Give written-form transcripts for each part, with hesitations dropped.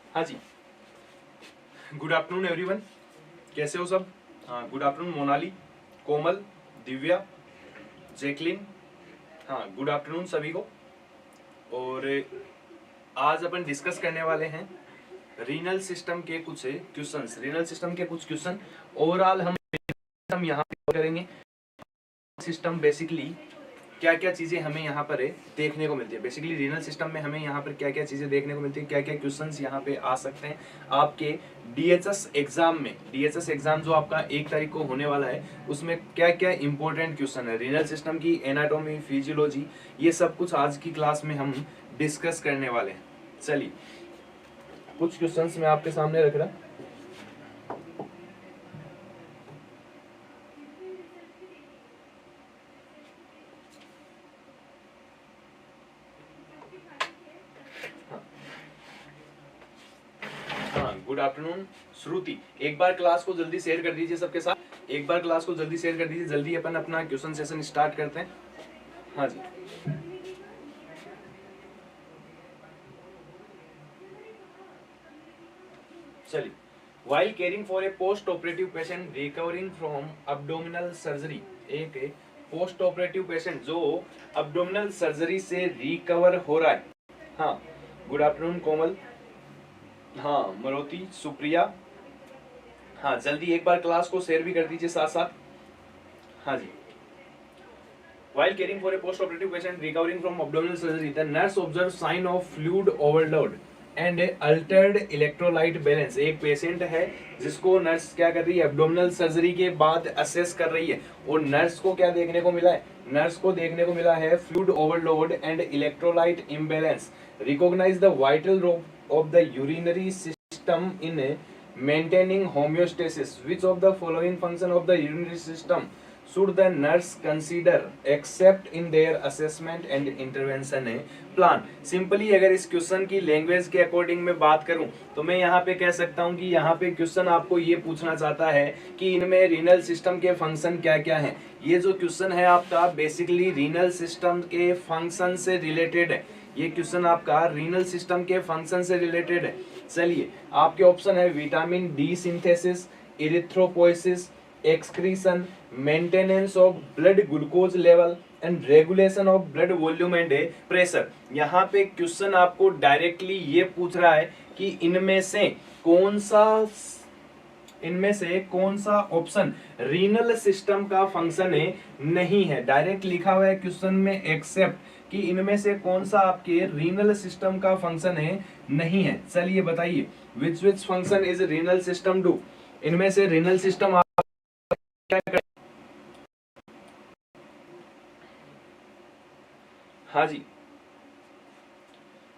हाँ जी, good afternoon everyone. कैसे हो सब? हाँ, गुड आफ्टरनून मोनाली, कोमल, दिव्या, जैकलिन। हाँ, गुड आफ्टरनून सभी को। और आज अपन डिस्कस करने वाले हैं रीनल सिस्टम के कुछ क्वेश्चंस। रीनल सिस्टम के कुछ क्वेश्चन ओवरऑल हम यहाँ पे करेंगे। सिस्टम बेसिकली क्या क्या चीजें हमें यहाँ पर देखने को मिलती है। बेसिकली रीनल सिस्टम में हमें यहाँ पर क्या क्या चीजें देखने को मिलती है, क्या क्या क्वेश्चंस यहाँ पे आ सकते हैं आपके डीएचएस एग्जाम में। डीएचएस एग्जाम जो आपका 1 तारीख को होने वाला है, उसमें क्या क्या इंपॉर्टेंट क्वेश्चन है रीनल सिस्टम की, एनाटॉमी, फिजियोलॉजी, ये सब कुछ आज की क्लास में हम डिस्कस करने वाले हैं। चलिए, कुछ क्वेश्चंस मैं आपके सामने रख रहा। गुड आफ्टरनून श्रुति। एक बार क्लास को जल्दी शेयर कर दीजिए सबके साथ। एक बार क्लास को जल्दी शेयर कर दीजिए। जल्दी अपन अपना क्वेश्चन सेशन स्टार्ट करते हैं। हाँ जी, चलिए। While caring for a post operative patient recovering from abdominal surgery, एक पोस्ट ऑपरेटिव पेशेंट जो अब्डोमिनल सर्जरी से रिकवर हो रहा है। हाँ, गुड आफ्टरनून कोमल, हाँ मरोती, सुप्रिया। हाँ, जल्दी एक बार क्लास को शेयर भी कर दीजिए साथ साथ। हाँ जी। While caring for a post-operative patient recovering from abdominal surgery, the nurse observes sign of fluid overload and altered electrolyte balance। एक पेशेंट है जिसको नर्स क्या कर रही है, एब्डोमिनल सर्जरी के बाद असेस कर रही है, और नर्स को क्या देखने को मिला है, नर्स को देखने को मिला है fluid overload and electrolyte imbalance. Recognise the vital role of the urinary system in maintaining homeostasis. Which of the following function of the urinary system should the nurse consider except in their assessment and intervention plan? Simply अगर इस question की language के according में बात करूं तो मैं यहाँ पे कह सकता हूं कि यहाँ पे क्वेश्चन आपको ये पूछना चाहता है कि इनमें रीनल सिस्टम के फंक्शन क्या क्या हैं। ये जो क्वेश्चन है आपका बेसिकली रीनल सिस्टम के फंक्शन से रिलेटेड है। ये क्वेश्चन आपका रीनल सिस्टम के फंक्शन से रिलेटेड है। चलिए, आपके ऑप्शन है vitamin D synthesis, erythropoiesis, excretion, maintenance of blood glucose level and regulation of blood volume and pressure. यहाँ पे क्वेश्चन आपको डायरेक्टली ये पूछ रहा है कि इनमें से कौन सा ऑप्शन रीनल सिस्टम का फंक्शन नहीं है। डायरेक्ट लिखा हुआ है क्वेश्चन में एक्सेप्ट, कि इनमें से कौन सा आपके रीनल सिस्टम का फंक्शन नहीं है। चलिए बताइए, which function is renal system do. इनमें से रीनल सिस्टम आप क्या कर... हाँ जी,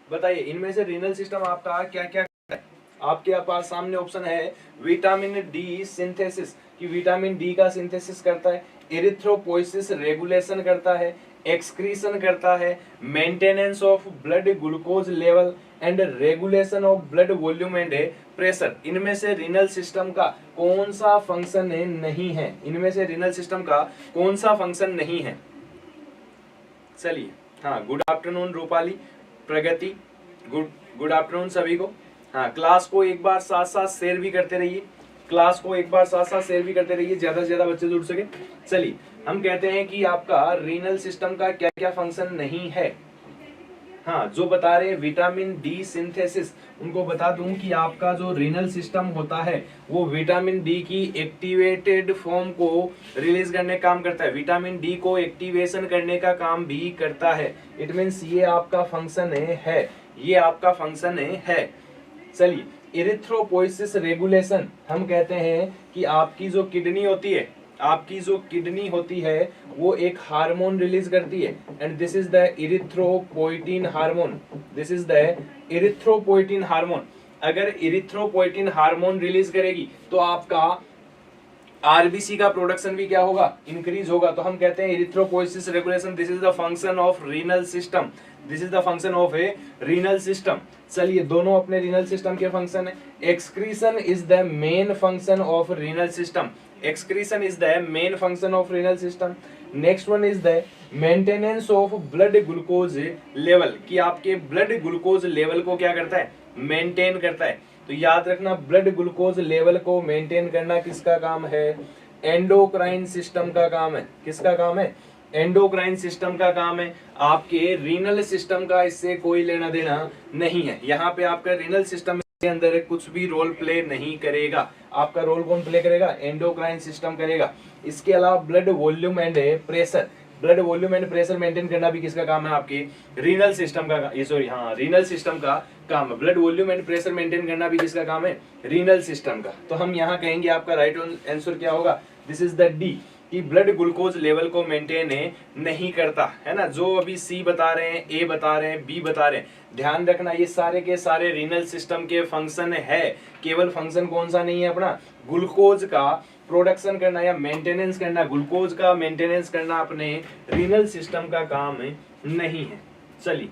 बताइए इनमें से रीनल सिस्टम आपका क्या क्या करता है। आपके पास सामने ऑप्शन है विटामिन डी सिंथेसिस, कि विटामिन डी का सिंथेसिस करता है, एरिथ्रोपोइसिस रेगुलेशन करता है, एक्सक्रीशन करता है, maintenance of blood glucose level and regulation of blood volume and pressure. इनमें से रीनल सिस्टम का कौन सा फंक्शन नहीं है। इनमें से रीनल सिस्टम का कौन सा फंक्शन नहीं है। चलिए, हाँ, गुड आफ्टरनून रूपाली, प्रगति, गुड आफ्टरनून सभी को। हाँ, क्लास को एक बार साथ साथ शेयर भी करते रहिए। क्लास को एक बार साथ साथ शेयर भी करते रहिए, ज्यादा से ज्यादा बच्चे जुड़ सके। चलिए, हम कहते हैं कि आपका रीनल सिस्टम का क्या क्या फंक्शन नहीं है। हाँ, जो बता रहे हैं विटामिन डी सिंथेसिस, उनको बता दूं कि आपका जो रीनल सिस्टम होता है वो विटामिन डी की एक्टिवेटेड फॉर्म को रिलीज करने का काम करता है, विटामिन डी को एक्टिवेशन करने का काम भी करता है। इट मीन्स ये आपका फंक्शन है, ये आपका फंक्शन है। चलिए, इरिथ्रोपोइसिस रेगुलेशन, हम कहते हैं कि आपकी जो किडनी होती है वो एक हार्मोन रिलीज करती है, and this is the erythropoietin hormone. This is the erythropoietin hormone. अगर इरिथ्रोपोइटिन हार्मोन रिलीज करेगी तो आपका आरबीसी का प्रोडक्शन भी क्या होगा, इंक्रीज होगा। तो हम कहते हैं erythropoiesis regulation, this is the function of renal system. This is the function of A renal system. चलिए, दोनों अपने रीनल सिस्टम के फंक्शन है। Excretion is the main function of renal system. Excretion is the main function of renal system. Next one is the maintenance of blood glucose level, कि आपके blood glucose level को क्या करता है, maintain करता है। तो याद रखना ब्लड ग्लूकोज लेवल को मेंटेन करना किसका काम है, एंडोक्राइन सिस्टम का काम है। किसका काम है, एंडोक्राइन सिस्टम का काम है। आपके रीनल सिस्टम का इससे कोई लेना देना नहीं है। यहाँ पे आपका रीनल सिस्टम के अंदर कुछ भी रोल प्ले नहीं करेगा। आपका रोल कौन प्ले करेगा, एंडोक्राइन सिस्टम करेगा। इसके अलावा blood volume and pressure, blood volume and pressure maintain करना भी किसका काम है, आपके रीनल सिस्टम का, रीनल सिस्टम का काम है। Blood volume and pressure maintain करना भी किसका काम है, रीनल सिस्टम का। तो हम यहाँ कहेंगे आपका राइट आंसर क्या होगा, दिस इज द डी, कि ब्लड ग्लूकोज लेवल को मेंटेन नहीं करता है ना। जो अभी सी बता रहे हैं, ए बता रहे हैं, बी बता रहे हैं, ध्यान रखना ये सारे के सारे रीनल सिस्टम के फंक्शन है। केवल फंक्शन कौन सा नहीं है अपना, ग्लूकोज का प्रोडक्शन करना या मेंटेनेंस करना, ग्लूकोज का मेंटेनेंस करना अपने रीनल सिस्टम का काम नहीं है। चलिए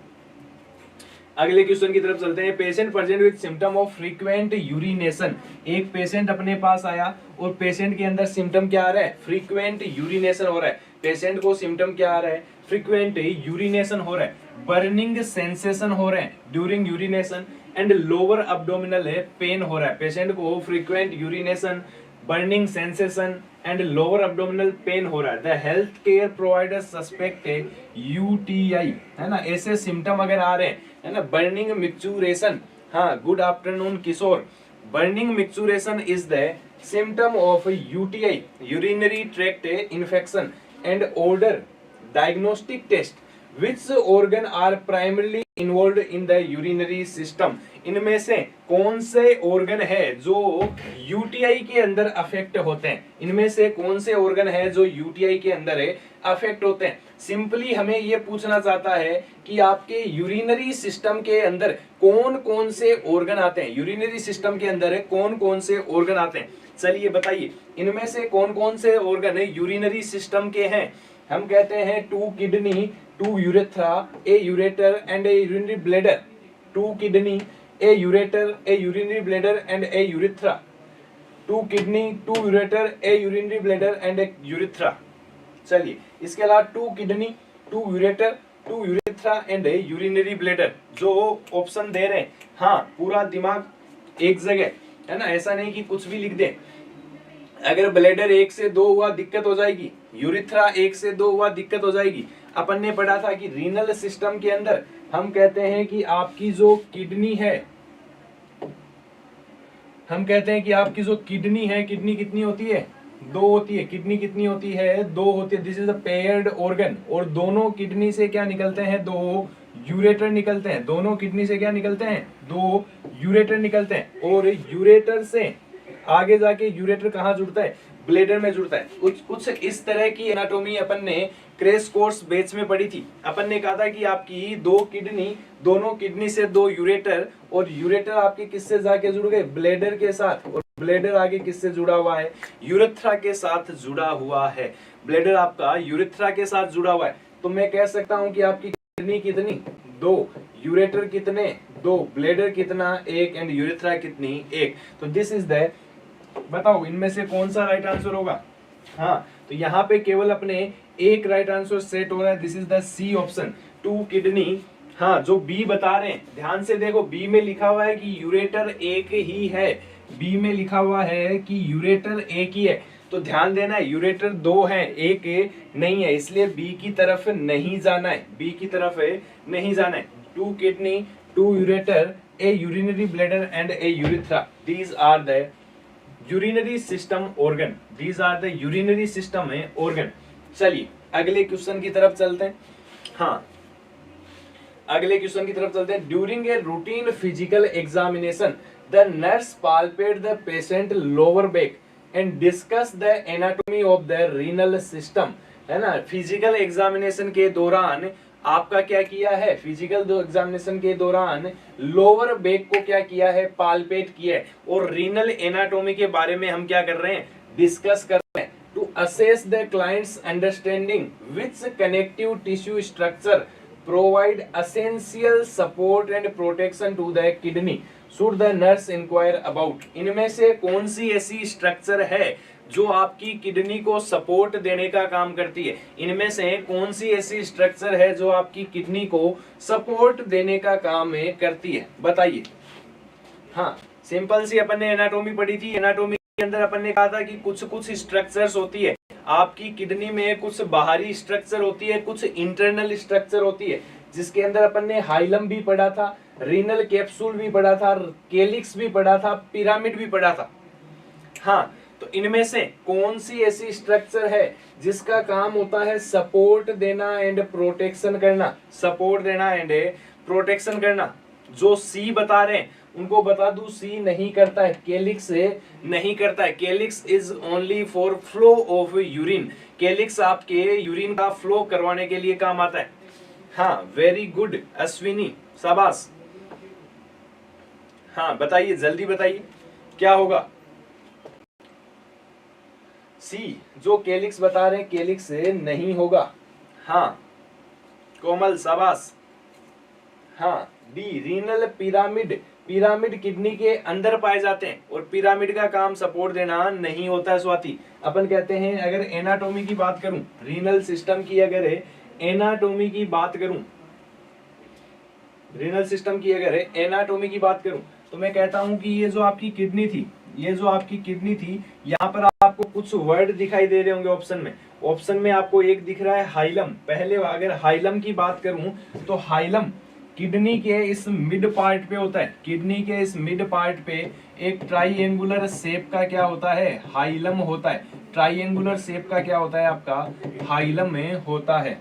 अगले क्वेश्चन की तरफ चलते हैं। Patient present with symptom of frequent urination, एक पेशेंट अपने पास आया और पेशेंट के अंदर सिम्टम क्या आ रहा है, फ्रीक्वेंट यूरिनेशन हो रहा है। पेशेंट को सिम्टम क्या आ रहा है, फ्रीक्वेंट यूरिनेशन हो रहा है, बर्निंग सेंसेशन हो रहे हैं during urination and lower abdominal pain हो रहा है। पेशेंट को frequent urination, burning sensation and lower abdominal pain हो रहा है। The health care provider suspect UTI, है ना, ऐसे सिम्टम अगर आ रहे हैं, है ना। बर्निंग मिक्चुरेशन, हाँ, good afternoon Kishore. Burning micturition is the symptom of UTI, urinary tract infection and order diagnostic test which organ are primarily involve in the urinary system. इनमें से कौन से ऑर्गन है जो यूटीआई के अंदर अफेक्ट होते हैं, इनमें से कौन से ऑर्गन है जो यूटीआई के अंदर अफेक्ट होते हैं। सिंपली हमें ये पूछना चाहता है कि आपके यूरिनरी सिस्टम के अंदर कौन कौन से ऑर्गन आते हैं, यूरिनरी सिस्टम के अंदर कौन कौन से ऑर्गन आते हैं। चलिए बताइए इनमें से कौन कौन से ऑर्गन यूरिनरी सिस्टम के हैं। हम कहते हैं 2 kidney, 2 urethra, A ureter and A urinary bladder. 2 kidney, A ureter, a urinary bladder and a urethra. 2 kidney, 2 ureter, a urinary bladder and a urethra. चलिए इसके अलावा 2 kidney, 2 ureter, 2 urethra and A urinary bladder. जो option दे रहे हैं, हाँ, पूरा दिमाग एक जगह, है ना, ऐसा नहीं कि कुछ भी लिख दें। अगर ब्लैडर 1 से 2 हुआ दिक्कत हो जाएगी, यूरिथ्रा 1 से 2 हुआ दिक्कत हो जाएगी। अपन ने पढ़ा था कि रीनल सिस्टम के अंदर हम कहते हैं कि आपकी जो किडनी है, हम कहते हैं कि आपकी जो किडनी है, किडनी कितनी होती है, 2 होती है। किडनी कितनी होती है, 2 होती है। This is a paired organ. और दोनों किडनी से क्या निकलते हैं, 2 यूरेटर निकलते हैं। दोनों किडनी से क्या निकलते हैं, 2 यूरेटर निकलते हैं। और यूरेटर से आगे जाके यूरेटर कहाँ जुड़ता है, ब्लेडर में जुड़ता है। कुछ इस तरह की एनाटोमी अपन ने क्रैश कोर्स बैच में पढ़ी थी। अपन ने कहा था कि आपकी 2 किडनी, दोनों किडनी से 2 यूरेटर, और यूरेटर आपके किससे जाके जुड़ गए, ब्लेडर के साथ। और ब्लेडर आगे किससे जुड़ा हुआ है, यूरेथ्रा के साथ जुड़ा हुआ है। ब्लेडर आपका यूरेथ्रा के साथ जुड़ा हुआ है। तो मैं कह सकता हूं कि आपकी किडनी कितनी, 2, यूरेटर कितने, 2, ब्लेडर कितना, 1 एंड यूरेथ्रा कितनी, 1। तो दिस इज द, बताओ इनमें से कौन सा राइट आंसर होगा। हाँ, तो यहाँ पे केवल अपने एक राइट आंसर सेट हो रहा है, this is the C option, 2 kidney. हाँ, जो बी बता रहे हैं ध्यान से देखो, बी में लिखा हुआ है कि यूरेटर 1 ही है। बी में लिखा हुआ है कि यूरेटर 1 ही है, तो ध्यान देना है यूरेटर 2 है, 1 नहीं है, इसलिए बी की तरफ नहीं जाना है, बी की तरफ नहीं जाना है। 2 kidney, 2 ureter, a urinary bladder and a urethra, these are the urinary system organ, these are the urinary system organ. चलिए अगले क्वेश्चन की तरफ चलते हैं। हाँ, अगले क्वेश्चन की तरफ चलते हैं। During a routine physical examination the nurse palpate the patient lower back and discuss the anatomy of the renal system, है ना। फिजिकल एग्जामिनेशन के दौरान आपका क्या किया है, फिजिकल एग्जामिनेशन के दौरान लोअर बैक को क्या किया है, पाल्पेट किया है। और रीनल एनाटॉमी के बारे में हम क्या कर रहे हैं, डिस्कस कर रहे हैं। To assess the client's understanding which connective tissue structure provide essential support and protection to the kidney should the nurse inquire about। इनमें से कौन सी ऐसी स्ट्रक्चर है जो आपकी किडनी को सपोर्ट देने का काम करती है? इनमें से कौन सी ऐसी स्ट्रक्चर है जो आपकी किडनी को सपोर्ट देने का काम करती है, बताइए। हाँ, सिंपल सी अपन ने एनाटॉमी पढ़ी थी। एनाटॉमी के अंदर अपन ने कहा था कि कुछ कुछ स्ट्रक्चर्स होती है आपकी किडनी में, कुछ बाहरी स्ट्रक्चर होती है, कुछ इंटरनल स्ट्रक्चर होती है, जिसके अंदर अपन ने हाइलम भी पढ़ा था, रीनल कैप्सूल भी पढ़ा था, केलिक्स भी पढ़ा था, पिरामिड भी पढ़ा था। हाँ, तो इनमें से कौन सी ऐसी स्ट्रक्चर है जिसका काम होता है सपोर्ट देना एंड प्रोटेक्शन करना, सपोर्ट देना एंड प्रोटेक्शन करना? जो सी बता रहे हैं उनको बता दूं, सी नहीं करता है, केलिक्स नहीं करता है। केलिक्स is only for flow of urine. केलिक्स आपके यूरिन का फ्लो करवाने के लिए काम आता है। हाँ, वेरी गुड अश्विनी, शाबाश। हाँ बताइए, जल्दी बताइए क्या होगा। सी जो केलिक्स बता रहे हैं, केलिक्स नहीं होगा। हाँ कोमल, शाबाश। हाँ D renal pyramid. Pyramid kidney के अंदर पाए जाते हैं और पिरामिड का काम सपोर्ट देना नहीं होता है। स्वाति, अपन कहते हैं अगर एनाटॉमी की बात करूं, रीनल सिस्टम की अगर एनाटॉमी की बात करूं, रीनल सिस्टम की अगर एनाटॉमी की बात करूं, तो मैं कहता हूं कि ये जो आपकी किडनी थी, ये जो आपकी किडनी थी, यहाँ पर आपको कुछ वर्ड दिखाई दे रहे होंगे ऑप्शन में। ऑप्शन में आपको एक दिख रहा है हाइलम। पहले अगर हाइलम की बात करूं तो हाइलम किडनी के इस मिड पार्ट पे होता है। किडनी के इस मिड पार्ट पे एक ट्राइएंगुलर शेप का क्या होता है, हाइलम होता है। ट्राइएंगुलर शेप का क्या होता है आपका, हाइलम में होता है।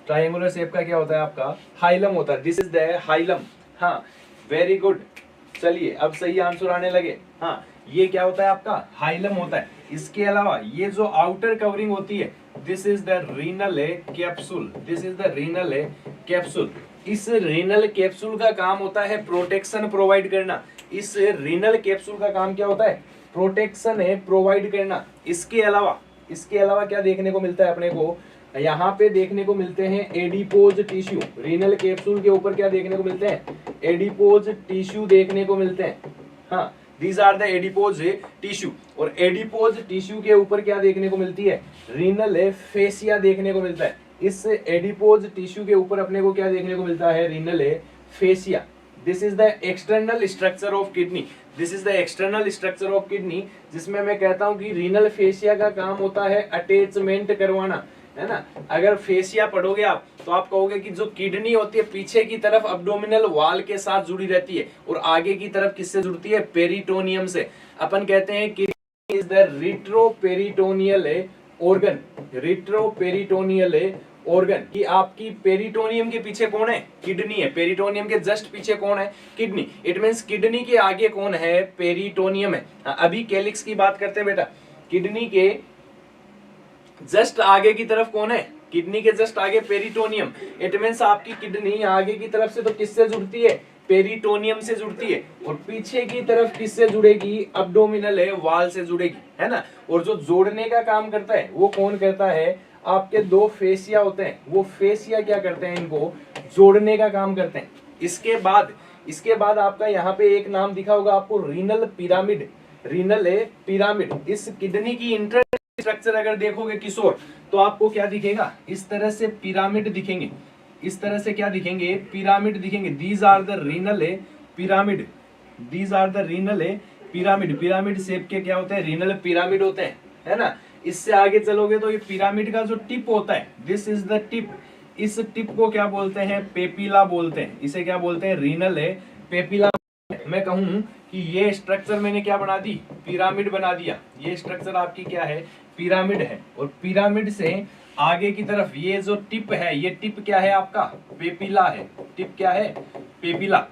ट्राइएंगुलर शेप का क्या होता है आपका, हाइलम होता है। This is the hilum. हाँ वेरी गुड, चलिए अब सही आंसर आने लगे। हाँ, ये क्या होता है आपका, हाइलम होता है। इसके अलावा ये जो आउटर कवरिंग होती है, this is the renal capsule. This is the renal capsule. इस रीनल कैप्सूल का काम होता है प्रोटेक्शन प्रोवाइड करना। इस रीनल कैप्सूल का काम क्या होता है, प्रोटेक्शन है प्रोवाइड करना। इसके अलावा क्या देखने को मिलता है अपने को, यहाँ पे देखने को मिलते हैं एडिपोज टिश्यू। रीनल कैप्सूल के ऊपर क्या देखने को मिलते हैं, एडिपोज टिश्यू देखने को मिलते हैं। हाँ, these are the adipose tissue. और एडिपोज टिश्यू के ऊपर क्या देखने को मिलती है, रीनल फेसिया देखने को मिलता है। इस एडिपोज टिश्यू के ऊपर अपने को क्या देखने को मिलता है, renal fascia. This is the external structure of kidney. This is the external structure of kidney, जिसमें मैं कहता हूं कि रीनल फेसिया का काम होता है अटैचमेंट करवाना, है ना। अगर फेसिया पढ़ोगे आप तो आप कहोगे कि जो किडनी होती है पीछे की तरफ अब्डोमिनल वॉल के साथ जुड़ी रहती है और आगे की तरफ किससे जुड़ती है, पेरिटोनियम से। अपन कहते हैं kidney is the retroperitoneal organ. Retroperitoneal organ कि आपकी पेरिटोनियम के पीछे कौन है, किडनी है। पेरिटोनियम के जस्ट पीछे कौन है, किडनी। इट मींस किडनी के आगे कौन है, पेरिटोनियम है। अभी कैलिक्स की बात करते हैं बेटा। किडनी के जस्ट आगे की तरफ कौन है, किडनी के जस्ट आगे पेरिटोनियम। इट मींस आपकी किडनी आगे की तरफ से तो किससे जुड़ती है, पेरिटोनियम से जुड़ती है, और पीछे की तरफ किससे जुड़ेगी, अब्डोमिनल वॉल से जुड़ेगी, है ना। और जो जोड़ने का काम करता है वो कौन करता है, आपके दो फेसिया होते हैं, वो फेसिया क्या करते हैं, इनको जोड़ने का काम करते हैं। इसके बाद आपका यहाँ पे एक नाम दिखा होगा आपको, रीनल पिरामिड। Renal pyramid. इस किडनी की इंटर स्ट्रक्चर अगर देखोगे किशोर, तो आपको क्या दिखेगा, इस तरह से पिरामिड दिखेंगे। इस तरह से क्या दिखेंगे, पिरामिड दिखेंगे। These are the renal pyramid. These are the renal pyramid. Pyramid shape के क्या होते हैं, रीनल पिरामिड होते हैं, है ना। इससे आगे चलोगे तो ये पिरामिड का जो टिप होता है, दिस इज द टिप। इस टिप को क्या बोलते हैं, पेपिला बोलते हैं। इसे क्या बोलते हैं, रीनल पेपिला। मैं कहूं कि ये स्ट्रक्चर मैंने क्या बना दी, पिरामिड बना दिया। ये स्ट्रक्चर आपकी क्या है, पिरामिड है। और पिरामिड से आगे की तरफ ये जो टिप है, ये टिप क्या है आपका, पेपिला है। टिप क्या है, papilla.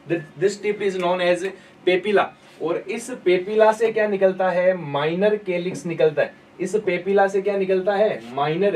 This tip is known as papilla. और इस पेपिला से क्या निकलता है, माइनर केलिक्स निकलता है। इस पेपिला से क्या निकलता है, माइनर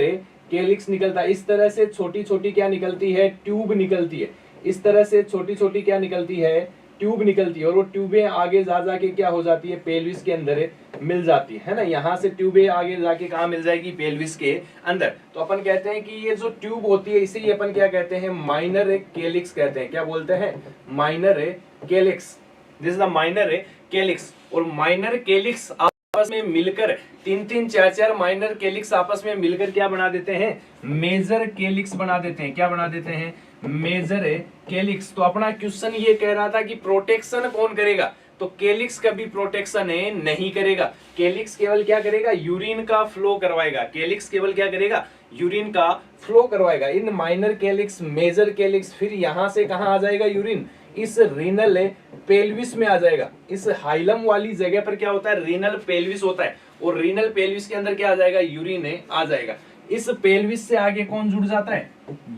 केलिक्स निकलता है। इस तरह से छोटी छोटी क्या निकलती है, ट्यूब निकलती है। इस तरह से छोटी छोटी क्या निकलती है, ट्यूब निकलती है। और वो ट्यूबें आगे जा के क्या हो जाती है, पेल्विस के अंदर मिल जाती है ना, यहाँ से ट्यूबे आगे जाके कहाँ मिल जाएगी, पेल्विस के अंदर। तो अपन कहते हैं कि ये जो ट्यूब होती है इसे ही अपन क्या कहते हैं, माइनर केलिक्स कहते हैं। क्या बोलते हैं, minor केलिक्स। This is the minor केलिक्स। और माइनर केलिक्स आपस में मिलकर 3-3 4-4 माइनर केलिक्स आपस में मिलकर क्या बना देते हैं, मेजर केलिक्स बना देते हैं। क्या बना देते हैं, मेजर केलिक्स। तो अपना क्वेश्चन ये कह रहा था कि प्रोटेक्शन कौन करेगा, तो केलिक्स कभी प्रोटेक्शन नहीं करेगा। केलिक्स केवल क्या करेगा, यूरिन का फ्लो करवाएगा। केलिक्स केवल क्या करेगा, यूरिन का फ्लो करवाएगा। इन माइनर केलिक्स, मेजर केलिक्स, फिर यहां से कहां आ जाएगा यूरिन, इस रीनल पेल्विस में आ जाएगा। इस हाइलम वाली जगह पर क्या होता है, रीनल पेल्विस होता है, और रीनल पेल्विस के अंदर क्या आ जाएगा, यूरिन आ जाएगा। इस पेल्विस से आगे कौन जुड़ जाता है,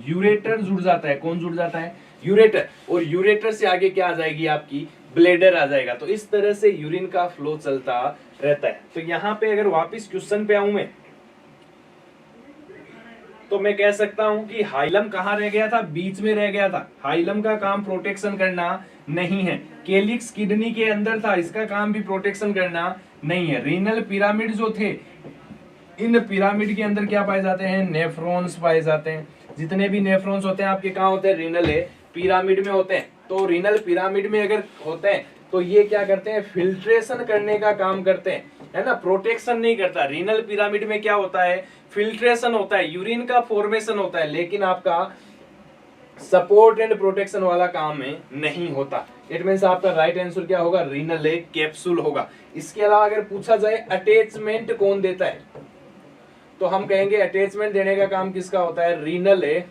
यूरेटर जुड़ जाता है। कौन जुड़ जाता है, यूरेटर। और यूरेटर से आगे क्या आ जाएगी, आपकी ब्लेडर आ जाएगा। तो इस तरह से यूरिन का फ्लो चलता रहता है। तो यहाँ पे अगर वापस क्वेश्चन पे आऊं मैं, तो मैं कह सकता हूं कि हाइलम कहां रह गया था, बीच में रह गया था। हाइलम का काम प्रोटेक्शन करना नहीं है। केलिक्स किडनी के अंदर था, इसका काम भी प्रोटेक्शन करना नहीं है। रीनल पिरामिड जो थे, इन पिरामिड के अंदर क्या पाए जाते हैं, नेफ्रॉन्स पाए जाते हैं। जितने भी नेफ्रॉन्स होते हैं आपके कहाँ होते हैं, रीनल पिरामिड में होते हैं। तो रीनल पिरामिड में अगर होते हैं तो ये क्या करते हैं, फिल्ट्रेशन करने का काम करते हैं, है ना, प्रोटेक्शन नहीं करता। रीनल पिरामिड में क्या होता है, फिल्ट्रेशन होता है, यूरिन का फॉर्मेशन होता है, लेकिन आपका सपोर्ट एंड प्रोटेक्शन वाला काम में नहीं होता। इट मींस आपका राइट आंसर क्या होगा, रीनल कैप्सूल होगा। इसके अलावा अगर पूछा जाए अटैचमेंट कौन देता है, तो हम कहेंगे अटैचमेंट देने का काम किसका होता है, रीनल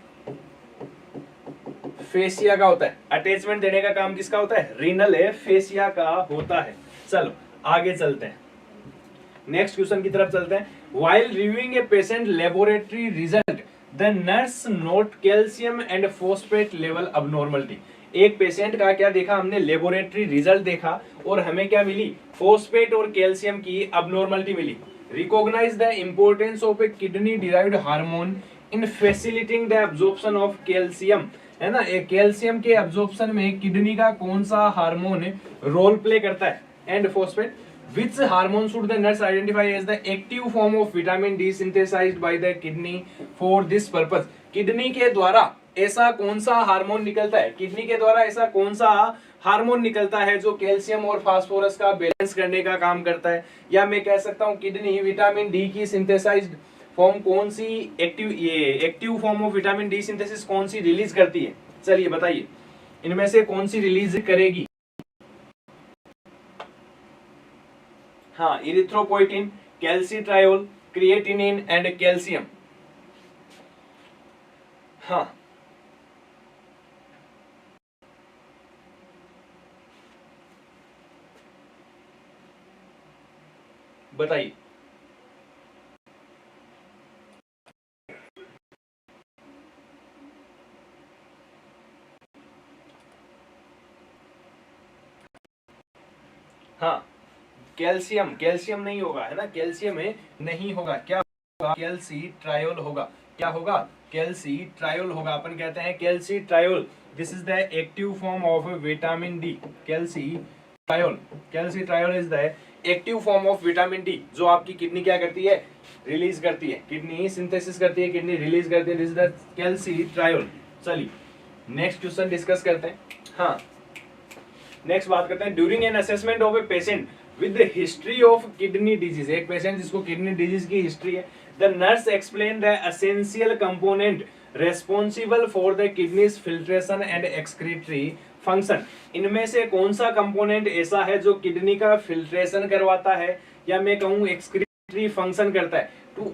फेसिया का होता है। अटैचमेंट देने का काम किसका होता है, रीनल फेसिया का होता है। चलो आगे चलते हैं, नेक्स्ट क्वेश्चन की तरफ चलते हैं। While reviewing a patient laboratory result, the nurse note calcium and phosphate level abnormality. एक पेशेंट का क्या देखा हमने, लेबोरेटरी रिजल्ट देखा, और हमें क्या मिली, फॉस्फेट और कैल्शियम की अबनॉर्मलिटी मिली। Recognise the importance of a kidney derived hormone in facilitating the absorption of calcium, है ना। एक कैल्शियम के एब्जॉर्प्शन में किडनी का कौन सा हार्मोन रोल प्ले करता है, and phosphate. Which hormone should the nurse identify as the active form of vitamin D synthesized by the kidney for this purpose? Kidney के द्वारा ऐसा कौन सा हार्मोन निकलता है, किडनी के द्वारा ऐसा कौन सा हार्मोन निकलता है जो कैल्शियम और फास्फोरस का बैलेंस करने का काम करता है। या मैं कह सकता हूँ किडनी विटामिन डी की सिंथेसाइज्ड फॉर्म कौन सी, active form of vitamin D synthesis कौन सी रिलीज करती है। चलिए बताइए, इनमें से कौन सी रिलीज करेगी। हाँ, इरिथ्रोपोइटिन, कैल्सिट्रायोल, क्रिएटिनिन एंड कैल्शियम। हाँ, बताइए। हाँ, कैल्शियम, कैल्शियम नहीं होगा, है ना, कैल्शियम में नहीं होगा। क्या होगा, कैल्सिट्रायोल होगा। क्या होगा, कैल्सिट्रायोल होगा। अपन कहते हैं calcitriol, this is the active form of vitamin D. Calcitriol, calcitriol is the active form of vitamin D, जो आपकी किडनी क्या करती है, रिलीज करती है। किडनी सिंथेसिस करती है, किडनी रिलीज करती है, दिस इज द कैल्सिट्रायोल। चलिए नेक्स्ट क्वेश्चन डिस्कस करते हैं। हाँ, नेक्स्ट बात करते हैं, during an assessment of a patient with the history of kidney disease. एक पेशेंट जिसको किडनी डिजीज की हिस्ट्री है, the nurse explain the essential component responsible for the kidneys filtration and excretory function. इनमें से कौन सा कंपोनेंट ऐसा है जो किडनी का फिल्ट्रेशन करवाता है, या मैं कहूँ एक्सक्रीटरी फंक्शन करता है। To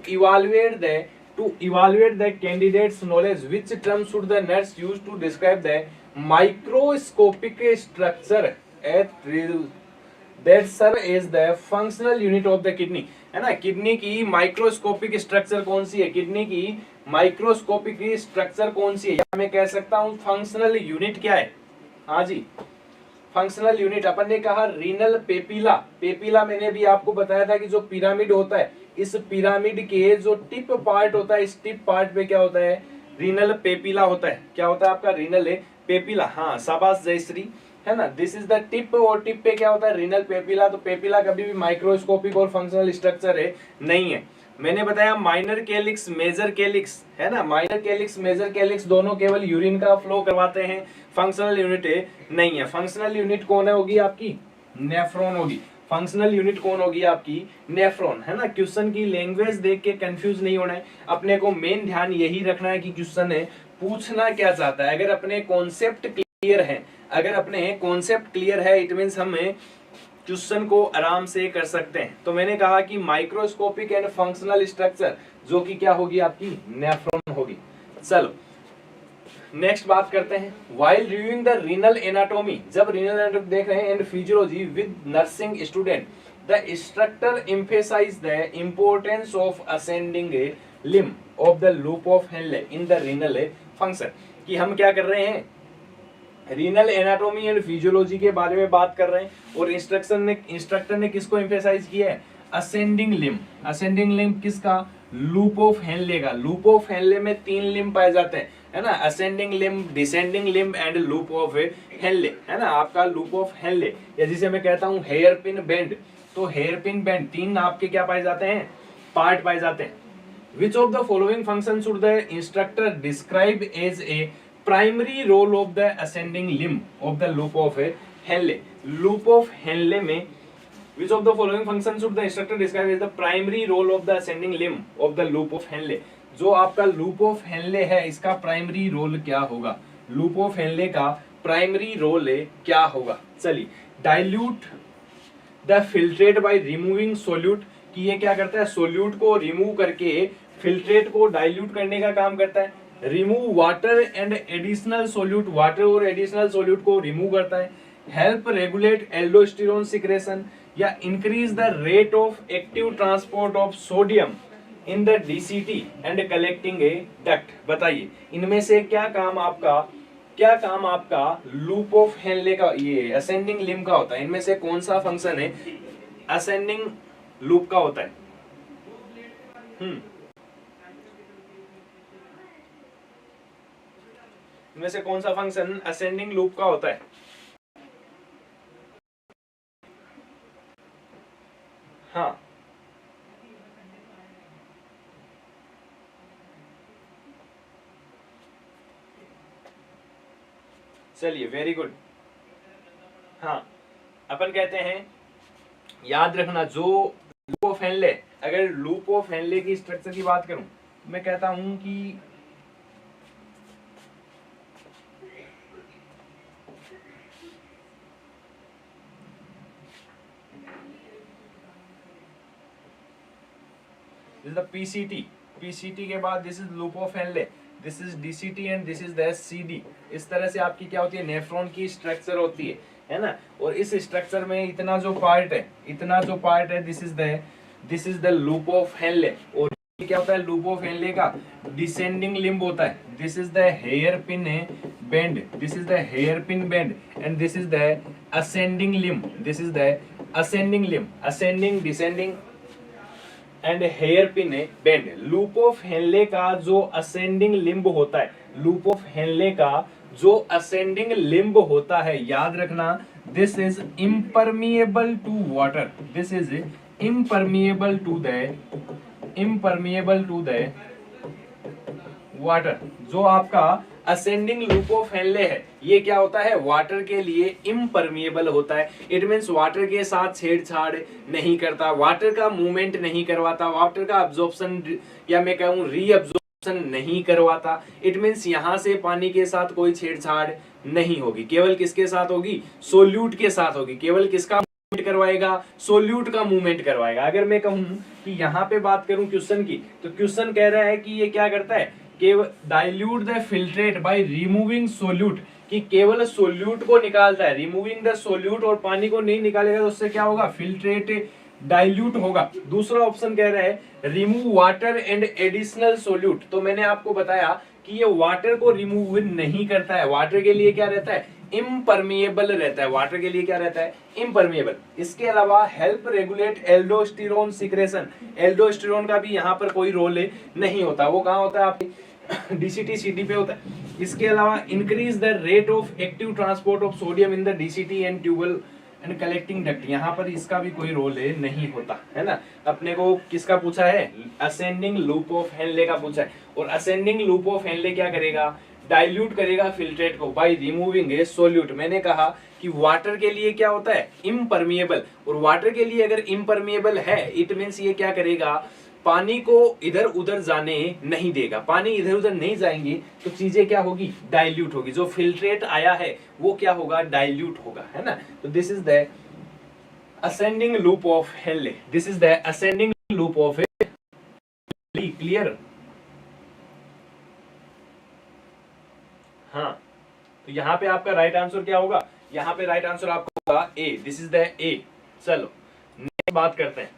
evaluate the candidate's knowledge, which term should the nurse use to describe the microscopic structure at that serve as the functional unit of the kidney, है ना। किडनी की माइक्रोस्कोपिक स्ट्रक्चर कौन सी है, kidney की microscopic structure कौन सी है, या मैं कह सकता हूँ फंक्शनल यूनिट क्या है। हाँ जी, फंक्शनल यूनिट अपन ने कहा रीनल पेपिला। पेपिला मैंने भी आपको बताया था कि जो पिरामिड होता है, इस पिरामिड के जो टिप पार्ट होता है, इस टिप पार्ट पे क्या होता है, रीनल पेपिला होता है। क्या होता है आपका, रीनल पेपिला। हाँ, शाबाश जयश्री, है ना, दिस इज द टिप, और टिप पे क्या होता है, रीनल पेपिला। तो पेपिला कभी भी माइक्रोस्कोपिक और फंक्शनल स्ट्रक्चर है नहीं है। मैंने बताया माइनर कैलिक्स, मेजर कैलिक्स, है ना, माइनर कैलिक्स, मेजर कैलिक्स दोनों केवल यूरिन का फ्लो करवाते हैं, फंक्शनल यूनिट नहीं है। फंक्शनल यूनिट कौन है होगी आपकी, नेफ्रॉन होगी। फंक्शनल यूनिट कौन होगी आपकी, नेफ्रॉन, है ना। क्वेश्चन की लैंग्वेज देख के कंफ्यूज नहीं होना है, अपने को मेन ध्यान यही रखना है कि क्वेश्चन है पूछना क्या चाहता है। अगर अपने कॉन्सेप्ट क्लियर है, अगर अपने कॉन्सेप्ट क्लियर है, इट मींस हमें क्वेश्चन को आराम से कर सकते हैं। तो मैंने कहा कि माइक्रोस्कोपिक एंड फंक्शनल स्ट्रक्चर जो कि क्या होगी आपकी, नेफ्रॉन होगी। चलो नेक्स्ट बात करते हैं, while reviewing the renal anatomy, जब रीनल एनाटॉमी देख रहे हैं and physiology with nursing student, the instructor emphasize the importance of ascending limb of the loop of Henle in the renal function. कि हम क्या कर रहे हैं, रीनल एनाटॉमी एंड फिजियोलॉजी के बारे में बात कर रहे हैं, और इंस्ट्रक्टर ने किसको एम्फेसाइज किया है, असेंडिंग लिम्ब। असेंडिंग लिम्ब किसका, लूप ऑफ हेनले का। लूप ऑफ हेनले में 3 लिम्ब पाए जाते हैं, है ना, ascending limb, descending limb and loop of Henley, है ना। आपका लूप ऑफ हेनले, या जिसे मैं कहता हूं हेयर पिन बेंड, तो हेयर पिन बेंड 3 आपके क्या पाए जाते हैं, पार्ट पाए जाते हैं। Which of the following function should the instructor describe as a primary role of the ascending limb of the loop of Henle. Loop of Henle में which of the following functions should the instructor describe as the primary role of the ascending limb of the loop of Henle। जो आपका loop of Henley है, इसका primary role क्या होगा, loop of Henle का primary role क्या होगा। चलिए, dilute the filtrate by removing solute, कि ये क्या करता है, सोल्यूट को रिमूव करके फिल्ट्रेट को डाइल्यूट करने का काम करता है। Remove water and additional solute, water और एडिशनल सोल्यूट को रिमूव करता है। हेल्प रेगुलेट एल्डोस्टेरोन सिक्रेशन, या increase the rate of active transport of sodium in the DCT and collecting A duct. बताइए इनमें से क्या काम आपका लूप ऑफ हेनले का, ये असेंडिंग लिम्ब का होता है, इनमें से कौन सा फंक्शन है असेंडिंग लूप का होता है। इनमें से कौन सा फंक्शन असेंडिंग लूप का होता है। हाँ, चलिए वेरी गुड। हाँ, अपन कहते हैं, याद रखना, जो लूप ऑफ हेनले, अगर लूप ऑफ हेनले की स्ट्रक्चर की बात करूं, मैं कहता हूं कि दिस इज द पीसीटी के बाद this is loop of Henley, this is DCT and this is the CD. इस तरह से आपकी क्या होती है, नेफ्रॉन की स्ट्रक्चर होती है ना। और इस स्ट्रक्चर में इतना जो पार्ट है, this is the loop of Henle. और क्या होता है लूप ऑफ हेनले का, डिसेंडिंग लिम्ब होता है। This is the hair pin bend, this is the hair pin bend and this is the ascending limb, this is the ascending limb, ascending, descending and hair pin bend. Loop of Henle का जो ascending limb होता है, loop of Henle का जो ascending limb होता है, याद रखना, this is impermeable to water, this is impermeable to the water. जो आपका असेंडिंग लूप ऑफ हेनले है, ये क्या होता है, वाटर के लिए इम्परमिएबल होता है। इट मींस वाटर के साथ छेड़छाड़ नहीं करता, वाटर का मूवमेंट नहीं करवाता, वाटर का अब्जॉर्प्शन या मैं कहूँ रीअब्जॉर्प्शन नहीं करवाता। इट मींस यहाँ से पानी के साथ कोई छेड़छाड़ नहीं होगी, केवल किसके साथ होगी, सोल्यूट के साथ होगी। केवल किसका मूवमेंट करवाएगा, सोल्यूट का मूवमेंट करवाएगा। अगर मैं कहूँ कि यहाँ पे बात करूँ क्वेश्चन की, तो क्वेश्चन कह रहा है कि ये क्या करता है, केवल dilute the filtrate by removing solute, कि केवल सोल्यूट को निकालता है, रिमूविंग द सोल्यूट, और पानी को नहीं निकालेगा तो उससे क्या होगा, फिल्ट्रेट डाइल्यूट होगा। दूसरा ऑप्शन कह रहा है remove water and additional solute. तो मैंने आपको बताया कि ये वाटर को रिमूव नहीं करता है, वाटर के लिए क्या रहता है, इम्परमिएबल रहता है, वाटर के लिए क्या रहता है, इम्परमिएबल। इसके अलावा help regulate aldosterone secretion, aldosterone का भी यहाँ पर कोई रोल नहीं होता। वो कहाँ होता है, आप डीसीटी सीटी पे होता है। इसके अलावा increase the rate of active transport of sodium in the DCT and tubule and collecting duct, यहाँ पर इसका भी कोई रोल नहीं होता है ना। अपने को किसका पूछा है, असेंडिंग लूप ऑफ हेनले का पूछा है, और असेंडिंग लूप ऑफ हेनले क्या करेगा, डाइल्यूट करेगा फिल्ट्रेट को बाय रिमूविंग ए सोल्यूट। मैंने कहा कि वाटर के लिए क्या होता है, इम्परमिएबल, और वाटर के लिए अगर इम्परमिएबल है इट मींस ये क्या करेगा, पानी को इधर उधर जाने नहीं देगा। पानी इधर उधर नहीं जाएंगे तो चीजें क्या होगी, डाइल्यूट होगी। जो फिल्ट्रेट आया है वो क्या होगा, डाइल्यूट होगा, है ना। तो this is the ascending loop of Henley, this is the ascending loop of Henley. Clear? हाँ, तो यहाँ पे आपका राइट आंसर क्या होगा, यहाँ पे राइट आंसर आपका होगा ए, दिस इज द ए। चलो नेक्स्ट बात करते हैं।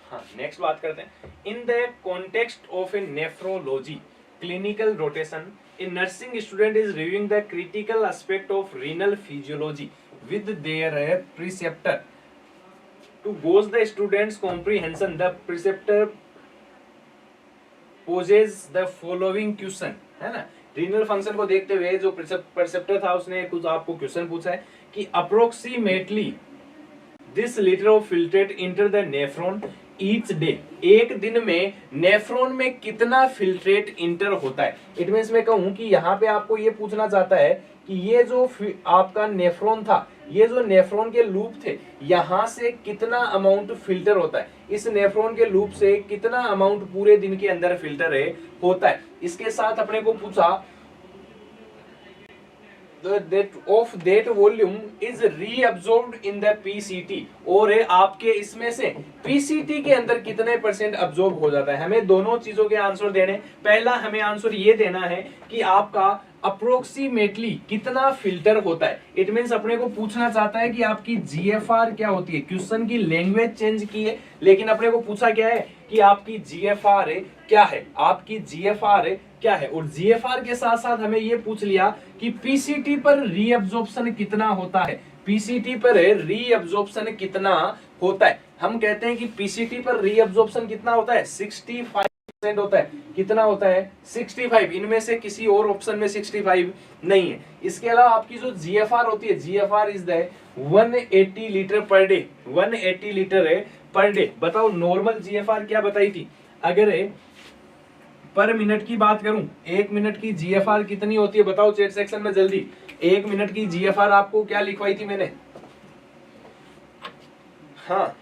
हाँ, नेक्स्ट बात करते हैं। In the context of a nephrology clinical rotation, a nursing student is reviewing the critical aspect of renal physiology with their preceptor to gauge the student's comprehension. The preceptor poses the following question, है ना। Renal function को देखते हुए जो preceptor था उसने कुछ आपको क्वेश्चन पूछा है कि approximately this litre of filtrate enter the nephron each day, एक दिन में नेफ्रॉन में कितना फिल्ट्रेट इंटर होता है। इट मींस मैं कहूं कि यहाँ पे आपको ये पूछना चाहता है कि ये जो आपका नेफ्रॉन था, ये जो नेफ्रॉन के लूप थे, यहाँ से कितना अमाउंट फिल्टर होता है, इस नेफ्रॉन के लूप से कितना अमाउंट पूरे दिन के अंदर फिल्टर होता है। इसके साथ अपने को पूछा of that volume is reabsorbed in the PCT, और आपके इसमें से PCT के अंदर कितने परसेंट अब्जॉर्ब हो जाता है। हमें दोनों चीजों के आंसर देने, पहला हमें आंसर ये देना है कि आपका अप्रोक्सीमेटली कितना फिल्टर होता है। इट मींस अपने को पूछना चाहता है कि आपकी जीएफआर क्या होती है। क्वेश्चन की लैंग्वेज चेंज की है, लेकिन अपने को पूछा क्या है कि आपकी जीएफआर क्या है, आपकी जीएफआर क्या है। और जीएफआर के साथ साथ हमें ये पूछ लिया कि पीसीटी पर रीअब्जॉर्प्शन कितना होता है, पीसीटी पर रीअब्जॉर्प्शन कितना होता है। हम कहते हैं कि पीसीटी पर रीअब्जॉर्प्शन कितना होता है, 65% होता है। कितना होता है, 65। इनमें से किसी और ऑप्शन में 65 नहीं है। इसके अलावा आपकी जो जीएफआर होती है, GFR is the 180 litre per day, 180 litre है पर डे। बताओ नॉर्मल जीएफआर क्या बताई थी। अगर पर मिनट की बात करूं, 1 मिनट की जीएफआर कितनी होती है बताओ चैट सेक्शन में जल्दी। 1 मिनट की जीएफआर आपको क्या लिखवाई थी मैंने, हाँ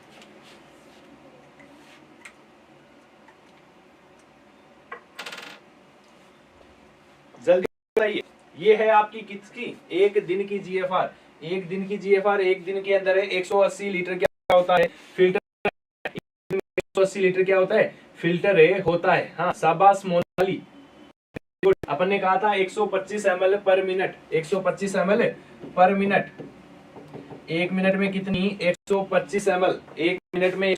जल्दी बताइए। ये है आपकी किसकी, 1 दिन की जीएफआर। 1 दिन की जीएफआर 1 दिन के अंदर है 180 लीटर क्या होता है, फिल्टर 180 लीटर क्या होता है, फिल्टर होता है। हाँ शाबाश मोनाली, अपन ने कहा था 125 ml पर मिनट, 125 ml पर मिनट। 1 मिनट में कितनी, 125 ml, 1 मिनट में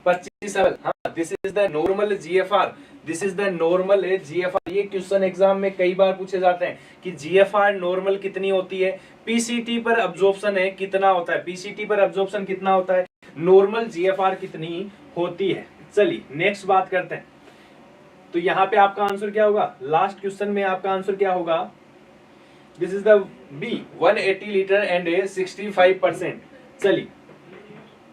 25 ml। हाँ this is the normal GFR, this is the normal GFR. ये क्वेश्चन एग्जाम में कई बार पूछे जाते हैं कि जीएफआर नॉर्मल कितनी होती है, पीसीटी पर अब्जॉर्प्शन है कितना होता है, पीसीटी पर अब्जॉर्प्शन कितना होता है, नॉर्मल जीएफआर कितनी होती है। चलिए नेक्स्ट बात करते हैं। तो यहाँ पे आपका आंसर क्या होगा, लास्ट क्वेश्चन में आपका आंसर क्या होगा, this is the B 180 litre and 65%। चलिए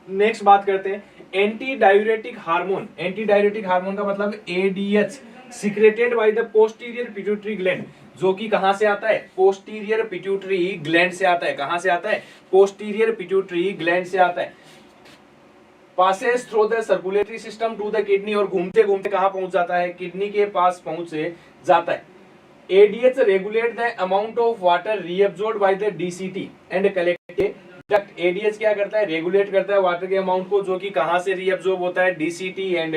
नेक्स्ट बात करते हैं। Anti diuretic hormone, anti diuretic hormone का मतलब ADH secreted by the posterior pituitary gland, जो कि कहां से आता है, पोस्टीरियर पिट्यूटरी ग्लैंड से आता है। कहां से आता है, पोस्टीरियर पिट्यूटरी ग्लैंड से आता है। Passes through the circulatory system to the kidney, और घूमते घूमते कहां पहुंच जाता है, किडनी के पास पहुंच जाता है। ADH regulate the amount of water reabsorbed by the DCT and collected duct. ADH क्या करता है, रेगुलेट करता है वाटर के अमाउंट को, जो कि कहां से रीअब्सॉर्ब होता है, डीसीटी एंड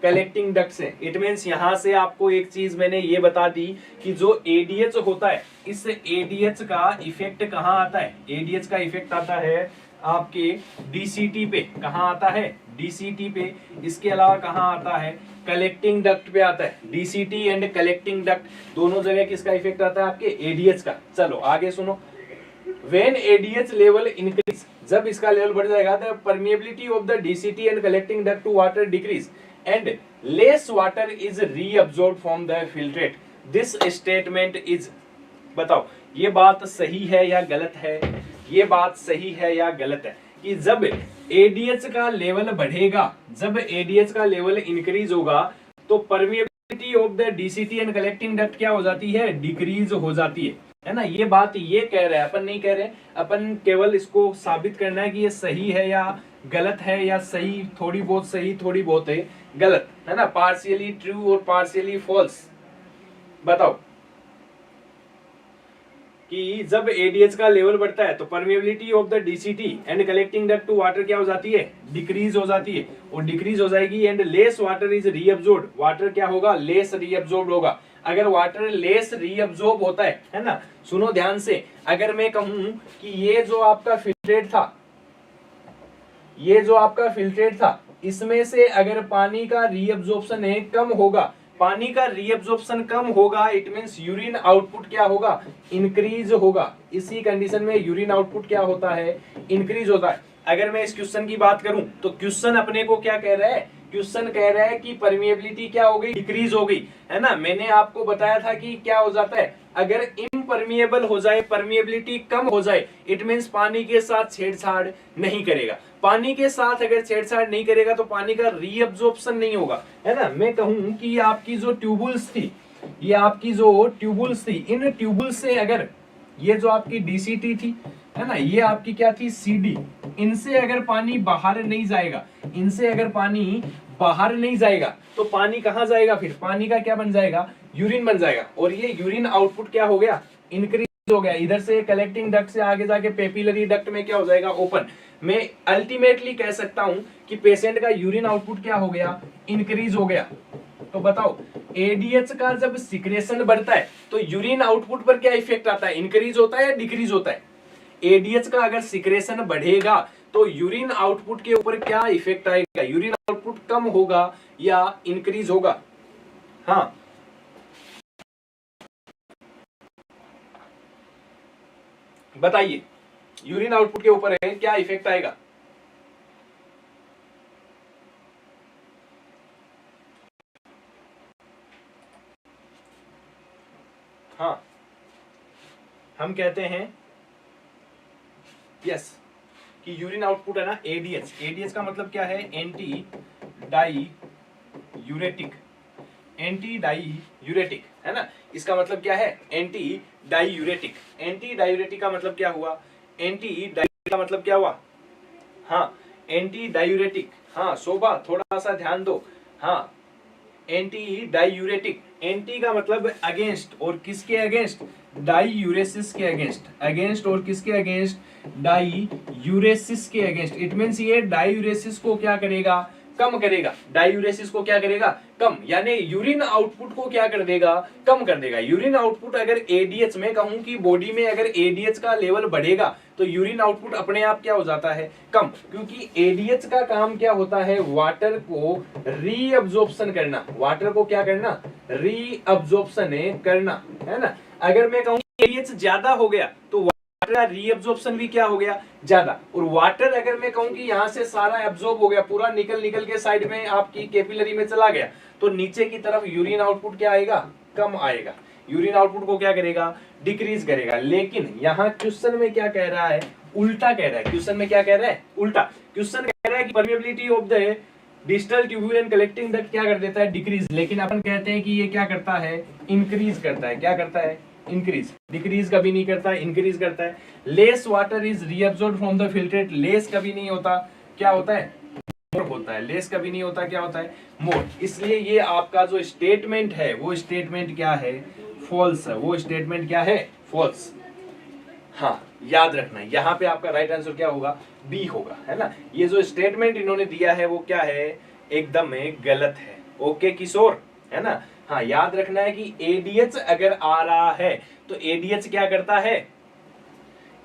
कलेक्टिंग डक्ट से। इट मींस यहां से आपको एक चीज मैंने ये बता दी कि जो एडीएच होता है, इस एडीएच का इफेक्ट कहां आता है, एडीएच का इफेक्ट आता है आपके डीसीटी पे। कहां आता है, डीसीटी पे। इसके अलावा कहां आता है, कलेक्टिंग डक्ट पे आता है। डीसीटी एंड कलेक्टिंग डक्ट दोनों जगह किसका इफेक्ट आता है, आपके एडीएच का। चलो आगे सुनो। व्हेन एडीएच लेवल इंक्रीज, जब इसका लेवल बढ़ जाएगा the permeability of the DCT and collecting duct to water decrease and less water is reabsorbed from the filtrate. This statement is, बताओ ये बात सही है या गलत है? ये बात सही है या गलत है कि जब एडीएच का लेवल बढ़ेगा, जब एडीएच का लेवल इंक्रीज होगा तो permeability of the DCT and collecting duct क्या हो जाती है? डिक्रीज हो जाती है ना। ये बात ये कह रहे हैं, अपन नहीं कह रहे, अपन केवल इसको साबित करना है कि ये सही है या गलत है, या सही थोड़ी बहुत सही थोड़ी बहुत है गलत, है ना। पार्शियली ट्रू और पार्शियली फॉल्स। बताओ कि जब एडीएच का लेवल बढ़ता है तो permeability of the DCT and collecting duct to water क्या हो जाती है? डिक्रीज हो जाती है, और डिक्रीज हो जाएगी and less water is reabsorbed. Water क्या होगा? लेस रीअब्सॉर्ब्ड होगा। अगर वाटर लेस रीअब्सॉर्ब होता है ना, सुनो ध्यान से, अगर मैं कहूं कि ये जो आपका फिल्ट्रेट था, ये जो आपका फिल्ट्रेट था, इसमें से अगर पानी का रीअब्सॉर्प्शन है कम होगा, पानी का रीअब्सॉर्प्शन कम होगा, इट मींस यूरिन आउटपुट क्या होगा? इंक्रीज होगा। इसी कंडीशन में यूरिन आउटपुट क्या होता है? इंक्रीज होता है। अगर मैं इस क्वेश्चन की बात करूं तो क्वेश्चन अपने को क्या कह रहा है? क्वेश्चन कह रहा है कि परमिएबिलिटी क्या हो गई? डिक्रीज हो गई, है ना। मैंने आपको बताया था कि क्या हो जाता है, अगर इम्परमिएबल हो जाए, परमिएबिलिटी कम हो जाए, इट मींस पानी के साथ छेड़छाड़ नहीं करेगा। पानी के साथ अगर छेड़छाड़ नहीं करेगा तो पानी का रीअब्सॉर्प्शन नहीं होगा, है ना। मैं कहूं कि आपकी जो ट्यूबुल्स थी, ये आपकी जो ट्यूबुल्स थी, इन ट्यूबुल्स से अगर ये जो आपकी डीसीटी थी, है ना, ये आपकी क्या थी? सीडी। इनसे अगर पानी बाहर नहीं जाएगा, इनसे अगर पानी बाहर नहीं जाएगा तो पानी कहां जाएगा? फिर पानी का क्या बन जाएगा? यूरिन बन जाएगा। और ये यूरिन आउटपुट क्या हो गया? इंक्रीज हो गया। इधर से कलेक्टिंग डक्ट से आगे जाके पेपिलरी डक्ट में क्या हो जाएगा? ओपन। मैं अल्टीमेटली कह सकता हूं कि पेशेंट का यूरिन आउटपुट क्या हो गया? इंक्रीज हो गया। तो बताओ एडीएच का जब सिक्रेशन बढ़ता है तो यूरिन आउटपुट पर क्या इफेक्ट आता है? इंक्रीज होता है या डिक्रीज होता है? एडीएच का अगर सिक्रेशन बढ़ेगा तो यूरिन आउटपुट के ऊपर क्या इफेक्ट आएगा? यूरिन आउटपुट कम होगा या इंक्रीज होगा? हाँ, बताइए, यूरिन आउटपुट के ऊपर है क्या इफेक्ट आएगा? हाँ, हम कहते हैं यस कि यूरिन आउटपुट है ना, एडीएच। एडीएच का मतलब क्या है? Anti diuretic. Anti diuretic, है ना। इसका मतलब क्या है? Anti diuretic. Anti diuretic का मतलब क्या हुआ? एंटी डायूरेटिक का मतलब क्या हुआ? हाँ, एंटी डायूरेटिक। हाँ शोभा, थोड़ा सा ध्यान दो। हाँ, एंटी डायूरेटिक। एंटी का मतलब अगेंस्ट, और किसके अगेंस्ट? डाईयूरेसिस के अगेंस्ट। अगेंस्ट और किसके अगेंस्ट? डाईयूरेसिस के अगेंस्ट। इट मींस ये डाईयूरेसिस को क्या करेगा? कम करेगा। डायूरेसिस को क्या करेगा? कम, यानी यूरिन आउटपुट को क्या कर देगा? कम कर देगा। यूरिन आउटपुट अगर एडीएच में कहूं कि बॉडी में अगर एडीएच का लेवल बढ़ेगा तो यूरिन आउटपुट अपने आप क्या हो जाता है? कम, क्योंकि एडीएच का काम क्या होता है? वाटर को रीअब्जॉर्प्शन करना। वाटर को क्या करना? रीअब्जॉर्प्शन करना, है ना। अगर मैं कहूं एडीएच ज्यादा हो गया तो वाटर का रीअब्जॉर्प्शन भी क्या हो गया? ज्यादा। और वाटर अगर मैं कहूं कि यहां से सारा एब्जॉर्ब हो गया, पूरा निकल निकल के साइड में आपकी कैपिलरी में चला गया, तो नीचे की तरफ यूरिन आउटपुट क्या आएगा? कम आएगा। यूरिन आउटपुट को क्या करेगा? डिक्रीज करेगा। लेकिन यहाँ क्वेश्चन में क्या कह रहा है? उल्टा कह रहा है। क्वेश्चन में क्या कह रहा है? उल्टा। क्वेश्चन कह रहा है कि permeability of the distal tubule and collecting duct क्या कर देता है? डिक्रीज। लेकिन अपन कहते हैं कि ये क्या करता है? इंक्रीज करता है। क्या करता है? इंक्रीज। डिक्रीज कभी नहीं करता, इंक्रीज करता है। Less water is reabsorbed from the filtrate. Less कभी नहीं होता, क्या होता है? मोर होता है। लेस कभी नहीं होता, क्या होता है? मोर। इसलिए ये आपका जो स्टेटमेंट है वो स्टेटमेंट क्या है? फॉल्स है। वो स्टेटमेंट क्या है? फॉल्स। हाँ, याद रखना यहाँ पे आपका राइट आंसर क्या होगा? बी होगा, है ना। ये जो स्टेटमेंट इन्होंने दिया है वो क्या है? एकदम गलत है। ओके किशोर, है ना। हाँ, याद रखना है कि एडीएच अगर आ रहा है तो एडीएच क्या करता है?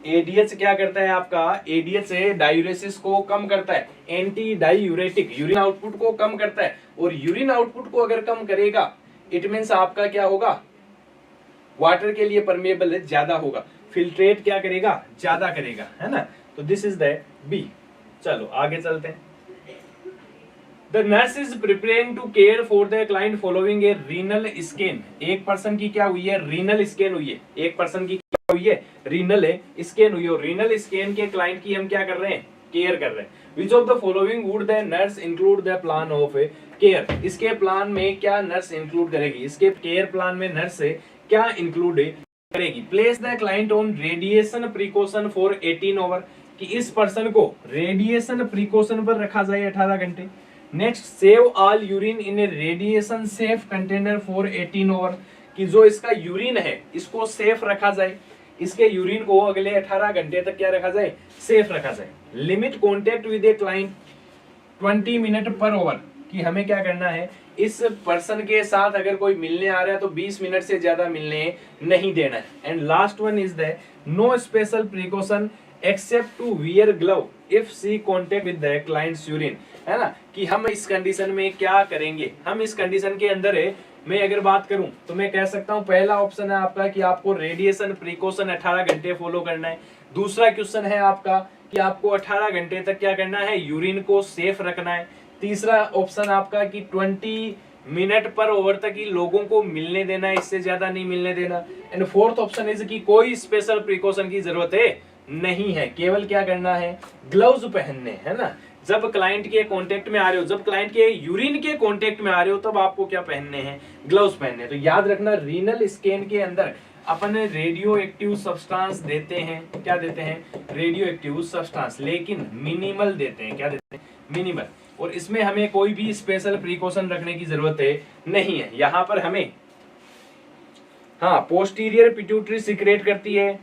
एडीएच क्या करता है आपका? एडीएच डायूरेसिस को कम करता है। एंटी डायूरेटिक, यूरिन आउटपुट को कम करता है। और यूरिन आउटपुट को अगर कम करेगा इट मींस आपका क्या होगा? वाटर के लिए परमिएबल ज्यादा होगा। फिल्ट्रेट क्या करेगा? ज्यादा करेगा, है ना। तो दिस इज द बी। चलो आगे चलते हैं। The nurse is preparing to care for the client following a renal scan. एक पर्सन की क्या हुई है, रीनल स्कैन हुई है। एक पर्सन की क्या हुई है, रीनल स्कैन हुई है। रीनल स्कैन के क्लाइंट की हम क्या कर रहे हैं, केयर कर रहे हैं। Which of the following would the nurse include the plan of care. इसके प्लान में क्या नर्स इंक्लूड करेगी, इसके केयर प्लान में नर्स क्या इंक्लूड करेगी। Place the client on radiation precaution for 18 hour, कि इस पर्सन को रेडिएशन प्रिकॉशन पर रखा जाए 18 घंटे। Next, save all urine in a radiation safe container for 18 hour, कि जो इसका यूरिन है इसको सेफ रखा जाए, इसके यूरिन को अगले 18 घंटे तक क्या रखा जाए, सेफ रखा जाए। Limit contact with a client 20 minute per hour, कि हमें क्या करना है, इस पर्सन के साथ अगर कोई मिलने आ रहा है तो 20 मिनट से ज्यादा मिलने नहीं देना है। And last one is the no special precaution except to wear glove if she contact with the client's urine, है ना, कि हम इस कंडीशन में क्या करेंगे। हम इस कंडीशन के अंदर है, मैं अगर बात करूं तो मैं कह सकता हूं पहला ऑप्शन है आपका कि आपको रेडिएशन प्रिकॉशन 18 घंटे फॉलो करना है। दूसरा क्वेश्चन है आपका कि आपको 18 घंटे तक क्या करना है, यूरिन को सेफ रखना है। तीसरा ऑप्शन आपका कि 20 मिनट पर ओवर तक ही लोगों को मिलने देना है, इससे ज्यादा नहीं मिलने देना। एंड फोर्थ ऑप्शन इज कि कोई स्पेशल प्रिकॉशन की जरूरत है नहीं है, केवल क्या करना है, ग्लव्स पहनने, है ना। जब क्लाइंट के कांटेक्ट में आ रहे हो, जब क्लाइंट के यूरिन के कांटेक्ट में आ रहे हो, तब आपको क्या पहनने हैं, ग्लव्स पहनने हैं। तो याद रखना, रीनल स्कैन के अंदर अपन रेडियो एक्टिव सब्सटेंस देते हैं, क्या देते हैं, रेडियो एक्टिव सब्सटेंस, लेकिन मिनिमल देते हैं, क्या देते हैं, मिनिमल। और इसमें हमें कोई भी स्पेशल प्रिकॉशन रखने की जरूरत है नहीं है। यहां पर हमें, हाँ, पोस्टीरियर पिट्यूटरी सीक्रेट करती है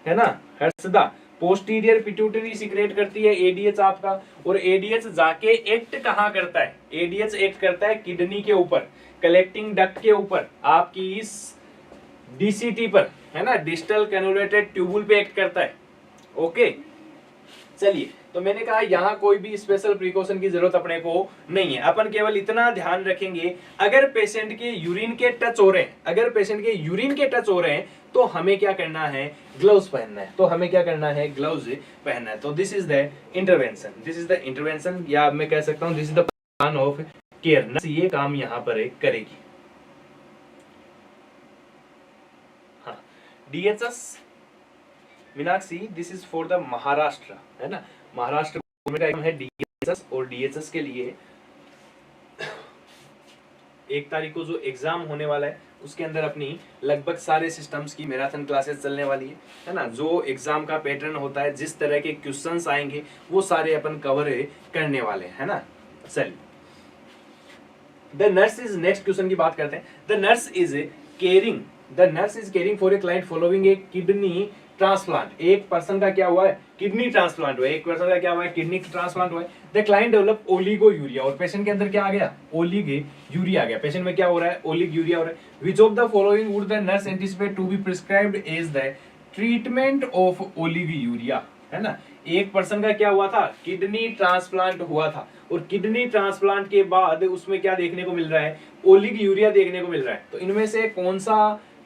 ना हर्षदा, पोस्टीरियर पिट्यूटरी सीक्रेट करती है एडीएच आपका। और एडीएच जाके एक्ट कहाँ करता है, एडीएच एक्ट करता है किडनी के ऊपर, कलेक्टिंग डक्ट के ऊपर, आपकी इस डीसीटी पर, है ना, डिस्टल कैनुलेटेड ट्यूबुल पे एक्ट करता है। ओके, चलिए, तो मैंने कहा यहाँ कोई भी स्पेशल प्रिकॉशन की जरूरत अपने को नहीं है। अपन केवल इतना ध्यान रखेंगे, अगर पेशेंट के यूरिन के टच हो रहे हैं, अगर पेशेंट के यूरिन के टच हो रहे हैं तो हमें क्या करना है, ग्लव्स पहनना है। तो हमें क्या करना है, ग्लव्स पहनना है। तो this is the intervention, this is the intervention, या मैं कह सकता हूँ this is the plan of care. ये काम यहाँ पर करेगी। हाँ, DHS Meenakshi, this is for the Maharashtra, है ना, महाराष्ट्र गवर्नमेंट का है डीएचएस। और डीएचएस के लिए 1 तारीख को जो एग्जाम होने वाला है उसके अंदर अपनी लगभग सारे सिस्टम्स की मैराथन क्लासेस चलने वाली है ना। जो एग्जाम का पैटर्न होता है, जिस तरह के क्वेश्चंस आएंगे वो सारे अपन कवर करने वाले, है ना। चलिए, the nurse is, next question की बात करते हैं। The nurse is caring for a client following A kidney transplant. एक पर्सन का क्या हुआ है, किडनी ट्रांसप्लांट हुआ है। एक पर्सन का क्या हुआ है, किडनी ट्रांसप्लांट हुआ है। The client develop oligo urea, और पेशेंट के अंदर क्या आ गया, ओलिग यूरिया आ गया। पेशेंट में क्या हो रहा है, ओलिग यूरिया हो रहा है। Which of the following would the nurse anticipate to be prescribed as the treatment of oliguria, है ना। एक पर्सन का क्या हुआ था, किडनी ट्रांसप्लांट हुआ था, और किडनी ट्रांसप्लांट के बाद उसमें क्या देखने को मिल रहा है, ओलिग यूरिया देखने को मिल रहा है। तो इनमें से कौन सा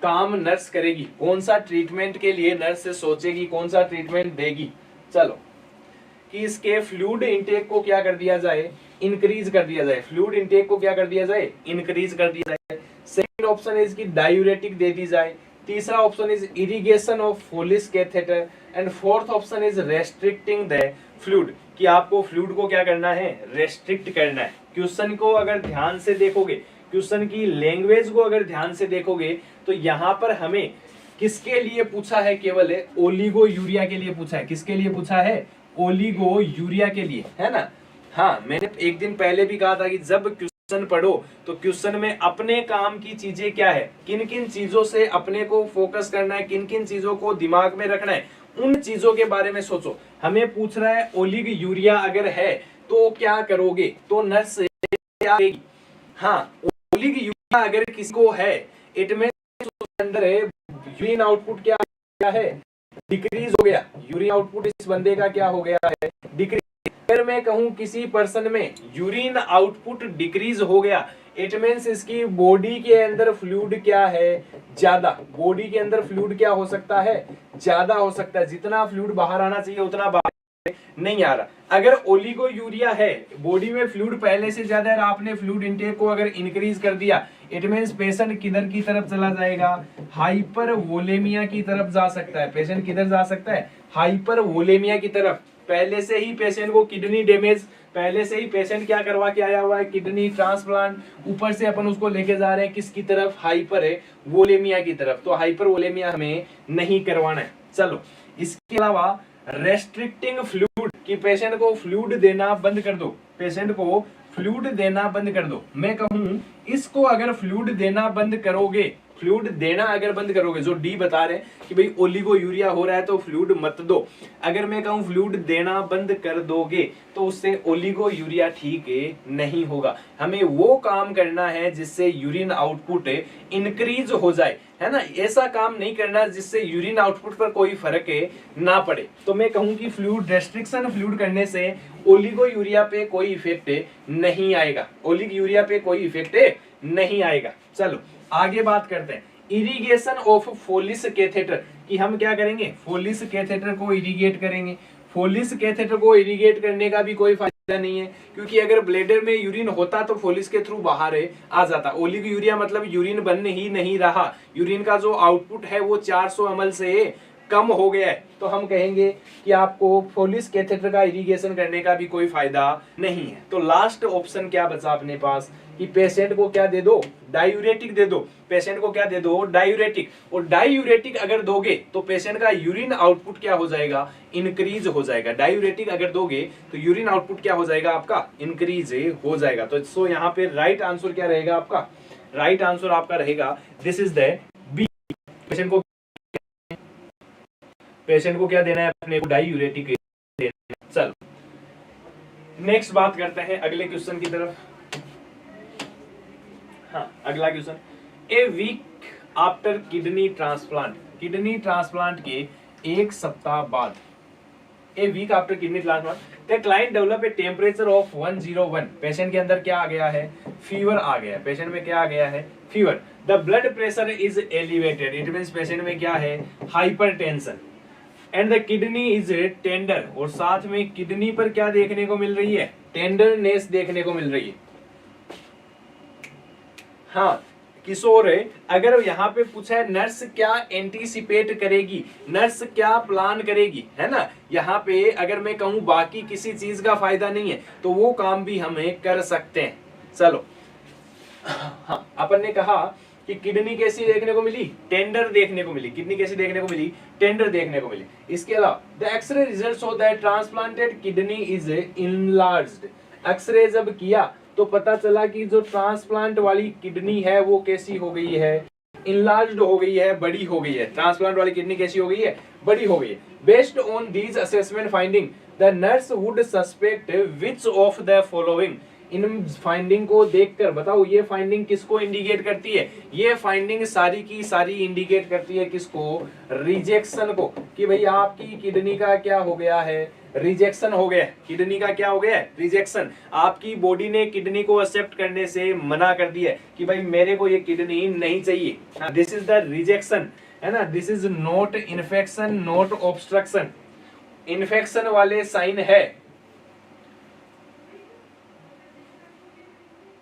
काम नर्स करेगी, कौन सा ट्रीटमेंट के लिए नर्स से सोचेगी, कौन सा ट्रीटमेंट देगी। चलो, कि इसके फ्लूइड इनटेक को क्या कर दिया जाए, इंक्रीज कर दिया जाए। फ्लूइड इनटेक को क्या कर दिया जाए, इंक्रीज कर दिया जाए। सेकंड ऑप्शन इज कि डायूरेटिक दे दी जाए। तीसरा option is irrigation of Foley's catheter. And fourth option is restricting the fluid, कि आपको फ्लूइड को क्या करना है, रेस्ट्रिक्ट करना है। क्वेश्चन को अगर ध्यान से देखोगे, क्वेश्चन की लैंग्वेज को अगर ध्यान से देखोगे, तो यहाँ पर हमें किसके लिए पूछा है, केवल ओलिगो यूरिया के लिए पूछा है। किसके लिए पूछा है, ओलिगो यूरिया के लिए, है ना। हाँ, मैंने एक दिन पहले भी कहा था कि जब क्वेश्चन पढ़ो तो क्वेश्चन में अपने काम की चीजें क्या है, किन किन चीजों से अपने को फोकस करना है, किन किन चीजों को दिमाग में रखना है, उन चीजों के बारे में सोचो। हमें पूछ रहा है ओलिग यूरिया अगर है तो क्या करोगे, तो नर्स क्या करेगी। हाँ, ओलिग यूरिया अगर किसी को है, इट में अंदर है यूरिन आउटपुट क्या है, डिक्रीज हो गया। यूरिन आउटपुट इस बंदे का क्या हो गया है, डिक्रीज। अगर मैं कहूं किसी पर्सन में यूरिन आउटपुट डिक्रीज हो गया, इट मींस इसकी बॉडी के अंदर फ्लूइड क्या है, ज्यादा। बॉडी के अंदर फ्लूइड क्या हो सकता है, ज्यादा हो सकता है। जितना फ्लूइड बाहर आना चाहिए उतना बाहर नहीं आ रहा। अगर ओलिगोयूरिया है, बॉडी में फ्लूइड पहले से ज्यादा है, आपने फ्लूइड इंटेक को अगर इंक्रीज कर दिया, इट मींस पेशेंट किधर की तरफ चला जाएगा, हाइपरवोलेमिया की तरफ जा सकता है। पेशेंट किधर जा सकता है, हाइपरवोलेमिया की तरफ। पहले से ही पेशेंट को किडनी डैमेज, पहले से ही पेशेंट क्या करवा के आया हुआ है, किडनी ट्रांसप्लांट, ऊपर से अपन उसको लेके जा रहे हैं किसकी तरफ, हाइपर है वोलेमिया की तरफ। तो हाइपर वोलेमिया हमें नहीं करवाना है। चलो, इसके अलावा रेस्ट्रिक्टिंग फ्लूइड, कि पेशेंट को फ्लूइड देना बंद कर दो, पेशेंट को फ्लूइड देना बंद कर दो। मैं कहूं इसको अगर फ्लूइड देना बंद करोगे, फ्लूइड देना अगर बंद करोगे, जो डी बता रहे हैं कि भाई ओलिगोयूरिया हो रहा है तो फ्लूइड मत दो, अगर मैं कहूं फ्लूइड देना बंद कर दोगे तो उससे ओलिगोयूरिया ठीक नहीं होगा। हमें वो काम करना है जिससे यूरिन आउटपुट इंक्रीज हो जाए, है ना। ऐसा काम नहीं करना जिससे यूरिन आउटपुट पर कोई फर्क ना पड़े। तो मैं कहूं कि फ्लूइड रेस्ट्रिक्शन, फ्लूइड करने से ओलिगोयूरिया पे कोई इफेक्ट नहीं आएगा, ओलिगोयूरिया पे कोई इफेक्ट नहीं आएगा। चलो आगे बात करते हैं, इरिगेशन ऑफ फोलिस कैथेटर, कि हम क्या करेंगे, फोलिस कैथेटर को इरिगेट करेंगे। फोलिस कैथेटर को इरिगेट करने का भी कोई फायदा नहीं है, क्योंकि अगर ब्लेडर में यूरिन होता तो फोलिस के थ्रू बाहर आ जाता। ओलिगोयूरिया मतलब यूरिन बन ही नहीं रहा, यूरिन का जो आउटपुट है वो 400 ml से कम हो गया है, तो हम कहेंगे कि आपको फोलिस कैथेटर का इरिगेशन करने का भी कोई फायदा नहीं है। तो लास्ट ऑप्शन क्या बचा अपने पास, कि पेशेंट को क्या दे दो, डायूरेटिक दे दो। पेशेंट को क्या दे दो, डायूरेटिक। और डायूरेटिक अगर दोगे तो पेशेंट का यूरिन आउटपुट क्या हो जाएगा, इंक्रीज हो जाएगा। डायूरेटिक अगर दोगे तो यूरिन आउटपुट क्या हो जाएगा आपका, इंक्रीज हो जाएगा। तो सो यहाँ पे राइट आंसर क्या रहेगा आपका, राइट आंसर आपका रहेगा this is the B. Patient को क्या देना है, अपने को डायूरेटिक देना है। चलो नेक्स्ट बात करते हैं अगले क्वेश्चन की तरफ। हाँ, अगला question, a week after kidney transplant, kidney transplant के एक सप्ताह बाद, a week after kidney transplant the client develop a temperature of 101। Patient के अंदर क्या आ गया है, फीवर आ गया है। पेशेंट में क्या आ गया है, fever. The blood pressure is elevated, it means patient में क्या है, hypertension. And the kidney is tender, और साथ में किडनी पर क्या देखने को मिल रही है, टेंडरनेस देखने को मिल रही है। हाँ किशोर, अगर यहाँ पे पूछा है नर्स क्या एंटीसिपेट करेगी, नर्स क्या प्लान करेगी, है ना। यहाँ पे अगर मैं कहूँ बाकी किसी चीज का फायदा नहीं है तो वो काम भी हमें कर सकते हैं। चलो हाँ, अपन ने कहा कि किडनी कैसी देखने को मिली, टेंडर देखने को मिली। किडनी कैसी देखने को मिली, टेंडर देखने को मिली। इसके अलावा the x-ray results show that transplanted kidney is enlarged. X-ray जब किया तो पता चला कि जो ट्रांसप्लांट वाली किडनी है वो कैसी हो गई है, इनलार्ज्ड हो गई है, बड़ी हो गई है। ट्रांसप्लांट वाली किडनी कैसी हो गई है, बड़ी हो गई है। Based on these assessment finding the nurse would suspect which of the following. In finding को देखकर बताओ ये फाइंडिंग किसको इंडिकेट करती है, ये फाइंडिंग सारी की सारी इंडिकेट करती है किसको, रिजेक्शन को, कि भाई आपकी किडनी का क्या हो गया है, रिजेक्शन हो गया। किडनी का क्या हो गया है, रिजेक्शन। आपकी बॉडी ने किडनी को एक्सेप्ट करने से मना कर दिया कि भाई मेरे को ये किडनी नहीं चाहिए। दिस इज द रिजेक्शन, है ना। This is not infection, not obstruction. Infection वाले साइन है,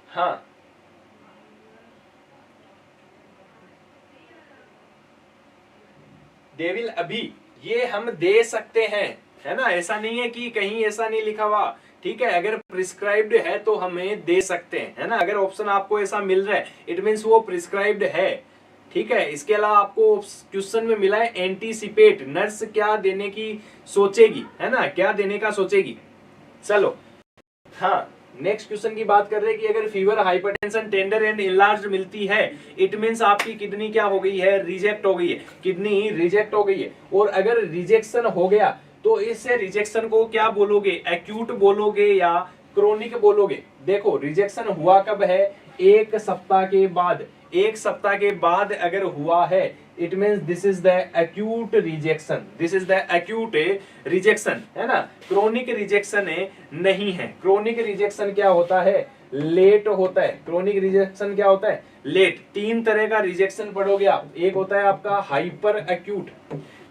हाँ डेविल अभी ये हम दे सकते हैं, है ना। ऐसा नहीं है कि कहीं ऐसा नहीं लिखा हुआ, ठीक है। अगर प्रिस्क्राइब्ड है तो हमें दे सकते हैं, है ना। अगर ऑप्शन आपको ऐसा मिल रहा है इट मींस वो प्रिस्क्राइब्ड है, ठीक है। इसके अलावा आपको क्वेश्चन में मिला है एंटीसिपेट, नर्स क्या देने की सोचेगी, है ना, क्या देने का सोचेगी। चलो हाँ नेक्स्ट क्वेश्चन की बात कर रहे हैं कि अगर fever, hypertension, tender and enlarge मिलती है इट मींस आपकी किडनी क्या हो गई है, रिजेक्ट हो गई है, किडनी रिजेक्ट हो गई है। और अगर रिजेक्शन हो गया तो इससे रिजेक्शन को क्या बोलोगे, एक्यूट बोलोगे या क्रोनिक बोलोगे। देखो रिजेक्शन हुआ कब है, एक सप्ताह के बाद। एक सप्ताह के बाद अगर हुआ है it means this is the acute rejection, this is the acute rejection, है ना। क्रोनिक रिजेक्शन नहीं है। क्रोनिक रिजेक्शन क्या होता है, लेट होता है। क्रोनिक रिजेक्शन क्या होता है, लेट। तीन तरह का रिजेक्शन पढ़ोगे आप, एक होता है आपका हाइपर एक्यूट,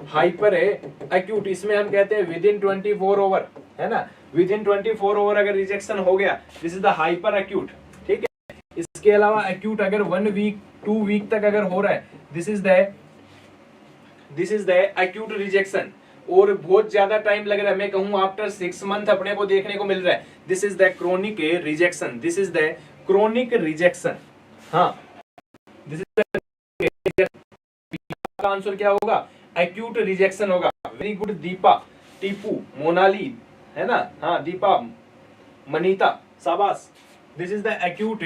हाइपर एक्यूट, इसमें हम कहते हैं विद इन 24 आवर, है ना, विद इन 24 आवर अगर रिजेक्शन हो गया, this is the hyper acute, ठीक है। इसके अलावा एक्यूट अगर 1 वीक 2 वीक तक अगर हो रहा है, this is the acute rejection. और बहुत ज्यादा टाइम लग रहा है, मैं कहूं आफ्टर 6 मंथ अपने को देखने को मिल रहा है, this is the chronic rejection, this is the chronic rejection. हाँ, दिस इज द आंसर क्या होगा, एक्यूट रिजेक्शन होगा। वेरी गुड दीपा, टीपू, मोनाली, है ना, हाँ दीपा, मनीता, शाबाश, this is the acute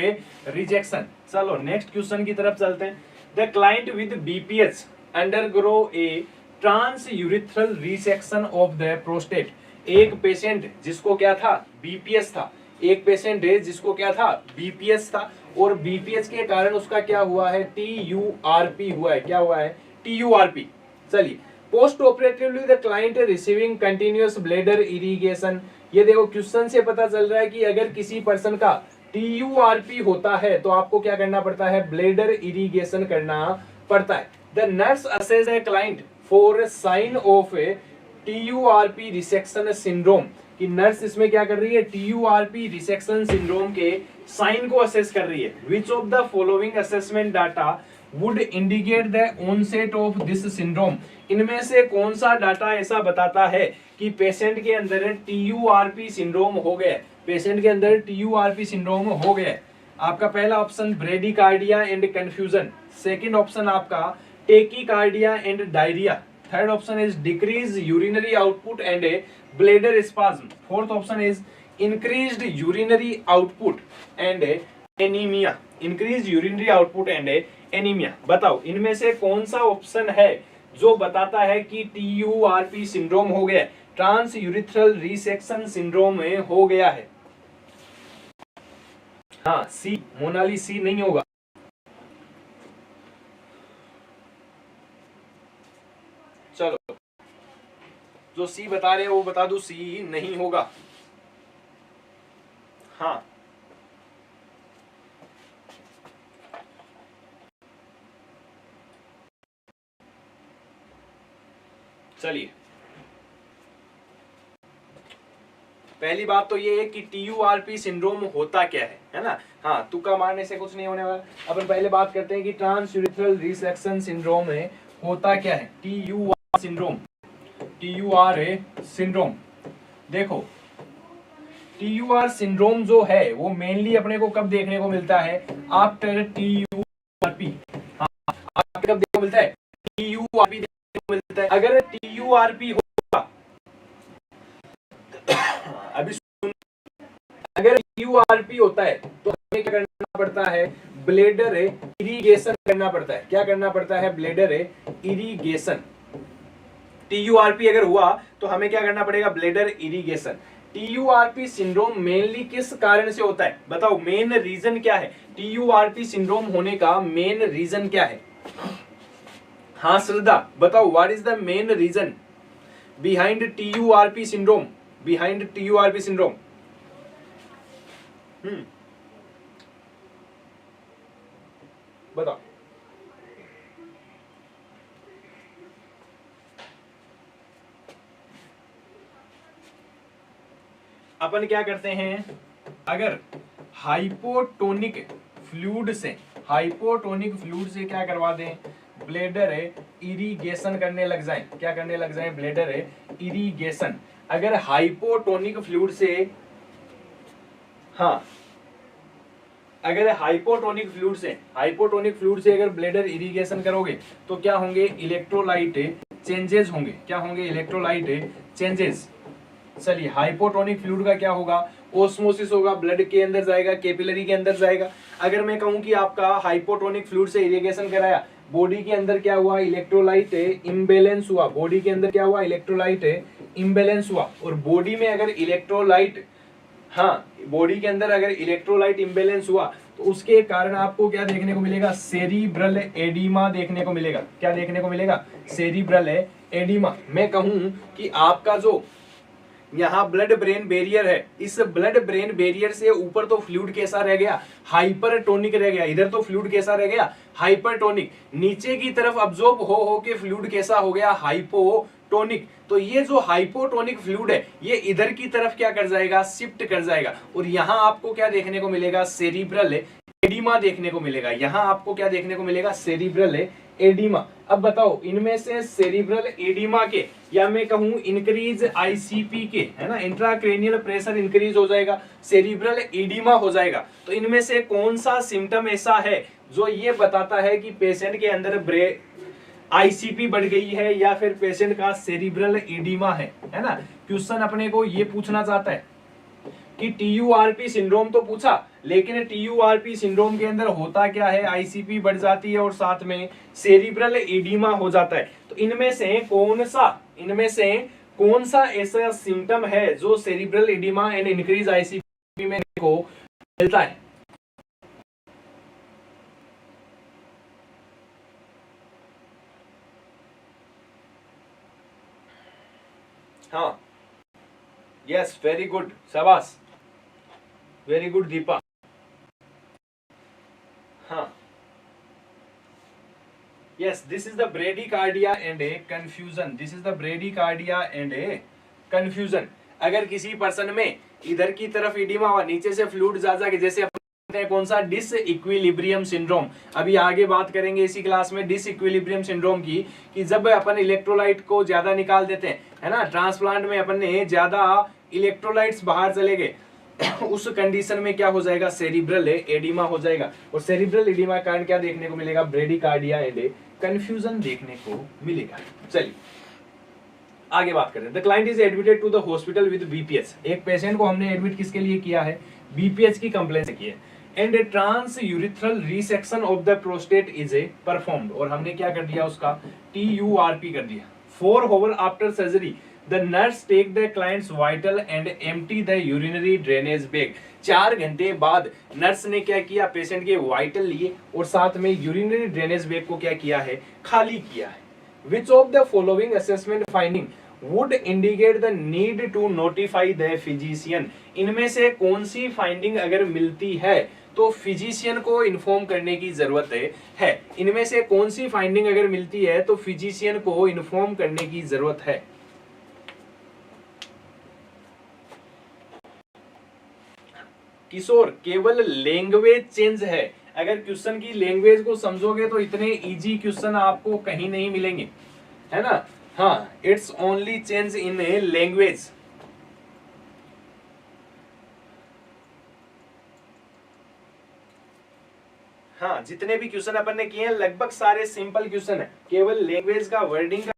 rejection. चलो नेक्स्ट क्वेश्चन की तरफ चलते हैं। The client with BPH undergo a transurethral resection of the prostate. एक पेशेंट जिसको क्या था, बीपीएच था, एक पेशेंट है जिसको क्या था, बीपीएच था, और बीपीएच के कारण उसका क्या हुआ है, टीयूआरपी हुआ है, क्या हुआ है, टीयूआरपी। चलिए, post operatively the client receiving continuous bladder irrigation. ये देखो क्वेश्चन से पता चल रहा है कि अगर किसी पर्सन का टीयूआरपी होता है तो आपको क्या करना पड़ता है, ब्लैडर इरिगेशन करना पड़ता है। The nurse assess a client for sign of a TURP resection syndrome, कि नर्स इसमें क्या कर रही है, टीयूआरपी रिसेक्शन सिंड्रोम के साइन को असेस कर रही है। Which of the following assessment data would indicate the onset of this syndrome. इनमें से कौन सा डाटा ऐसा बताता है कि पेशेंट के अंदर टीयूआरपी सिंड्रोम हो गया, पेशेंट के अंदर टीयूआरपी सिंड्रोम हो गया। आपका पहला option bradycardia and confusion, second option आपका tachycardia and diarrhoea, third option is decrease urinary output and bladder spasm, fourth option is increased urinary output and anaemia, increase urinary output and anaemia. बताओ इनमें से कौन सा option है जो बताता है कि टीयूआरपी सिंड्रोम हो गया, ट्रांस यूरिथ्रल रिसेक्शन सिंड्रोम में हो गया है। हाँ सी, मोनाली सी नहीं होगा। चलो जो सी बता रहे हैं वो बता दो, सी नहीं होगा। हाँ चलिए, पहली बात तो ये है कि टीयूआरपी सिंड्रोम होता क्या है ना। हाँ, तुक्का मारने से कुछ नहीं होने वाला। अपन पहले बात करते हैं कि ट्रांसयूरिथ्रल रिसेक्शन सिंड्रोम में होता क्या है, टीयूआर सिंड्रोम, टीयूआर सिंड्रोम। देखो टीयूआर सिंड्रोम जो है वो मेनली अपने को कब देखने को मिलता है, आफ्टर टीयूआरपी। हाँ, कब देखने को मिलता है, टीयूआरपी देखने को मिलता है। अगर टीयूआरपी होगा, अभी सुन, अगर टीयूआरपी होता है तो हमें क्या करना पड़ता है, ब्लैडर इरिगेशन करना पड़ता है। क्या करना पड़ता है, ब्लैडर इरिगेशन। टीयूआरपी अगर हुआ तो हमें क्या करना पड़ेगा, bladder irrigation. TURP syndrome mainly किस कारण से होता है, बताओ मेन रीजन क्या है, टीयूआरपी सिंड्रोम होने का मेन रीजन क्या है। हाँ श्रद्धा बताओ, what is the main reason behind TURP syndrome, behind TURP syndrome. बताओ। अपन क्या करते हैं, अगर हाइपोटोनिक फ्लूइड से, हाइपोटोनिक फ्लूइड से क्या करवा दें, ब्लैडर इरिगेशन करने लग जाएं। क्या करने लग जाएं, ब्लैडर इरिगेशन। अगर हाइपोटोनिक फ्लूइड से, हाँ अगर हाइपोटोनिक फ्लूइड से, हाइपोटोनिक फ्लूइड से अगर ब्लैडर इरिगेशन करोगे तो क्या होंगे, इलेक्ट्रोलाइट चेंजेस होंगे। क्या होंगे, इलेक्ट्रोलाइट चेंजेस। चलिए, हाइपोटोनिक फ्लूइड का क्या होगा, ओस्मोसिस होगा, ब्लड के अंदर जाएगा, कैपिलरी के अंदर जाएगा। अगर मैं कहूं कि आपका हाइपोटोनिक फ्लूइड से इरिगेशन कराया, बॉडी के अंदर क्या हुआ, इलेक्ट्रोलाइट इम्बैलेंस हुआ, बॉडी के अंदर क्या हुआ, इलेक्ट्रोलाइट इम्बैलेंस हुआ। और बॉडी में अगर इलेक्ट्रोलाइट, हाँ बॉडी के अंदर अगर इलेक्ट्रोलाइट इम्बैलेंस हुआ तो उसके कारण आपको क्या देखने को मिलेगा, सेरिब्रल एडिमा देखने को मिलेगा। क्या देखने को मिलेगा, सेरिब्रल एडिमा। मैं कहूं कि आपका जो यहाँ ब्लड ब्रेन बैरियर है, इस ब्लड ब्रेन बैरियर से ऊपर तो फ्लूइड कैसा रह गया, हाइपरटोनिक रह गया, इधर तो फ्लूइड कैसा रह गया, हाइपरटोनिक, नीचे की तरफ अब्जॉर्ब हो के फ्लूइड कैसा हो गया, हाइपोटोनिक। तो ये जो हाइपोटोनिक फ्लूइड है ये इधर की तरफ क्या कर जाएगा, शिफ्ट कर जाएगा, और यहाँ आपको क्या देखने को मिलेगा, सेरिब्रल एडिमा देखने को मिलेगा। यहाँ आपको क्या देखने को मिलेगा, सेरिब्रल एडिमा। अब बताओ इनमें से सेरिब्रल एडिमा के या मैं कहूं इंक्रीज आईसीपी के, है ना, इंट्राक्रेनियल प्रेशर इंक्रीज हो जाएगा, सेरिब्रल एडिमा हो जाएगा। तो इनमें से कौन सा सिम्टम ऐसा है जो ये बताता है कि पेशेंट के अंदर आईसीपी बढ़ गई है या फिर पेशेंट का सेरिब्रल एडिमा है ना। क्वेश्चन अपने को ये पूछना चाहता है कि टीयूआरपी सिंड्रोम तो पूछा, लेकिन टीयूआरपी सिंड्रोम के अंदर होता क्या है, आईसीपी बढ़ जाती है और साथ में सेरिब्रल एडिमा हो जाता है। तो इनमें से कौन सा ऐसा सिम्टम है जो cerebral oedema and increase ICP में को मिलता है। हाँ, यस, वेरी गुड, शाबाश, वेरी गुड दीपा। हाँ, yes, this is the bradycardia and a confusion, this is the bradycardia and a confusion। अगर किसी पर्सन में इधर की तरफ इडिमा हुआ, नीचे से फ्लूइड जा के, जैसे कौन सा, डिस इक्विलिब्रियम सिंड्रोम, अभी आगे बात करेंगे इसी क्लास में डिस इक्विलिब्रियम सिंड्रोम की, कि जब अपन इलेक्ट्रोलाइट को ज्यादा निकाल देते हैं, है ना, ट्रांसप्लांट में अपन ने ज्यादा इलेक्ट्रोलाइट्स बाहर चले गए उस कंडीशन में क्या हो जाएगा, सेरिब्रल एडिमा हो जाएगा। और सेरिब्रल एडिमा के कारण क्या देखने को मिलेगा, ब्रेडिकार्डिया एंड कंफ्यूजन देखने को मिलेगा। चलिए आगे बात करें। The client is admitted to the hospital with BPH, एक पेशेंट को हमने एडमिट किसके लिए किया है, बीपीएच की कंप्लेंट से की है। And a transurethral resection of the prostate is a performed, और हमने क्या कर दिया, उसका TURP कर दिया। 4 hours after surgery the nurse take the client's vital and empty the urinary drainage bag. 4 घंटे बाद नर्स ने क्या किया, पेशेंट के वाइटल लिए और साथ में यूरिनरी ड्रेनेज बैग को क्या किया है, खाली किया है। Which of the following assessment finding would indicate the need to notify the physician, इनमें से कौन सी फाइंडिंग अगर मिलती है तो फिजिशियन को इन्फॉर्म करने की जरूरत है। इनमें से कौन सी फाइंडिंग अगर मिलती है तो फिजिशियन को इन्फॉर्म करने की जरूरत है। किशोर, केवल लैंग्वेज चेंज है, अगर क्वेश्चन की लैंग्वेज को समझोगे तो इतने इजी क्वेश्चन आपको कहीं नहीं मिलेंगे, है ना। हाँ, it's only change in a language. हाँ, जितने भी क्वेश्चन अपन ने किए हैं लगभग सारे सिंपल क्वेश्चन है, केवल लैंग्वेज का, वर्डिंग का,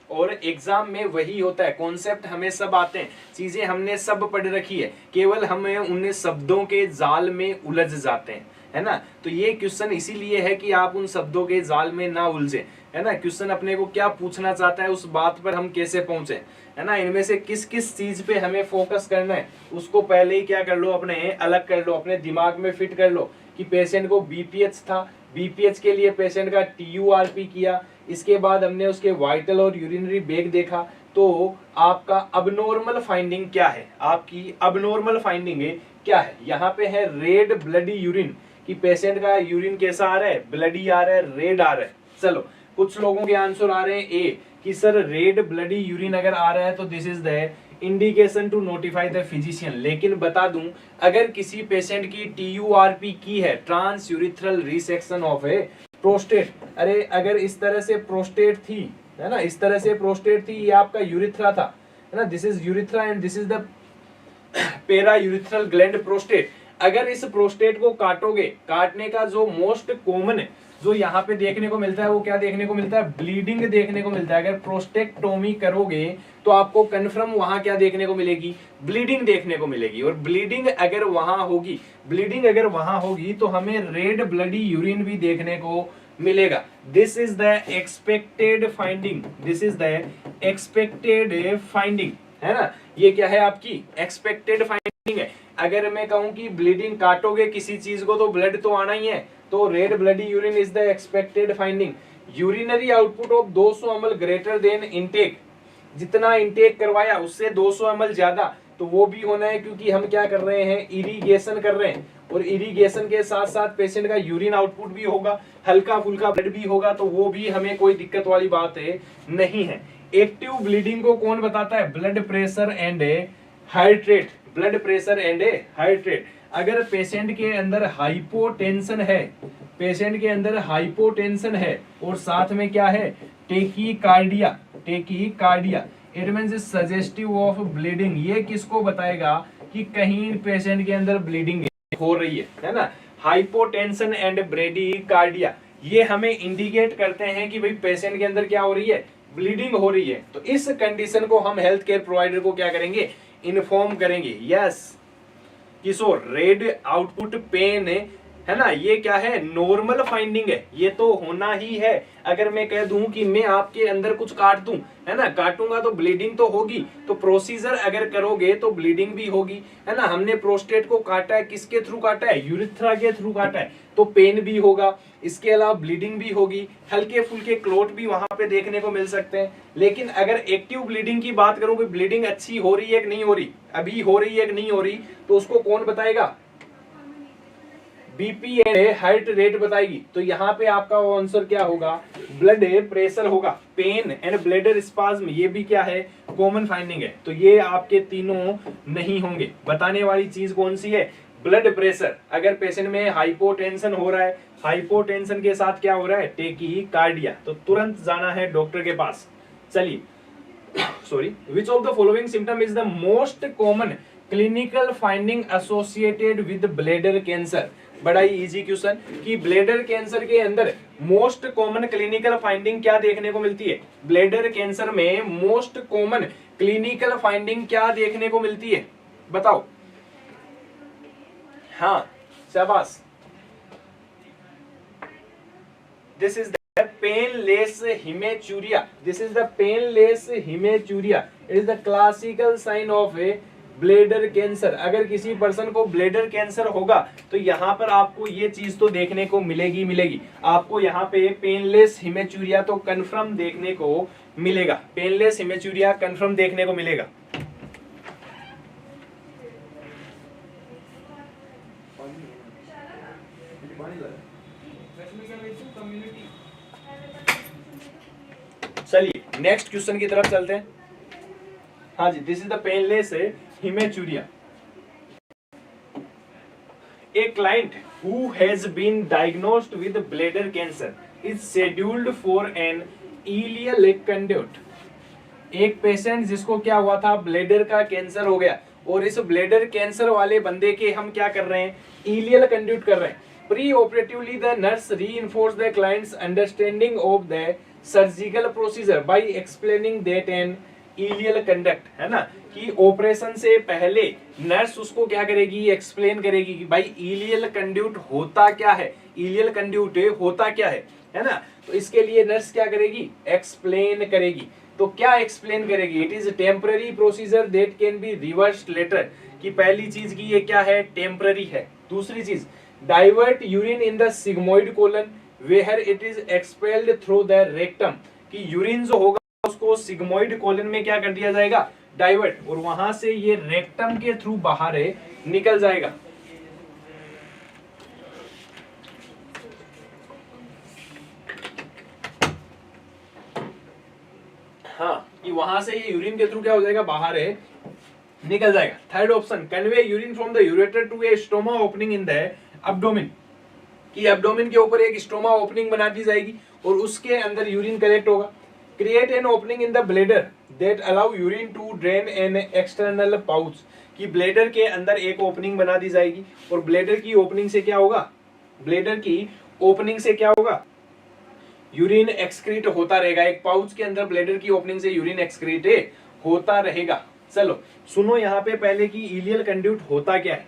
और एग्जाम में वही होता है। कॉन्सेप्ट हमें सब आते हैं, चीजें हमने सब पढ़ रखी है, केवल हमें उन शब्दों के जाल में उलझ जाते हैं, है ना। तो ये क्वेश्चन इसीलिए है कि आप उन शब्दों के जाल में ना उलझे, है ना। क्वेश्चन अपने को क्या पूछना चाहता है उस बात पर हम कैसे पहुंचे, है ना। इनमें से किस किस चीज पे हमें फोकस करना है उसको पहले ही क्या कर लो, अपने अलग कर लो, अपने दिमाग में फिट कर लो कि पेशेंट को बीपीएच था, बीपीएच के लिए पेशेंट का TURP किया, इसके बाद हमने उसके वाइटल और यूरिनरी बैग देखा। तो आपका अबनॉर्मल फाइंडिंग क्या है, आपकी अबनॉर्मल फाइंडिंग क्या है, यहाँ पे है रेड ब्लडी यूरिन, कि पेशेंट का यूरिन कैसा आ रहा है, ब्लडी आ रहा है, रेड आ रहा है। चलो कुछ लोगों के आंसर आ रहे हैं ए, कि सर रेड ब्लडी यूरिन अगर आ रहा है तो this is the indication to notify the physician. लेकिन बता दूं, अगर किसी पेशेंट की TURP की है, transurethral resection of a prostate, अरे अगर इस तरह से प्रोस्टेट थी, है ना, इस तरह से प्रोस्टेट थी, ये आपका यूरिथ्रा था, है ना, this is urethra and this is the पेरा यूरिथ्रल ग्लैंड प्रोस्टेट। अगर इस प्रोस्टेट को काटोगे, काटने का जो मोस्ट कॉमन है जो यहाँ पे देखने को मिलता है वो क्या देखने को मिलता है, ब्लीडिंग देखने को मिलता है। अगर प्रोस्टेक्टोमी करोगे तो आपको कन्फर्म वहां क्या देखने को मिलेगी, ब्लीडिंग देखने को मिलेगी। और ब्लीडिंग अगर वहां होगी तो हमें रेड ब्लडी यूरिन भी देखने को मिलेगा। This is the expected finding, this is the expected finding, है ना। ये क्या है, आपकी एक्सपेक्टेड फाइंडिंग है। अगर मैं कहूं कि ब्लीडिंग काटोगे किसी चीज को तो ब्लड तो आना ही है, तो red bloody urine is the expected finding. Urinary output of 200 ml greater than intake, जितना इंटेक करवाया उससे 200 ml ज्यादा, तो वो भी होना है, क्योंकि हम क्या कर रहे हैं, इरिगेशन कर रहे हैं, और इरिगेशन के साथ साथ पेशेंट का यूरिन आउटपुट भी होगा, हल्का फुल्का ब्लड भी होगा, तो वो भी हमें कोई दिक्कत वाली बात है नहीं है। एक्टिव ब्लीडिंग को कौन बताता है, blood pressure and heart rate, blood pressure and heart rate. अगर पेशेंट के अंदर हाइपोटेंशन है, पेशेंट के अंदर हाइपोटेंशन है और साथ में क्या है, tachycardia, tachycardia, it means suggestive of bleeding, ये किसको बताएगा कि कहीं पेशेंट के अंदर ब्लीडिंग हो रही है ना। हाइपोटेंशन एंड ब्रेडीकार्डिया ये हमें इंडिकेट करते हैं कि भाई पेशेंट के अंदर क्या हो रही है, ब्लीडिंग हो रही है। तो इस कंडीशन को हम हेल्थ केयर प्रोवाइडर को क्या करेंगे, इन्फॉर्म करेंगे। यस किशोर, रेड आउटपुट पेन है ना, ये क्या है, नॉर्मल फाइंडिंग है, ये तो होना ही है। अगर मैं कह दूं कि मैं आपके अंदर कुछ काट दूं, है ना, काटूंगा तो ब्लीडिंग तो होगी, तो प्रोसीजर अगर करोगे तो ब्लीडिंग भी होगी, है ना। हमने प्रोस्टेट को काटा है, किसके थ्रू काटा है, यूरिथ्रा के थ्रू काटा है, तो पेन भी होगा, इसके अलावा ब्लीडिंग भी होगी, हल्के फुल्के क्लोट भी वहां पे देखने को मिल सकते हैं। लेकिन अगर एक्टिव ब्लीडिंग की बात करूं, ब्लीडिंग अच्छी हो रही है कि नहीं हो रही, अभी हो रही है कि नहीं हो रही, तो उसको कौन बताएगा, बीपी एंड हार्ट रेट बताएगी। तो यहाँ पे आपका आंसर क्या होगा, ब्लड प्रेशर होगा। पेन एंड ब्लडर स्पाज्म ये भी क्या है, कॉमन फाइंडिंग है। तो ये आपके तीनों नहीं होंगे। बताने वाली चीज कौन सी है, ब्लड प्रेशर। अगर पेशेंट में हाइपोटेंशन हो रहा है, हाइपोटेंशन के साथ क्या हो रहा है, टेकीकार्डिया, तो तुरंत जाना है डॉक्टर के पास। चलिए sorry, which of the following symptom is the most common clinical finding associated with bladder cancer. बड़ा ही इजी क्वेश्चन कि ब्लैडर कैंसर के अंदर मोस्ट कॉमन क्लिनिकल फाइंडिंग क्या देखने को मिलती है, ब्लैडर कैंसर में मोस्ट कॉमन क्लिनिकल फाइंडिंग क्या देखने को मिलती है, बताओ। हाँ शाबाश, this is the painless hematuria, this is the painless hematuria, it is the classical sign of a bladder cancer. अगर किसी पर्सन को ब्लेडर कैंसर होगा तो यहाँ पर आपको ये चीज तो देखने को मिलेगी आपको यहाँ पे पेनलेस हिमेचूरिया तो कंफर्म देखने को मिलेगा, पेनलेस हिमेचूरिया कंफर्म देखने को मिलेगा। चलिए नेक्स्ट क्वेश्चन की तरफ चलते हैं। हाँ जी, this is the painless hematuria. A client who has been diagnosed with bladder cancer is scheduled for an ileal conduit. एक पेशेंट जिसको क्या हुआ था, ब्लेडर का कैंसर हो गया, और इस ब्लेडर कैंसर वाले बंदे के हम क्या कर रहे हैं, इलियल कंड्यूट कर रहे हैं। Preoperatively the nurse reinforce the client's understanding of the surgical procedure by explaining that an ileal conduct, है ना, कि ऑपरेशन से पहले नर्स उसको क्या करेगी, एक्सप्लेन करेगी कि भाई इलियल कंड्यूट होता क्या है, इलियल कंड्यूट होता क्या है ना। तो इसके लिए नर्स क्या करेगी, एक्सप्लेन करेगी। तो क्या एक्सप्लेन करेगी, it is temporary procedure that can be reversed later, कि पहली चीज की ये क्या है, टेम्पररी है। दूसरी चीज, divert urine in the sigmoid colon where it is expelled through the rectum, कि यूरिन जो होगा उसको सिग्मोइड कोलन में क्या कर दिया जाएगा, डाइवर्ट, और वहां से ये रेक्टम के थ्रू बाहर निकल जाएगा। हाँ, कि वहां से ये यूरिन के थ्रू क्या हो जाएगा, बाहर निकल जाएगा। Third option, convey urine from the ureter to a stoma opening in the abdomen, कि एब्डोमेन के ऊपर एक स्टोमा ओपनिंग बना दी जाएगी और उसके अंदर यूरिन कलेक्ट होगा। Create an opening in the bladder that allow urine to drain an external pouch, कि ब्लेडर के अंदर एक ओपनिंग बना दी जाएगी, और ब्लेडर की ओपनिंग से क्या होगा, ब्लेडर की ओपनिंग से क्या होगा, यूरिन एक्सक्रीट होता रहेगा। एक पाउच के अंदर ब्लेडर की ओपनिंग से यूरिन एक्सक्रीट होता रहेगा। चलो सुनो यहाँ पे पहले कि इलियल कंड्यूट होता क्या है,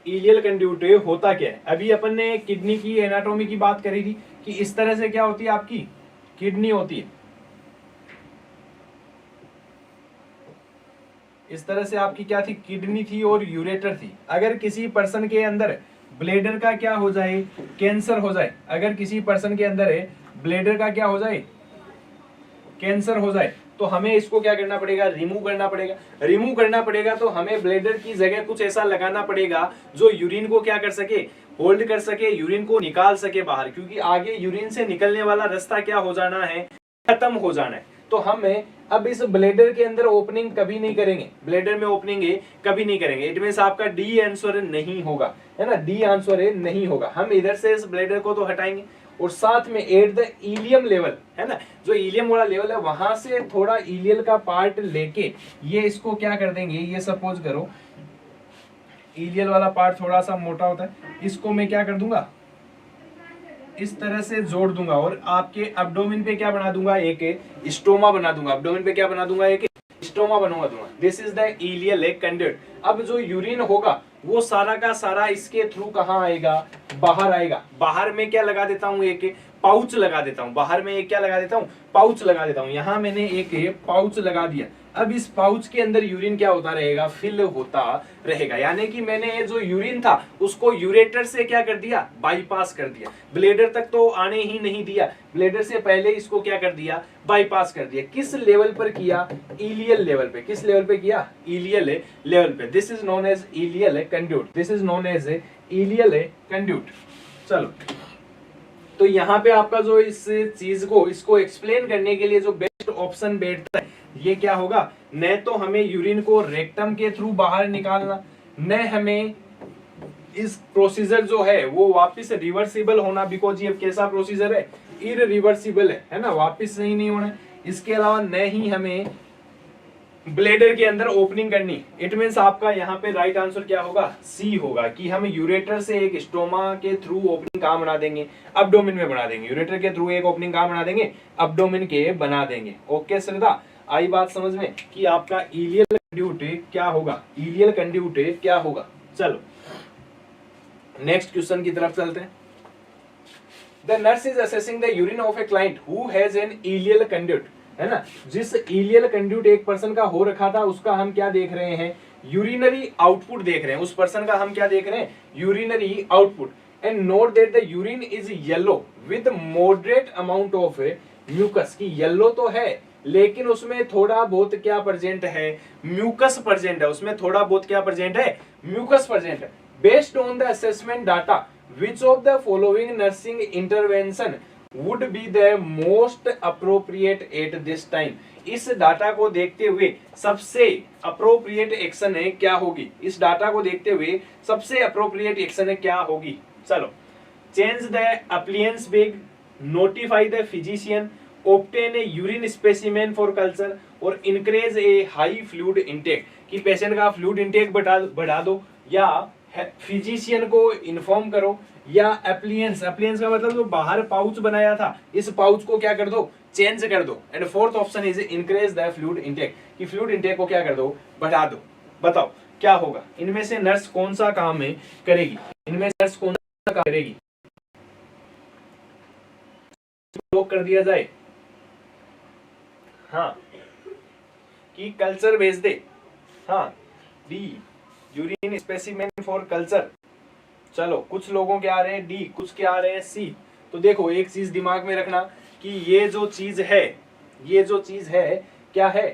इलियल कंड्यूट होता क्या है। अभी अपन ने किडनी की एनाटॉमी की बात करी थी कि इस तरह से क्या होती है, आपकी किडनी होती है, इस तरह से आपकी क्या थी, किडनी थी और यूरेटर थी। अगर किसी पर्सन के अंदर ब्लेडर का क्या हो जाए, कैंसर हो जाए, अगर किसी पर्सन के अंदर ब्लेडर का क्या हो जाए, कैंसर हो जाए तो हमें इसको क्या करना पड़ेगा, रिमूव करना पड़ेगा। रिमूव करना पड़ेगा तो हमें ब्लैडर की जगह कुछ ऐसा लगाना पड़ेगा जो यूरिन को क्या कर सके, होल्ड कर सके, यूरिन को निकाल सके बाहर, क्योंकि आगे यूरिन से निकलने वाला रास्ता क्या हो जाना है, खत्म हो जाना है। तो हमें अब इस ब्लैडर के अंदर ओपनिंग कभी नहीं करेंगे, ब्लैडर में ओपनिंग कभी नहीं करेंगे। इट मींस आपका डी आंसर नहीं होगा, है ना, डी आंसर नहीं होगा। हम इधर से इस ब्लैडर को तो हटाएंगे और साथ में एट द इलियम लेवल, है ना, जो इलियम वाला लेवल है वहां से थोड़ा इलियल का पार्ट लेके ये इसको क्या कर देंगे, ये सपोज करो इलियल वाला पार्ट थोड़ा सा मोटा होता है, इसको मैं क्या कर दूंगा, इस तरह से जोड़ दूंगा और आपके एब्डोमेन पे क्या बना दूंगा, एक स्टोमा बना दूंगा। एब्डोमेन पे क्या बना दूंगा, एक स्टोमा बनवा दूंगा। This is the ileal conduct. अब जो यूरिन होगा वो सारा का सारा इसके थ्रू कहाँ आएगा, बाहर आएगा। बाहर में क्या लगा देता हूँ, एक पाउच लगा देता हूँ। बाहर में एक क्या लगा देता हूँ, पाउच लगा देता हूँ। यहाँ मैंने एक पाउच लगा दिया। अब इस पाउच के अंदर यूरिन क्या होता रहेगा, फिल होता रहेगा। यानी कि मैंने जो यूरिन था उसको यूरेटर से क्या कर दिया, बाईपास कर दिया। ब्लेडर तक तो आने ही नहीं दिया, ब्लेडर से पहले इसको क्या कर दिया, बाईपास कर दिया। किस लेवल पर किया, इलियल लेवल पे। किस लेवल पे किया, इलियल लेवल पे। This is known as ileal conduit. This is known as ileal conduit. चलो, तो यहाँ पे आपका जो इस चीज को इसको एक्सप्लेन करने के लिए जो बेस्ट ऑप्शन बैठता है ये क्या होगा, न तो हमें यूरिन को रेक्टम के थ्रू बाहर निकालना, न हमें इस प्रोसीजर जो है वो वापस रिवर्सिबल होना, बिकॉज ये कैसा प्रोसीजर है, इररिवर्सिबल है ना, वापस सही नहीं होना। इसके अलावा न ही हमें ब्लेडर के अंदर ओपनिंग करनी। इट मींस आपका यहाँ पे राइट आंसर क्या होगा, सी होगा, कि हम यूरेटर से एक स्टोमा के थ्रू ओपनिंग कहाँ बना देंगे, एब्डोमेन में बना देंगे। यूरेटर के थ्रू एक ओपनिंग कहाँ बना देंगे, एब्डोमेन के बना देंगे। ओके श्रद्धा, आई बात समझ में कि आपका इलियल कंड्यूट क्या होगा, इलियल कंड्यूट क्या होगा। चलो नेक्स्ट क्वेश्चन की तरफ चलते हैं। The nurse is assessing the urine of A client who has an ileal conduit, है ना। जिस इलियल कंड्यूट एक पर्सन का हो रखा था उसका हम क्या देख रहे हैं, यूरिनरी आउटपुट देख रहे हैं। उस पर्सन का हम क्या देख रहे हैं, urinary output. And note that the urine is yellow with moderate amount of mucus, की येलो तो है लेकिन उसमें थोड़ा बहुत क्या प्रेजेंट है, म्यूकस प्रेजेंट है। उसमें थोड़ा बहुत क्या प्रेजेंट है, म्यूकस प्रेजेंट है। Based on the assessment data which of the following nursing intervention would be the most appropriate at this time। इस डाटा को देखते हुए सबसे अप्रोप्रिएट एक्शन है क्या होगी, इस डाटा को देखते हुए सबसे अप्रोप्रिएट एक्शन है क्या होगी। चलो, change the appliance bag, notify the physician, obtain a urine specimen for culture, और increase a high fluid intake, कि पेशेंट का फ्लूइड इंटेक बढ़ा दो, या फिजिशियन को इन्फॉर्म करो, या एप्लियंस का मतलब जो बाहर पाउच बनाया था इस पाउच को क्या कर दो, चेंज कर दो। And fourth option is increase the fluid intake, कि फ्लूइड इंटेक को क्या कर दो, बढ़ा दो। बताओ क्या होगा, इनमें से नर्स कौन सा काम है करेगी, इनमें से नर्स कौन सा काम करेगी, लॉक कर दिया जाए, हाँ, कि कल्चर भेज दे, हाँ, D urine specimen for culture. चलो, कुछ लोगों के आ रहे हैं डी, कुछ के आ रहे हैं सी। तो देखो एक चीज दिमाग में रखना कि ये जो चीज है क्या है,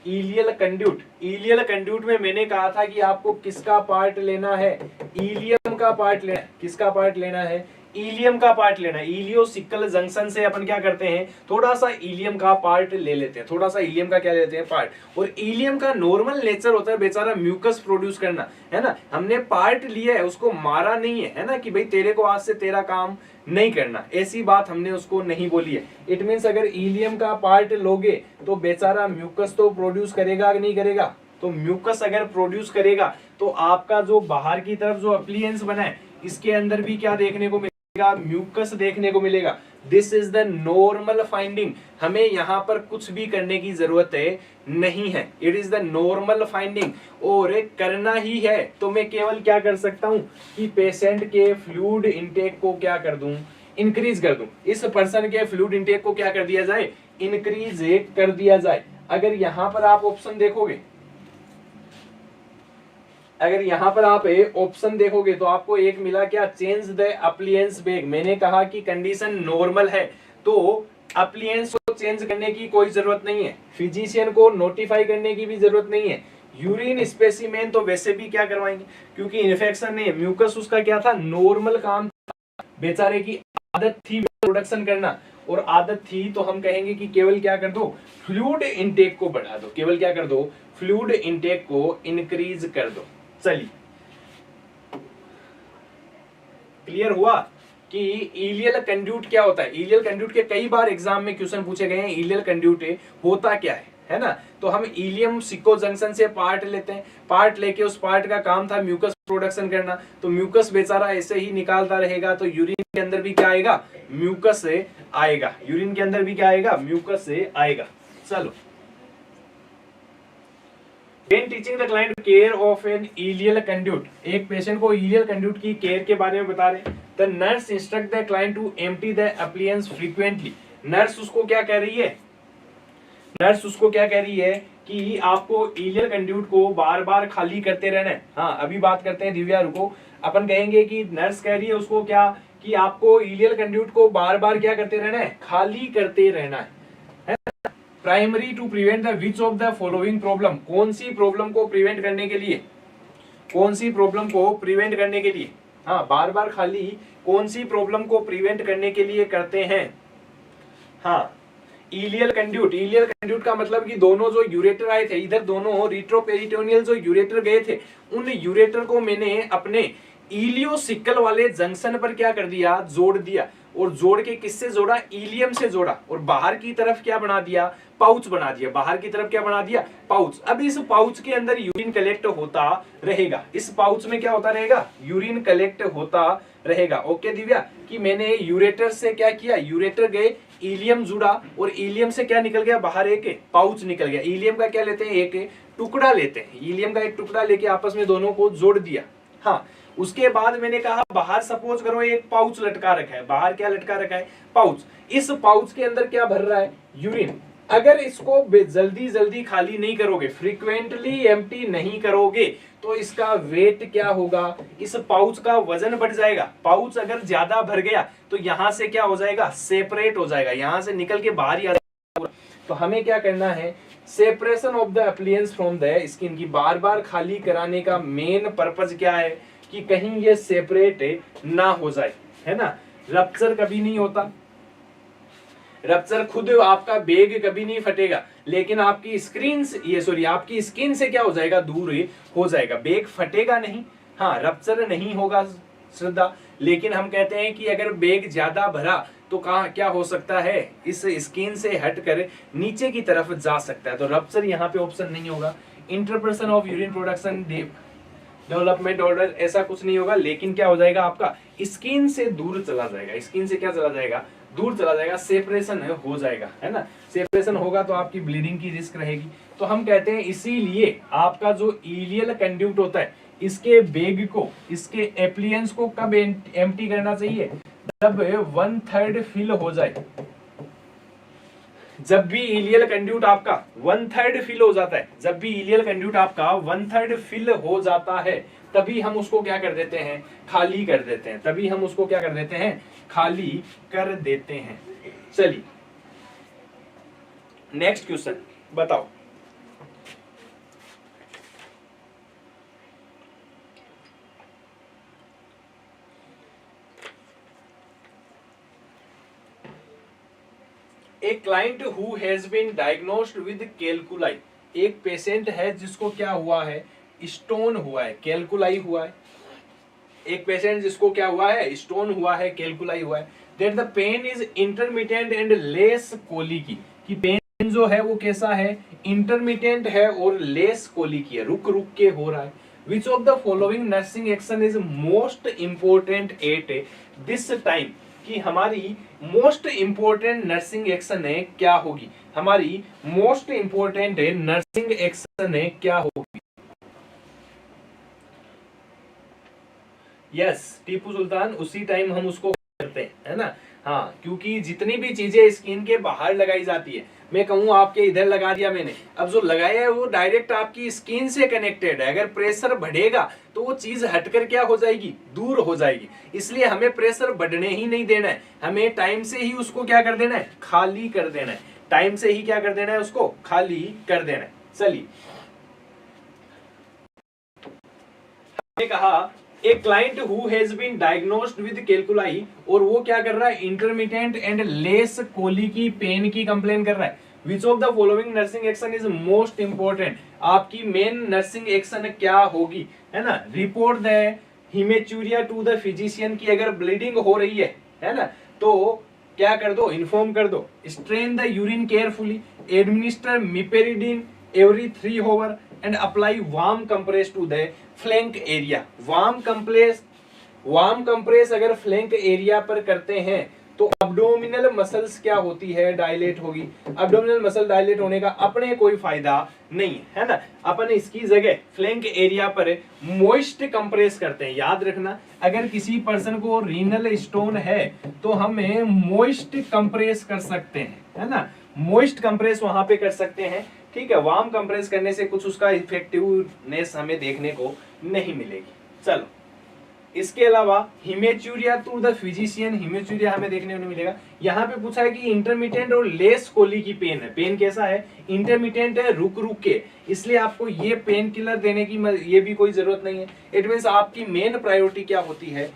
इलियल कंड्यूट। इलियल कंड्यूट में मैंने कहा था कि आपको किसका पार्ट लेना है, इलियम का पार्ट लेना है। किसका पार्ट लेना है, इलियम का पार्ट लेना है। इलियोसिकल जंक्शन से अपन क्या करते हैं, थोड़ा सा इलियम का पार्ट ले लेते हैं, थोड़ा सा इलियम का क्या लेते हैं, पार्ट। और इलियम का नॉर्मल नेचर होता है बेचारा म्यूकस प्रोड्यूस करना, है ना। हमने पार्ट लिया है, उसको मारा नहीं है ना, कि भाई तेरे को आज से तेरा काम नहीं करना, ऐसी बात हमने उसको नहीं बोली है। इट मीन्स अगर इलियम का पार्ट लोगे तो बेचारा म्यूकस तो प्रोड्यूस करेगा कि नहीं करेगा। तो म्यूकस अगर प्रोड्यूस करेगा तो आपका जो बाहर की तरफ जो अप्लियंस बना है इसके अंदर भी क्या देखने को मिलेगा, म्यूकस देखने को मिलेगा। This is the normal finding, हमें यहाँ पर कुछ भी करने की जरूरत है नहीं है। It is the normal finding, और करना ही है तो मैं केवल क्या कर सकता हूँ कि पेशेंट के फ्लूइड इंटेक को क्या कर दूं, इंक्रीज कर दूं। इस पर्सन के फ्लूइड इंटेक को क्या कर दिया जाए, इंक्रीज कर दिया जाए। अगर यहाँ पर आप ऑप्शन देखोगे, अगर यहाँ पर आप ऑप्शन देखोगे तो आपको एक मिला क्या, चेंज द अप्लियंस बैग। मैंने कहा कि कंडीशन नॉर्मल है तो अप्लियंस को चेंज करने की कोई जरूरत नहीं है, फिजिशियन को नोटिफाई करने की भी जरूरत नहीं है। यूरिन स्पेसिमेन तो वैसे भी क्या करवाएंगे, क्योंकि इन्फेक्शन नहीं है। म्यूकस उसका क्या था, नॉर्मल काम था, बेचारे की आदत थी प्रोडक्शन करना, और आदत थी तो हम कहेंगे कि केवल क्या कर दो, फ्लूइड इनटेक को बढ़ा दो, केवल क्या कर दो, फ्लूइड इनटेक को इंक्रीज कर दो। चलिए, क्लियर हुआ कि इलियल कंड्यूट क्या होता है। इलियल कंड्यूट के कई बार एग्जाम में क्वेश्चन पूछे गए हैं, इलियल कंड्यूट होता क्या है ना। तो हम इलियम सिको जंक्शन से पार्ट लेते हैं, पार्ट लेके उस पार्ट का काम था म्यूकस प्रोडक्शन करना, तो म्यूकस बेचारा ऐसे ही निकालता रहेगा, तो यूरिन के अंदर भी क्या आएगा, म्यूकस से आएगा, यूरिन के अंदर भी क्या आएगा, म्यूकस से आएगा। चलो, When teaching the client care of an ileal conduit, एक पेशेंट को इलियल कंड्यूट की केयर के बारे में बता रहे हैं। The nurse instruct the client to empty the appliance frequently. Nurse उसको क्या कह रही है, नर्स उसको क्या कह रही है कि आपको इलियल कंड्यूट को बार बार खाली करते रहना है। हाँ, अभी बात करते हैं दिव्या, रुको। अपन कहेंगे कि नर्स कह रही है उसको क्या, कि आपको इलियल कंड्यूट को बार बार क्या करते रहना है, खाली करते रहना है। Primary to prevent the which of the following problem, कौन सी प्रॉब्लम को प्रिवेंट करने के लिए, कौन सी प्रॉब्लम को प्रिवेंट करने के लिए, हाँ बार बार खाली कौन सी प्रॉब्लम को प्रिवेंट करने के लिए करते हैं। हाँ, इलियल कंड्यूट, इलियल कंड्यूट का मतलब कि दोनों जो यूरेटर आए थे इधर, दोनों रिट्रोपेरिटोनियल जो यूरेटर गए थे, उन यूरेटर को मैंने अपने इलियोसिकल वाले जंक्शन पर क्या कर दिया, जोड़ दिया, और जोड़ के किससे जोड़ा, इलियम से जोड़ा, और बाहर की तरफ क्या बना दिया, पाउच बना दिया, बाहर की तरफ क्या बना दिया, पाउच। अब इस पाउच के अंदर यूरिन कलेक्ट होता रहेगा, इस पाउच में क्या होता रहेगा, यूरिन कलेक्ट होता रहेगा। ओके दिव्या, कि मैंने यूरेटर से क्या किया, यूरेटर गए, इलियम जुड़ा, और इलियम से क्या निकल गया, बाहर एक पाउच निकल गया। इलियम का क्या लेते हैं, एक टुकड़ा लेते हैं, इलियम का एक टुकड़ा लेके आपस में दोनों को जोड़ दिया। हाँ, उसके बाद मैंने कहा बाहर सपोज करो एक पाउच लटका रखा है, बाहर क्या लटका रखा है, पाउच। इस पाउच के अंदर क्या भर रहा है, यूरिन। अगर इसको जल्दी जल्दी खाली नहीं करोगे, फ्रीक्वेंटली एम्प्टी नहीं करोगे, तो इसका वेट क्या होगा, इस पाउच का वजन बढ़ जाएगा। पाउच अगर ज्यादा भर गया तो यहां से क्या हो जाएगा, सेपरेट हो जाएगा, यहां से निकल के बाहर ही आ जाएगा। तो हमें क्या करना है, separation of the appliances from the skin की बार बार खाली कराने का मेन पर्पज क्या है, कि कहीं ये सेपरेट ना हो जाए, है ना। रप्चर कभी नहीं होता, रप्चर खुद आपका बेग कभी नहीं फटेगा, लेकिन आपकी स्क्रीन से, ये सॉरी आपकी स्किन से क्या हो जाएगा, दूर हो जाएगा, बेग फटेगा नहीं। हाँ, रप्चर नहीं होगा श्रद्धा, लेकिन हम कहते हैं कि अगर बेग ज्यादा भरा तो कहाँ क्या हो सकता है, इस स्किन से हटकर नीचे की तरफ जा सकता है, तो रप्चर यहाँ पे ऑप्शन नहीं होगा। Interpretation of urine production development order ऐसा कुछ नहीं होगा, लेकिन क्या हो जाएगा, आपका स्किन से दूर चला जाएगा, स्किन से क्या चला जाएगा, दूर चला जाएगा, सेपरेशन हो जाएगा, है ना। सेपरेशन होगा तो आपकी ब्लीडिंग की रिस्क रहेगी। तो हम कहते हैं इसीलिए आपका जो इलियल कंड्यूट होता है, इसके बेग को, इसके एप्लियंस को कब एम्प्टी करना चाहिए, जब 1/3 फिल हो जाए। जब भी इलियल कंड्यूट आपका 1/3 फिल हो जाता है, जब भी इलियल कंड्यूट आपका 1/3 फिल हो जाता है, तभी हम उसको क्या कर देते हैं, खाली कर देते हैं, तभी हम उसको क्या कर देते हैं, खाली कर देते हैं। चलिए नेक्स्ट क्वेश्चन बताओ। एक client who has been diagnosed with calculi, एक पेशेंट है जिसको क्या हुआ है, स्टोन हुआ है, कैलकुलाई हुआ है। एक पेशेंट जिसको क्या हुआ है, स्टोन हुआ है, कैलकुलाई हुआ है। That the pain is intermittent and less colicky, कि पेन जो है वो कैसा है, इंटरमिटेंट है और लेस कोलिकी है, रुक रुक के हो रहा है। Which of the following nursing action is most important at this time, कि हमारी मोस्ट इंपोर्टेंट नर्सिंग एक्शन है क्या होगी, हमारी मोस्ट इंपोर्टेंट नर्सिंग एक्शन है क्या होगी। यस, टीपू सुल्तान, उसी टाइम हम उसको करते हैं, है ना। हाँ, क्योंकि जितनी भी चीजें स्किन के बाहर लगाई जाती है, मैं कहूँ आपके इधर लगा दिया मैंने, अब जो लगाया है वो डायरेक्ट आपकी स्किन से कनेक्टेड है, अगर प्रेशर बढ़ेगा तो वो चीज हटकर क्या हो जाएगी, दूर हो जाएगी। इसलिए हमें प्रेशर बढ़ने ही नहीं देना है, हमें टाइम से ही उसको क्या कर देना है, खाली कर देना है। टाइम से ही क्या कर देना है, उसको खाली कर देना है। चलिए, हमने कहा a client who has been diagnosed with calculi, और वो क्या कर रहा है, इंटरमिटेंट एंड लेस कोली की पेन की कंप्लेन कर रहा है। Which of the following nursing action is most important, आपकी मेन नर्सिंग एक्शन क्या होगी, है ना। Report the haematuria to the physician, की अगर ब्लीडिंग हो रही है ना, तो क्या कर दो, इन्फॉर्म कर दो। Strain the urine carefully, administer meperidine every 3 hour and apply warm compress to the flank area. Warm compress अगर फ्लैंक एरिया पर करते हैं तो अब्डोमिनल मसल्स क्या होती है, डायलेट होगी। अब्डोमिनल मसल डायलेट होने का अपने कोई फायदा नहीं है ना। अपन इसकी जगह फ्लैंक एरिया पर मोइस्ट कंप्रेस करते हैं। याद रखना, अगर किसी पर्सन को रीनल स्टोन है तो हमें मोइस्ट कंप्रेस कर सकते हैं, है ना। मोइस्ट कंप्रेस वहां पे कर सकते हैं, ठीक है। वार्म कंप्रेस करने से कुछ उसका इफेक्टिवनेस हमें देखने को नहीं मिलेगी। चलो, इसके अलावा haematuria to the physician, haematuria हमें देखने को नहीं मिलेगा। यहाँ पे पूछा है कि इंटरमिटेंट और लेस कोली की पेन है। पेन कैसा है, इंटरमिटेंट है, रुक रुक के, इसलिए आपको ये पेन किलर देने की ये भी कोई जरूरत नहीं है। इट मीन्स आपकी मेन प्रायोरिटी क्या होती है,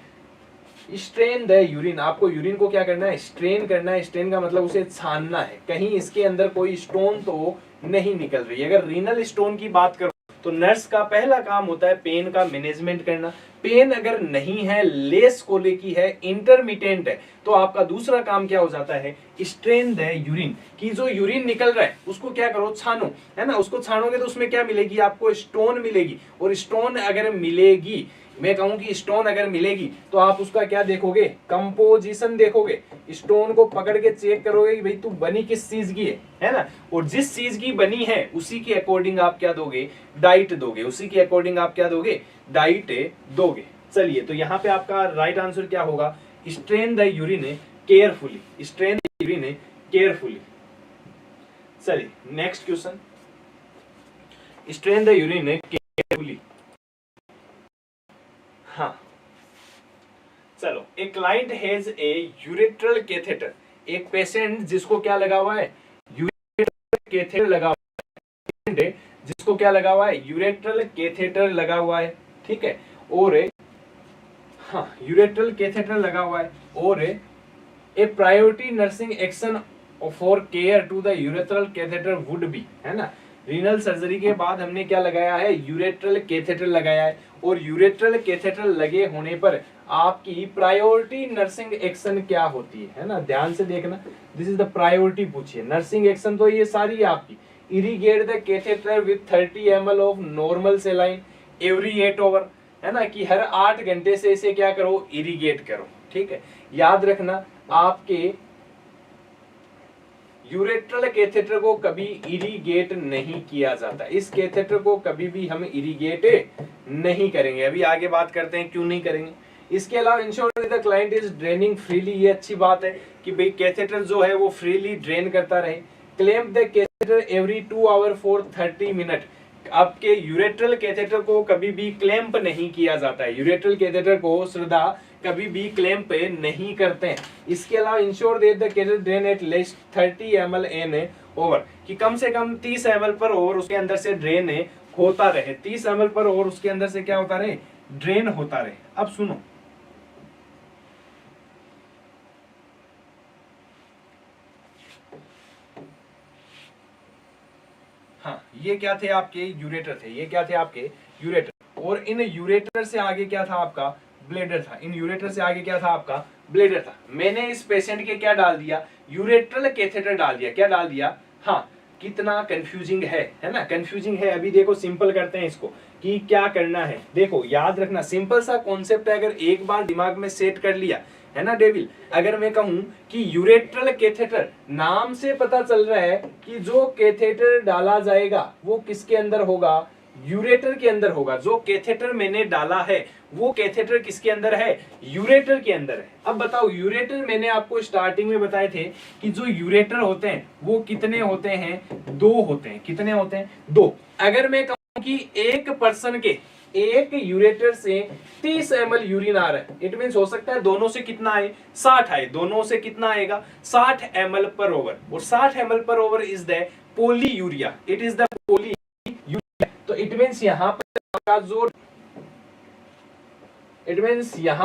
स्ट्रेन द यूरिन। आपको यूरिन को क्या करना है, स्ट्रेन करना है। स्ट्रेन का मतलब उसे छानना है, कहीं इसके अंदर कोई स्टोन तो नहीं निकल रही है। अगर रीनल स्टोन की बात करो तो नर्स का पहला काम होता है पेन का मैनेजमेंट करना। पेन अगर नहीं है, लेस कोले की है, इंटरमिटेंट है, तो आपका दूसरा काम क्या हो जाता है, स्ट्रेन द यूरिन, की जो यूरिन निकल रहा है उसको क्या करो, छानो, है ना। उसको छानोगे तो उसमें क्या मिलेगी, आपको स्टोन मिलेगी। और स्टोन अगर मिलेगी, मैं कहूं कि स्टोन अगर मिलेगी तो आप उसका क्या देखोगे, कंपोजिशन देखोगे। स्टोन को पकड़ के चेक करोगे कि भाई तू बनी किस चीज की है ना। और जिस चीज की बनी है उसी के अकॉर्डिंग आप क्या दोगे, डाइट दोगे। उसी के अकॉर्डिंग आप क्या दोगे, डाइट दोगे। चलिए, तो यहाँ पे आपका राइट आंसर क्या होगा, strain the urine carefully. Strain the urine carefully. चलिए, next question, strain the urine carefully. हाँ, चलो, a client has a urethral catheter. एक पेशेंट जिसको क्या लगा हुआ है, यूरेट्रल कैथेटर लगा हुआ है, जिसको क्या लगा हुआ है, यूरेट्रल कैथेटर लगा हुआ है, ठीक है। और हाँ, यूरेट्रल कैथेटर लगा हुआ है। और a priority nursing action for care to the urethral catheter would be, है ना। रीनल सर्जरी के बाद हमने क्या लगाया है, यूरेट्रल कैथेटर लगाया है। और यूरेट्रल कैथेटर लगे होने पर आपकी प्रायोरिटी नर्सिंग एक्शन क्या होती है ना। ध्यान से देखना, दिस इज द प्रायोरिटी पूछिए। नर्सिंग एक्शन तो ये सारी है आपकी, irrigate the catheter with 30 ml of normal saline every 8 hour, है ना, कि हर 8 घंटे से इसे क्या करो, इरिगेट करो, ठीक है। याद रखना, आपके यूरेट्रल कैथेटर को कभी इरिगेट नहीं किया जाता। इस कैथेटर को कभी भी हम इरिगेट नहीं करेंगे। अभी आगे बात करते हैं क्यों नहीं करेंगे। इसके अलावा ensure the client is draining freely, ये अच्छी बात है कि भाई कैथेटर जो है वो फ्रीली ड्रेन करता रहे। Claim the catheter every 2 hour for 30 minute. आपके यूरेट्रल कैथेटर को कभी भी क्लैंप नहीं किया जाता है। यूरेट्रल कैथेटर को श्रद्धा कभी भी क्लैंप नहीं करते हैं। इसके अलावा ensure that the catheter drain at least 30 ml an over, कि कम से कम 30 ml पर ओवर उसके अंदर से ड्रेन होता रहे। 30 ml पर ओवर उसके अंदर से क्या होता रहे, ड्रेन होता रहे। अब सुनो, हाँ, ये क्या थे आपके यूरेटर थे, ये क्या थे आपके यूरेटर। और इन यूरेटर से आगे क्या था आपका, ब्लेडर था। इन यूरेटर से आगे क्या था आपका, ब्लेडर था। मैंने इस पेशेंट के क्या डाल दिया, यूरेट्रल कैथेटर डाल दिया। क्या डाल दिया, हाँ, कितना कंफ्यूजिंग है ना, कंफ्यूजिंग है। अभी देखो, सिंपल करते हैं इसको कि क्या करना है। देखो, याद रखना, सिंपल सा कॉन्सेप्ट है, अगर एक बार दिमाग में सेट कर लिया है ना डेविल। अगर मैं कहूं कि यूरेट्रल कैथेटर, नाम से पता चल रहा है कि जो कैथेटर डाला जाएगा वो किसके अंदर होगा, यूरेटर के अंदर होगा। जो कैथेटर मैंने डाला है वो कैथेटर किसके अंदर है, यूरेटर के अंदर है। अब बताओ, यूरेटर मैंने आपको स्टार्टिंग में बताए थे कि जो यूरेटर होते हैं वो कितने होते हैं, 2 होते हैं। कितने होते हैं, 2। अगर मैं कहूं कि एक पर्सन के एक यूरेटर से 30 ml यूरिन आ रहा है, इट मींस हो सकता है दोनों से कितना आए, 60 आए, दोनों से कितना आएगा 60 ml पर ओवर, और 60 ml पर over is the polyuria, it is the polyuria. तो इट मींस यहां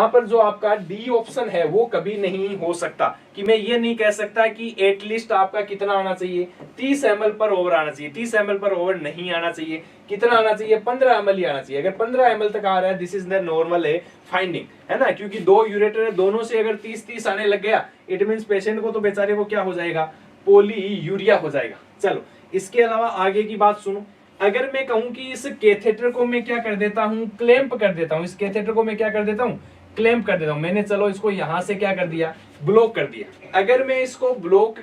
पर जो आपका डी ऑप्शन है वो कभी नहीं हो सकता, कि मैं ये नहीं कह सकता कि एटलीस्ट आपका कितना आना चाहिए 30 ml पर ओवर आना चाहिए, 30 ml पर ओवर नहीं आना चाहिए, कितना आना चाहिए 15 ml ही आना चाहिए। अगर 15 ml तक आ रहा है दिस इज द नॉर्मल है फाइंडिंग, है ना, क्योंकि दो यूरेटर है, दोनों से अगर 30-30 आने लग गया इट मींस पेशेंट को तो बेचारे को क्या हो जाएगा, पोली यूरिया हो जाएगा। चलो इसके अलावा आगे की बात सुनो, अगर मैं कहूं कि इस कैथेटर को मैं क्या कर देता हूं, क्लैंप कर देता हूं, इस कैथेटर को मैं क्या कर देता हूं, क्लैंप कर देता हूं, मैंने चलो इसको यहां से क्या कर दिया, ब्लॉक कर दिया। अगर मैं इसको ब्लॉक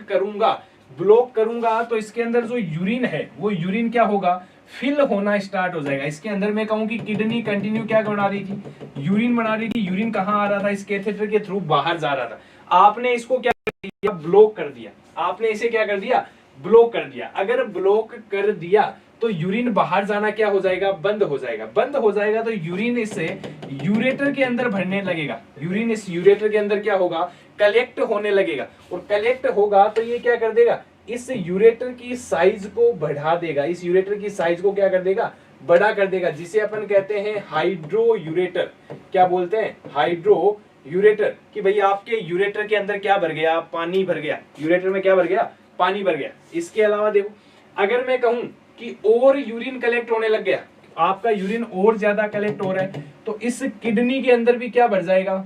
करूंगा तो इसके अंदर जो यूरिन है वो यूरिन क्या होगा, फिल होना स्टार्ट हो जाएगा। इसके अंदर मैं कहूं कि किडनी कंटिन्यू क्या बना रही थी, यूरिन बना रही थी, यूरिन कहां आ रहा था, इस कैथेटर के थ्रू बाहर जा रहा था। आपने इसको क्या कर दिया, ब्लॉक कर दिया, आपने इसे क्या कर दिया, ब्लॉक कर दिया। अगर ब्लॉक कर दिया तो यूरिन बाहर जाना क्या हो जाएगा, बंद हो जाएगा, बंद हो जाएगा तो यूरिन इससे यूरेटर के अंदर भरने लगेगा, यूरिन इस यूरेटर के अंदर क्या होगा, कलेक्ट होने लगेगा, और कलेक्ट होगा तो ये क्या कर देगा, इस यूरेटर की साइज को बढ़ा देगा, इस यूरेटर की साइज को क्या कर देगा, बड़ा कर देगा, जिसे अपन कहते हैं हाइड्रो यूरेटर। क्या बोलते हैं, हाइड्रो यूरेटर, कि भाई आपके यूरेटर के अंदर क्या भर गया, पानी भर गया, यूरेटर में क्या भर गया, पानी भर गया। इसके अलावा देखो अगर मैं कहूं कि और यूरिन कलेक्ट होने लग गया, आपका यूरिन और ज्यादा कलेक्ट हो रहा है, तो इस किडनी के अंदर भी क्या बढ़ जाएगा,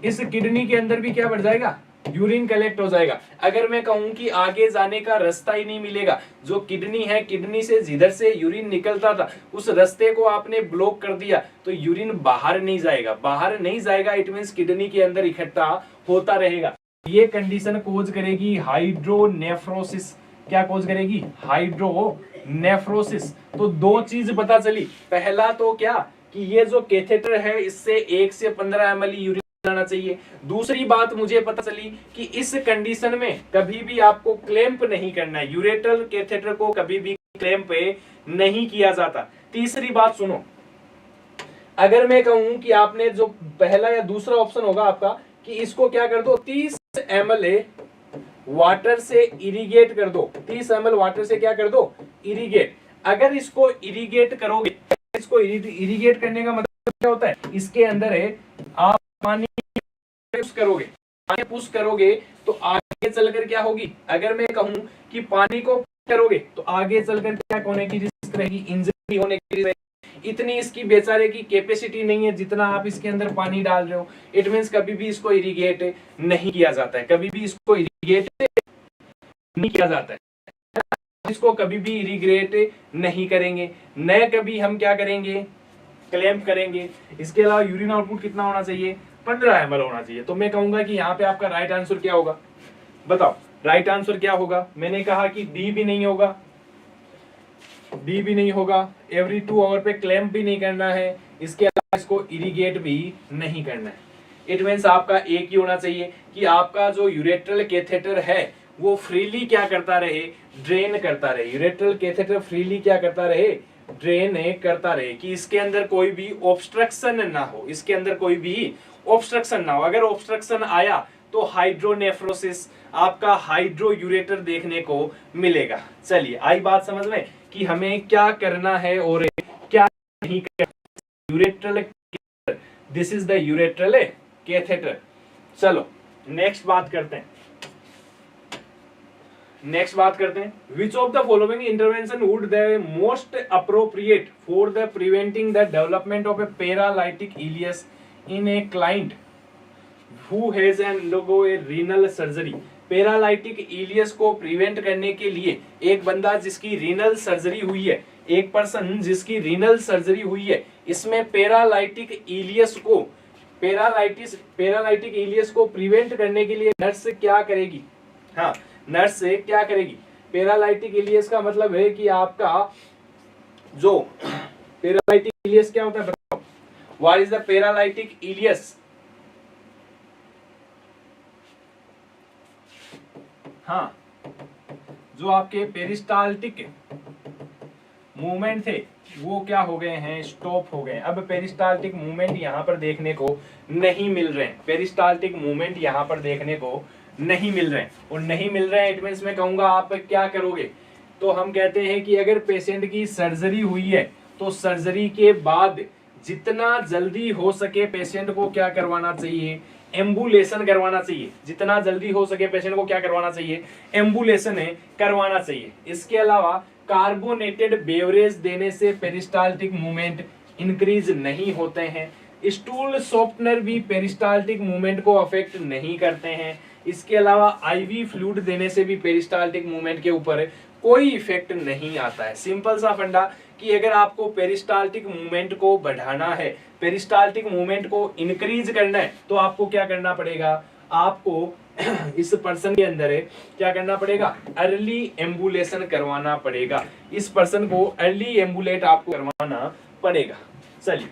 इस किडनी के अंदर भी क्या बढ़ जाएगा, यूरिन कलेक्ट हो जाएगा। अगर मैं कहूं कि आगे जाने का रास्ता ही नहीं मिलेगा, जो किडनी है, किडनी से जिधर से यूरिन निकलता था उस रास्ते को आपने ब्लॉक कर दिया तो यूरिन बाहर नहीं जाएगा, बाहर नहीं जाएगा, इट मींस किडनी के अंदर इकट्ठा होता रहेगा। ये कंडीशन कोज करेगी हाइड्रोनेफ्रोसिस, क्या कोज करेगी, हाइड्रोनेफ्रोसिस। तो दो चीज पता चली, पहला तो क्या कि ये जो कैथेटर है इससे 1 से 15 ml यूरिन आना चाहिए। दूसरी बात मुझे पता चली कि इस कंडीशन में कभी भी आपको क्लैंप नहीं करना है, यूरेटर कैथेटर को कभी भी क्लैंप नहीं किया जाता। तीसरी बात सुनो, अगर मैं कहूं कि आपने जो पहला या दूसरा ऑप्शन होगा आपका कि इसको क्या कर दो 30 ml वाटर से इरिगेट कर दो, 30 ml वाटर से क्या कर दो, इरिगेट। अगर इसको इरिगेट करोगे, इसको इरिगेट करने का मतलब क्या होता है, इसके अंदर है आप पानी पुश करोगे तो आगे चलकर क्या होगी, अगर मैं कहूं कि पानी को करोगे तो आगे चलकर क्या होने की रिस्क रहेगी, इंजरी होने की रिस्क। इतनी इसकी बेचारे की कैपेसिटी नहीं है जितना आप इसके अंदर पानी डाल रहे हो, इट मींस कभी भी इसको इरिगेट नहीं किया जाता है, कभी भी इसको इरिगेट नहीं किया जाता है, इसको कभी भी इरिगेट नहीं करेंगे, न कभी हम क्या करेंगे, क्लैंप करेंगे। इसके अलावा यूरिन आउटपुट कितना होना चाहिए, 15 ml होना चाहिए। तो मैं कहूंगा कि यहाँ पे आपका राइट आंसर क्या होगा, बताओ राइट आंसर क्या होगा। मैंने कहा कि डी भी नहीं होगा, डी भी नहीं होगा, एवरी 2 आवर पे क्लैंप भी नहीं करना है, इसके अलावा इसको इरिगेट भी नहीं करना है। इट मींस आपका एक ही होना चाहिए कि आपका जो यूरेट्रल कैथेटर है वो फ्रीली क्या करता रहे, ड्रेन करता रहे, यूरेट्रल कैथेटर फ्रीली क्या करता रहे, ड्रेन करता रहे, कि इसके अंदर कोई भी ऑब्स्ट्रक्शन ना हो, इसके अंदर कोई भी ऑब्स्ट्रक्शन ना हो। अगर ऑब्स्ट्रक्शन आया तो हाइड्रोनेफ्रोसिस, आपका हाइड्रो यूरेटर देखने को मिलेगा। चलिए आई बात समझ में कि हमें क्या करना है और क्या नहीं करना। Ureteral catheter, this is the urethral catheter. चलो नेक्स्ट बात करते हैं, which of the following intervention would the most appropriate for the preventing the development of a paralytic ileus in a client who has undergo a renal surgery. Paralytic ileus को prevent करने के लिए एक बंदा जिसकी रीनल सर्जरी हुई है, एक पर्सन जिसकी रीनल सर्जरी हुई है, इसमें पैरालाइटिक इलियस को प्रिवेंट करने के लिए नर्स क्या करेगी, हाँ नर्स क्या करेगी। पैरालाइटिक इलियस का मतलब है कि आपका जो पैरालाइटिक इलियस क्या होता है बताओ, what is the paralytic ileus. हाँ जो आपके पेरिस्टाल्टिक मूवमेंट थे वो क्या हो गए हैं, स्टॉप हो गए। अब पेरिस्टाल्टिक मूवमेंट यहाँ पर देखने को नहीं मिल रहे हैं, पेरिस्टाल्टिक मूवमेंट यहाँ पर देखने को नहीं मिल रहे हैं, और नहीं मिल रहे हैं इट मींस मैं कहूंगा आप क्या करोगे। तो हम कहते हैं कि अगर पेशेंट की सर्जरी हुई है तो सर्जरी के बाद जितना जल्दी हो सके पेशेंट को क्या करवाना चाहिए, एम्बुलेशन करवाना चाहिए। जितना जल्दी हो सके पेशेंट को क्या करवाना चाहिए, एम्बुलेशन करवाना चाहिए। इसके अलावा कार्बोनेटेड बेवरेज देने से पेरिस्टाल्टिक मूवमेंट इंक्रीज नहीं होते हैं। स्टूल सॉफ्टनर भी पेरिस्टाल्टिक मूवमेंट को अफेक्ट नहीं करते हैं। इसके अलावा आईवी फ्लूइड देने से भी पेरिस्टाल्टिक मूवमेंट के ऊपर कोई इफेक्ट नहीं आता है। सिंपल सा फंडा कि अगर आपको पेरिस्टाल्टिक मूवमेंट को बढ़ाना है, पेरिस्टाल्टिक मूवमेंट को इंक्रीज करना है, तो आपको क्या करना पड़ेगा, आपको इस पर्सन के अंदर है क्या करना पड़ेगा, अर्ली एम्बुलेशन करवाना पड़ेगा। इस पर्सन को अर्ली एम्बुलेट आपको करवाना पड़ेगा। चलिए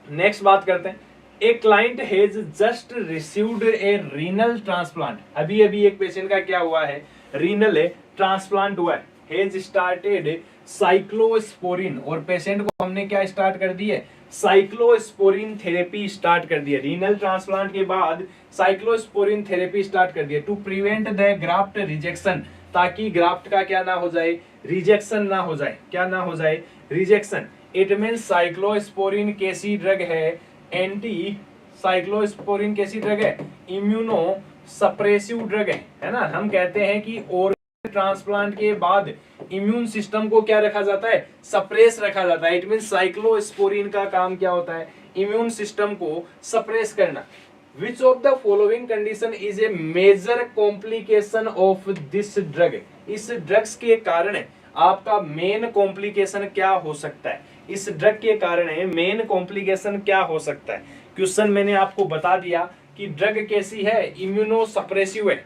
नेक्स्ट बात करते हैं। ए client has just received A renal transplant. अभी अभी एक पेशेंट का क्या हुआ है, रीनल ट्रांसप्लांट हुआ है। हैज स्टार्टेड साइक्लोस्पोरिन, और पेशेंट को हमने क्या स्टार्ट कर दी है, साइक्लोस्पोरिन थेरेपी स्टार्ट कर दी है। रीनल ट्रांसप्लांट के बाद साइक्लोस्पोरिन थेरेपी स्टार्ट कर दी है to prevent the graft rejection, ताकि ग्राफ्ट का क्या ना हो जाए, रिजेक्शन ना हो जाए। क्या ना हो जाए, रिजेक्शन। इट मीन साइक्लोस्पोरिन कैसी ड्रग है, एंटी साइक्लोस्पोरिन कैसी ड्रग है, इम्यूनो सप्रेसिव ड्रग है ना। हम कहते हैं कि और ट्रांसप्लांट के बाद इम्यून सिस्टम को क्या रखा जाता है, सप्रेस रखा जाता है। इट मीन साइक्लोस्पोरिन का काम क्या होता है, इम्यून सिस्टम को सप्रेस करना। Which of the following condition is a major complication of this drug. इस ड्रग्स के कारण आपका मेन कॉम्प्लिकेशन क्या हो सकता है, इस ड्रग के कारण मेन कॉम्प्लिकेशन क्या हो सकता है। क्वेश्चन मैंने आपको बता दिया कि ड्रग कैसी है, इम्यूनो सप्रेसिव है।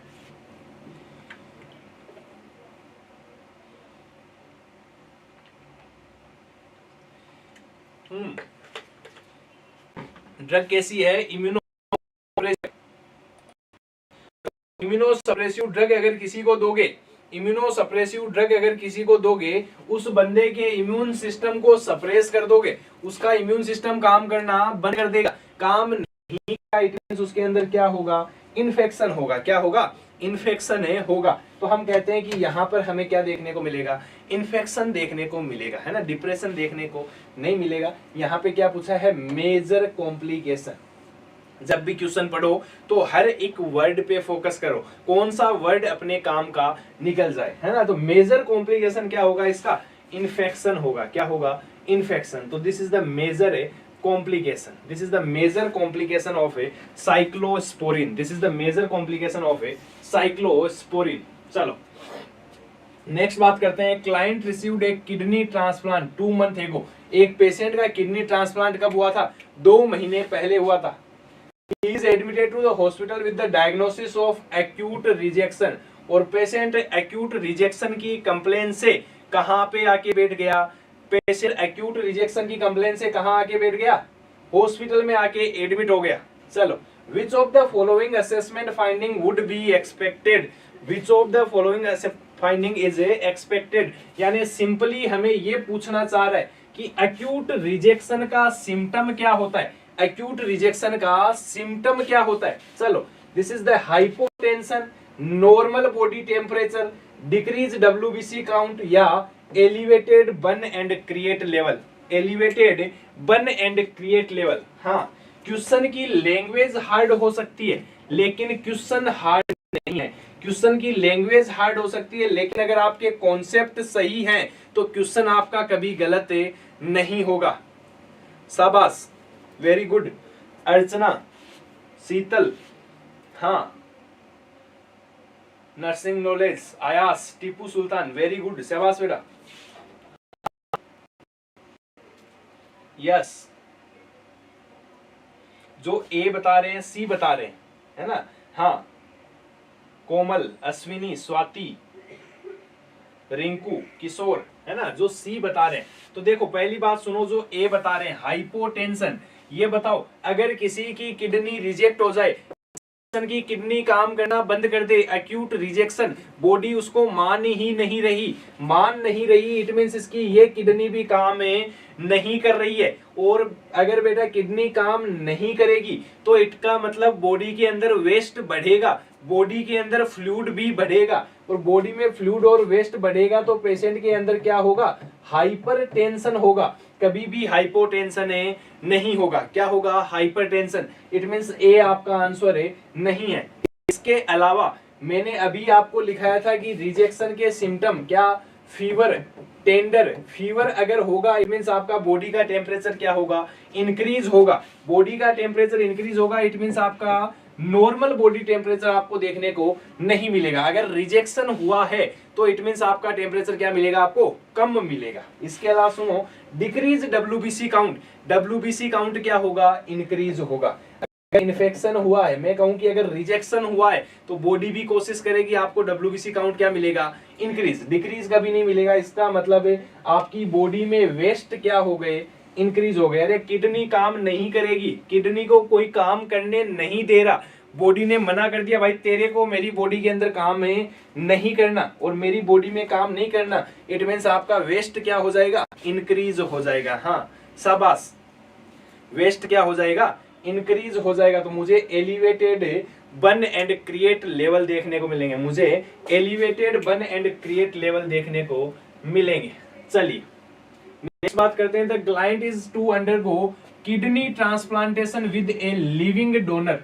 ड्रग कैसी है, इम्यूनो सप्रेसिव ड्रग अगर किसी को दोगे, इम्यूनो सप्रेसिव ड्रग अगर किसी को दोगे, उस बंदे के इम्यून सिस्टम को सप्रेस कर दोगे, उसका इम्यून सिस्टम काम करना बंद कर देगा। काम नहीं का उसके अंदर क्या होगा, इन्फेक्शन होगा। क्या होगा, इन्फेक्शन होगा। तो हम कहते हैं कि यहाँ पर हमें क्या देखने को मिलेगा, इन्फेक्शन देखने को मिलेगा, है ना, डिप्रेशन देखने को नहीं मिलेगा। यहाँ पे क्या पूछा है, मेजर कॉम्प्लिकेशन। जब भी क्वेश्चन पढ़ो तो हर एक वर्ड पे फोकस करो, कौन सा वर्ड अपने काम का निकल जाए, है ना। तो मेजर कॉम्प्लिकेशन क्या होगा इसका, इन्फेक्शन होगा। क्या होगा, इन्फेक्शन। तो this is the major complication, this is the major complication of a cyclosporin, this is the major complication of a cyclosporin। चलो नेक्स्ट बात करते हैं। क्लाइंट रिसीव्ड ए किडनी ट्रांसप्लांट 2 months ago। एक पेशेंट का किडनी ट्रांसप्लांट कब हुआ था, 2 महीने पहले हुआ था। He is admitted to the hospital with the diagnosis of acute rejection, और पेशेंट acute rejection की कंप्लेन से कहां पे आके बैठ गया, पेशेंट एक्यूट रिजेक्शन की कंप्लेन से कहां आके बैठ गया, हॉस्पिटल में आके एडमिट हो गया। चलो, विच of the following assessment finding would be expected, which of the following finding is expected. यानी सिंपली हमें ये पूछना चाह रहा है कि एक्यूट रिजेक्शन का सिम्टम क्या होता है, एक्यूट रिजेक्शन का सिम्टम क्या होता है। चलो, this is the hypotension, normal body temperature, decrease WBC count, या elevated burn and create level, elevated burn and create level. हाँ, क्वेश्चन की लैंग्वेज हार्ड हो सकती है लेकिन क्वेश्चन हार्ड नहीं है। क्वेश्चन की लैंग्वेज हार्ड हो सकती है लेकिन अगर आपके कॉन्सेप्ट सही हैं तो क्वेश्चन आपका कभी गलत नहीं होगा। शाबाश, वेरी गुड। अर्चना, शीतल, हाँ, नर्सिंग नॉलेज, आयास, टीपू सुल्तान, वेरी गुड, शाबाश बेटा। यस, जो ए बता रहे हैं, सी बता रहे हैं, है ना। हाँ, कोमल, अश्विनी, स्वाति, रिंकू, किशोर, है ना, जो सी बता रहे हैं। तो देखो पहली बात सुनो, जो ए बता रहे हैं हाइपोटेंशन, ये बताओ अगर किसी की किडनी रिजेक्ट हो जाए की किडनी काम करना बंद कर दे, एक्यूट रिजेक्शन, बॉडी उसको मान नहीं रही, इट मींस इसकी ये किडनी भी काम नहीं कर रही है। और अगर बेटा किडनी काम नहीं करेगी तो इसका मतलब बॉडी के अंदर वेस्ट बढ़ेगा, बॉडी के अंदर फ्लूइड भी बढ़ेगा, और बॉडी में फ्लूइड और वेस्ट बढ़ेगा तो पेशेंट के अंदर क्या होगा, हाइपरटेंशन होगा, कभी भी हाइपोटेंशन नहीं होगा। क्या होगा, हाइपरटेंशन। इट मींस ए आपका आंसर नहीं है। इसके अलावा मैंने अभी आपको लिखाया था कि रिजेक्शन के सिम्टम क्या, फीवर, टेंडर फीवर अगर होगा इट मींस आपका बॉडी का टेम्परेचर क्या होगा, इंक्रीज होगा, बॉडी का टेम्परेचर इंक्रीज होगा, इट मींस आपका नॉर्मल बॉडी टेम्परेचर आपको देखने को नहीं मिलेगा। अगर रिजेक्शन हुआ है तो इट मींस आपका टेम्परेचर क्या मिलेगा, आपको कम मिलेगा। इसके अलावा सुनो, decrease WBC count, WBC count क्या होगा, इंक्रीज होगा। अगर इन्फेक्शन हुआ है, मैं कहूं कि अगर रिजेक्शन हुआ है तो बॉडी भी कोशिश करेगी, आपको डब्ल्यूबीसी काउंट क्या मिलेगा, इंक्रीज, डिक्रीज कभी नहीं मिलेगा। इसका मतलब है आपकी बॉडी में वेस्ट क्या हो गए, इंक्रीज हो गया। अरे किडनी काम नहीं करेगी, किडनी को कोई काम करने नहीं दे रहा, बॉडी ने मना कर दिया भाई तेरे को मेरी बॉडी के अंदर काम नहीं करना और मेरी बॉडी में काम नहीं करना, इट मींस आपका वेस्ट क्या हो जाएगा, इंक्रीज हो जाएगा। हाँ शाबाश, वेस्ट क्या हो जाएगा, इंक्रीज हो जाएगा। तो मुझे elevated burn and create level देखने को मिलेंगे, मुझे elevated burn and create level देखने को मिलेंगे। चलिए नेक्स्ट बात करते हैं। The client is to undergo kidney transplantation with a living donor.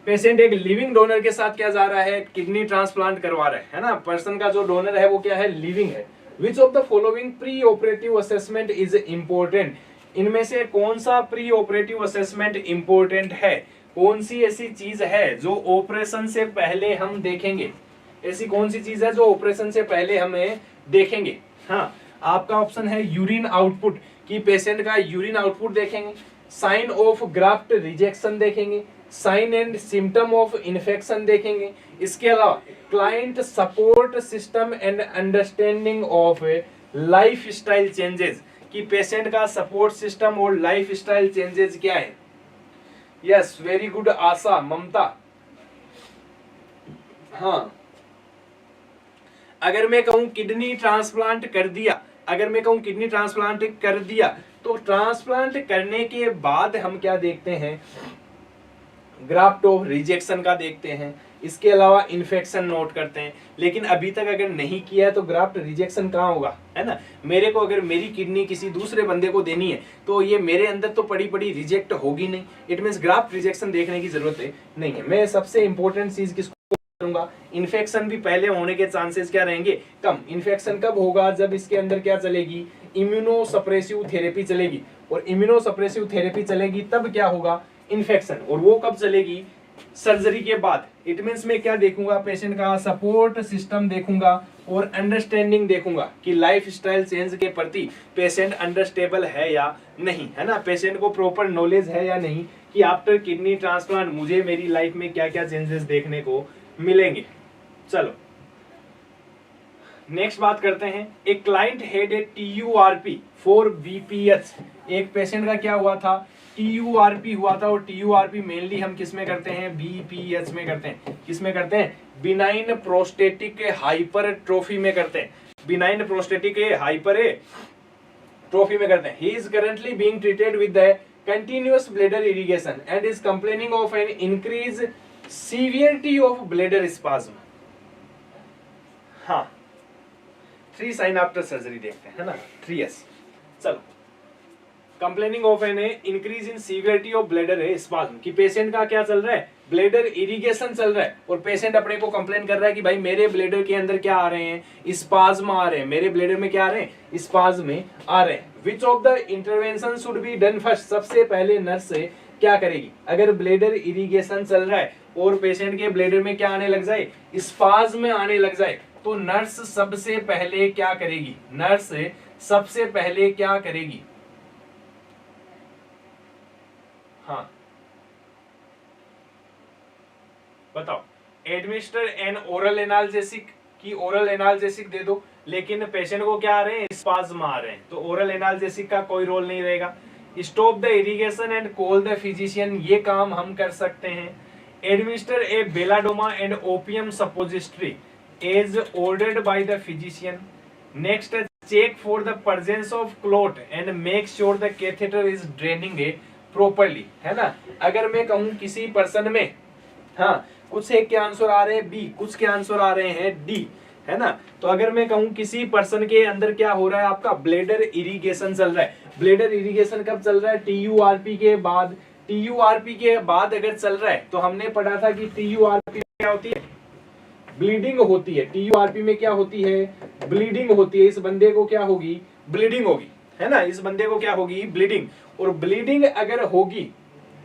Patient एक लिविंग डोनर के साथ क्या जा रहा है, किडनी ट्रांसप्लांट करवा रहा है ना। पर्सन का जो डोनर है वो क्या है, लिविंग है। Which of the following pre operative assessment is important, इनमें से कौन सा प्री ऑपरेटिव असेसमेंट इंपॉर्टेंट है, कौन सी ऐसी चीज है जो ऑपरेशन से पहले हम देखेंगे, ऐसी कौन सी चीज है जो ऑपरेशन से पहले हमें देखेंगे। हाँ आपका ऑप्शन है यूरिन आउटपुट, कि पेशेंट का यूरिन आउटपुट देखेंगे, साइन ऑफ ग्राफ्ट रिजेक्शन देखेंगे, sign and symptom of infection देखेंगे। इसके अलावा client support system and understanding of lifestyle changes, कि पेशेंट का सपोर्ट सिस्टम और लाइफ स्टाइल चेंजेस क्या है। Yes very good Asha, Mamta. हाँ अगर मैं कहूं किडनी ट्रांसप्लांट कर दिया, अगर मैं कहूं किडनी ट्रांसप्लांट कर दिया तो ट्रांसप्लांट करने के बाद हम क्या देखते हैं, ग्राफ्ट ऑफ रिजेक्शन का देखते हैं, इसके अलावा इन्फेक्शन नोट करते हैं। लेकिन अभी तक अगर नहीं किया है तो ग्राफ्ट रिजेक्शन कहाँ होगा, है ना। मेरे को अगर मेरी किडनी किसी दूसरे बंदे को देनी है तो ये मेरे अंदर तो पड़ी पड़ी रिजेक्ट होगी नहीं, इट मींस ग्राफ्ट रिजेक्शन देखने की जरूरत नहीं है। मैं सबसे इंपॉर्टेंट चीज किसको करूंगा, इन्फेक्शन भी पहले होने के चांसेस क्या रहेंगे, कम। इन्फेक्शन कब होगा, जब इसके अंदर क्या चलेगी, इम्यूनोसप्रेसिव थेरेपी चलेगी, और इम्यूनोसप्रेसिव थेरेपी चलेगी तब क्या होगा, इन्फेक्शन। और वो कब चलेगी, सर्जरी के बाद। इट मींस मैं क्या देखूंगा, पेशेंट का सपोर्ट सिस्टम देखूंगा और अंडरस्टैंडिंग देखूंगा कि लाइफ स्टाइल चेंज के प्रति पेशेंट अंडरस्टेबल है या नहीं, है ना। पेशेंट को प्रॉपर नॉलेज है या नहीं कि आफ्टर किडनी ट्रांसप्लांट मुझे मेरी लाइफ में क्या क्या चेंजेस देखने को मिलेंगे। चलो नेक्स्ट बात करते हैं। एक client head A TURP for BPH, एक पेशेंट का क्या हुआ था, TURP हुआ था। और TURP मेनली हम किस में करते हैं, BPH में करते हैं। किस में करते हैं, बिनाइन प्रोस्टेटिक हाइपरट्रोफी में करते हैं, बिनाइन प्रोस्टेटिक हाइपरट्रोफी में करते हैं। He is currently being treated with the continuous bladder irrigation and is complaining of an increase severity of bladder spasm. हाँ 3 साइन आफ्टर सर्जरी देखते हैं, है ना, 3S। चलो complaining of an increase in severity of bladder spasm, कि patient का क्या चल रहा है, ब्लैडर इरिगेशन चल रहा है और पेशेंट अपने को कंप्लेन कर रहा है कि भाई मेरे ब्लैडर के अंदर क्या आ रहे हैं, स्पाज्म आ रहे हैं, मेरे ब्लैडर में क्या आ रहे हैं, स्पाज्म आ रहे हैं। Which of the intervention should be done first, सबसे पहले नर्स से क्या करेगी, अगर ब्लैडर इरिगेशन चल रहा है और पेशेंट के ब्लैडर में क्या आने लग जाए, स्पाज्म आने लग जाए, तो नर्स सबसे पहले क्या करेगी, नर्स सबसे पहले क्या करेगी। हाँ बताओ, एडमिनिस्टर एन ओरल एनाल्जेसिक, की ओरल एनाल्जेसिक दे दो, लेकिन पेशेंट को क्या आ रहे हैं, स्पाज्म आ रहे हैं, तो ओरल एनाल्जेसिक का कोई रोल नहीं रहेगा। Stop the irrigation and call the physician, ये काम हम कर सकते हैं। Administer a belladonna and opium suppository as ordered by the physician. Next, check for the presence of clot and make sure the catheter is draining properly, है ना। अगर मैं कहूं किसी पर्सन में, हाँ, कुछ एक के आंसर आ रहे हैं बी, कुछ के आंसर आ रहे हैं डी, है ना। तो अगर मैं कहूं किसी पर्सन के अंदर क्या हो रहा है, आपका ब्लेडर इरिगेशन चल रहा है। ब्लेडर इरिगेशन कब चल रहा है? टीयूआरपी के बाद। टीयूआरपी के बाद अगर चल रहा है तो हमने पढ़ा था कि टीयूआरपी क्या होती है? ब्लीडिंग होती है। टीयूआरपी में क्या होती है? ब्लीडिंग होती है। इस बंदे को क्या होगी? ब्लीडिंग होगी, है ना। इस बंदे को क्या होगी? ब्लीडिंग। और ब्लीडिंग अगर होगी,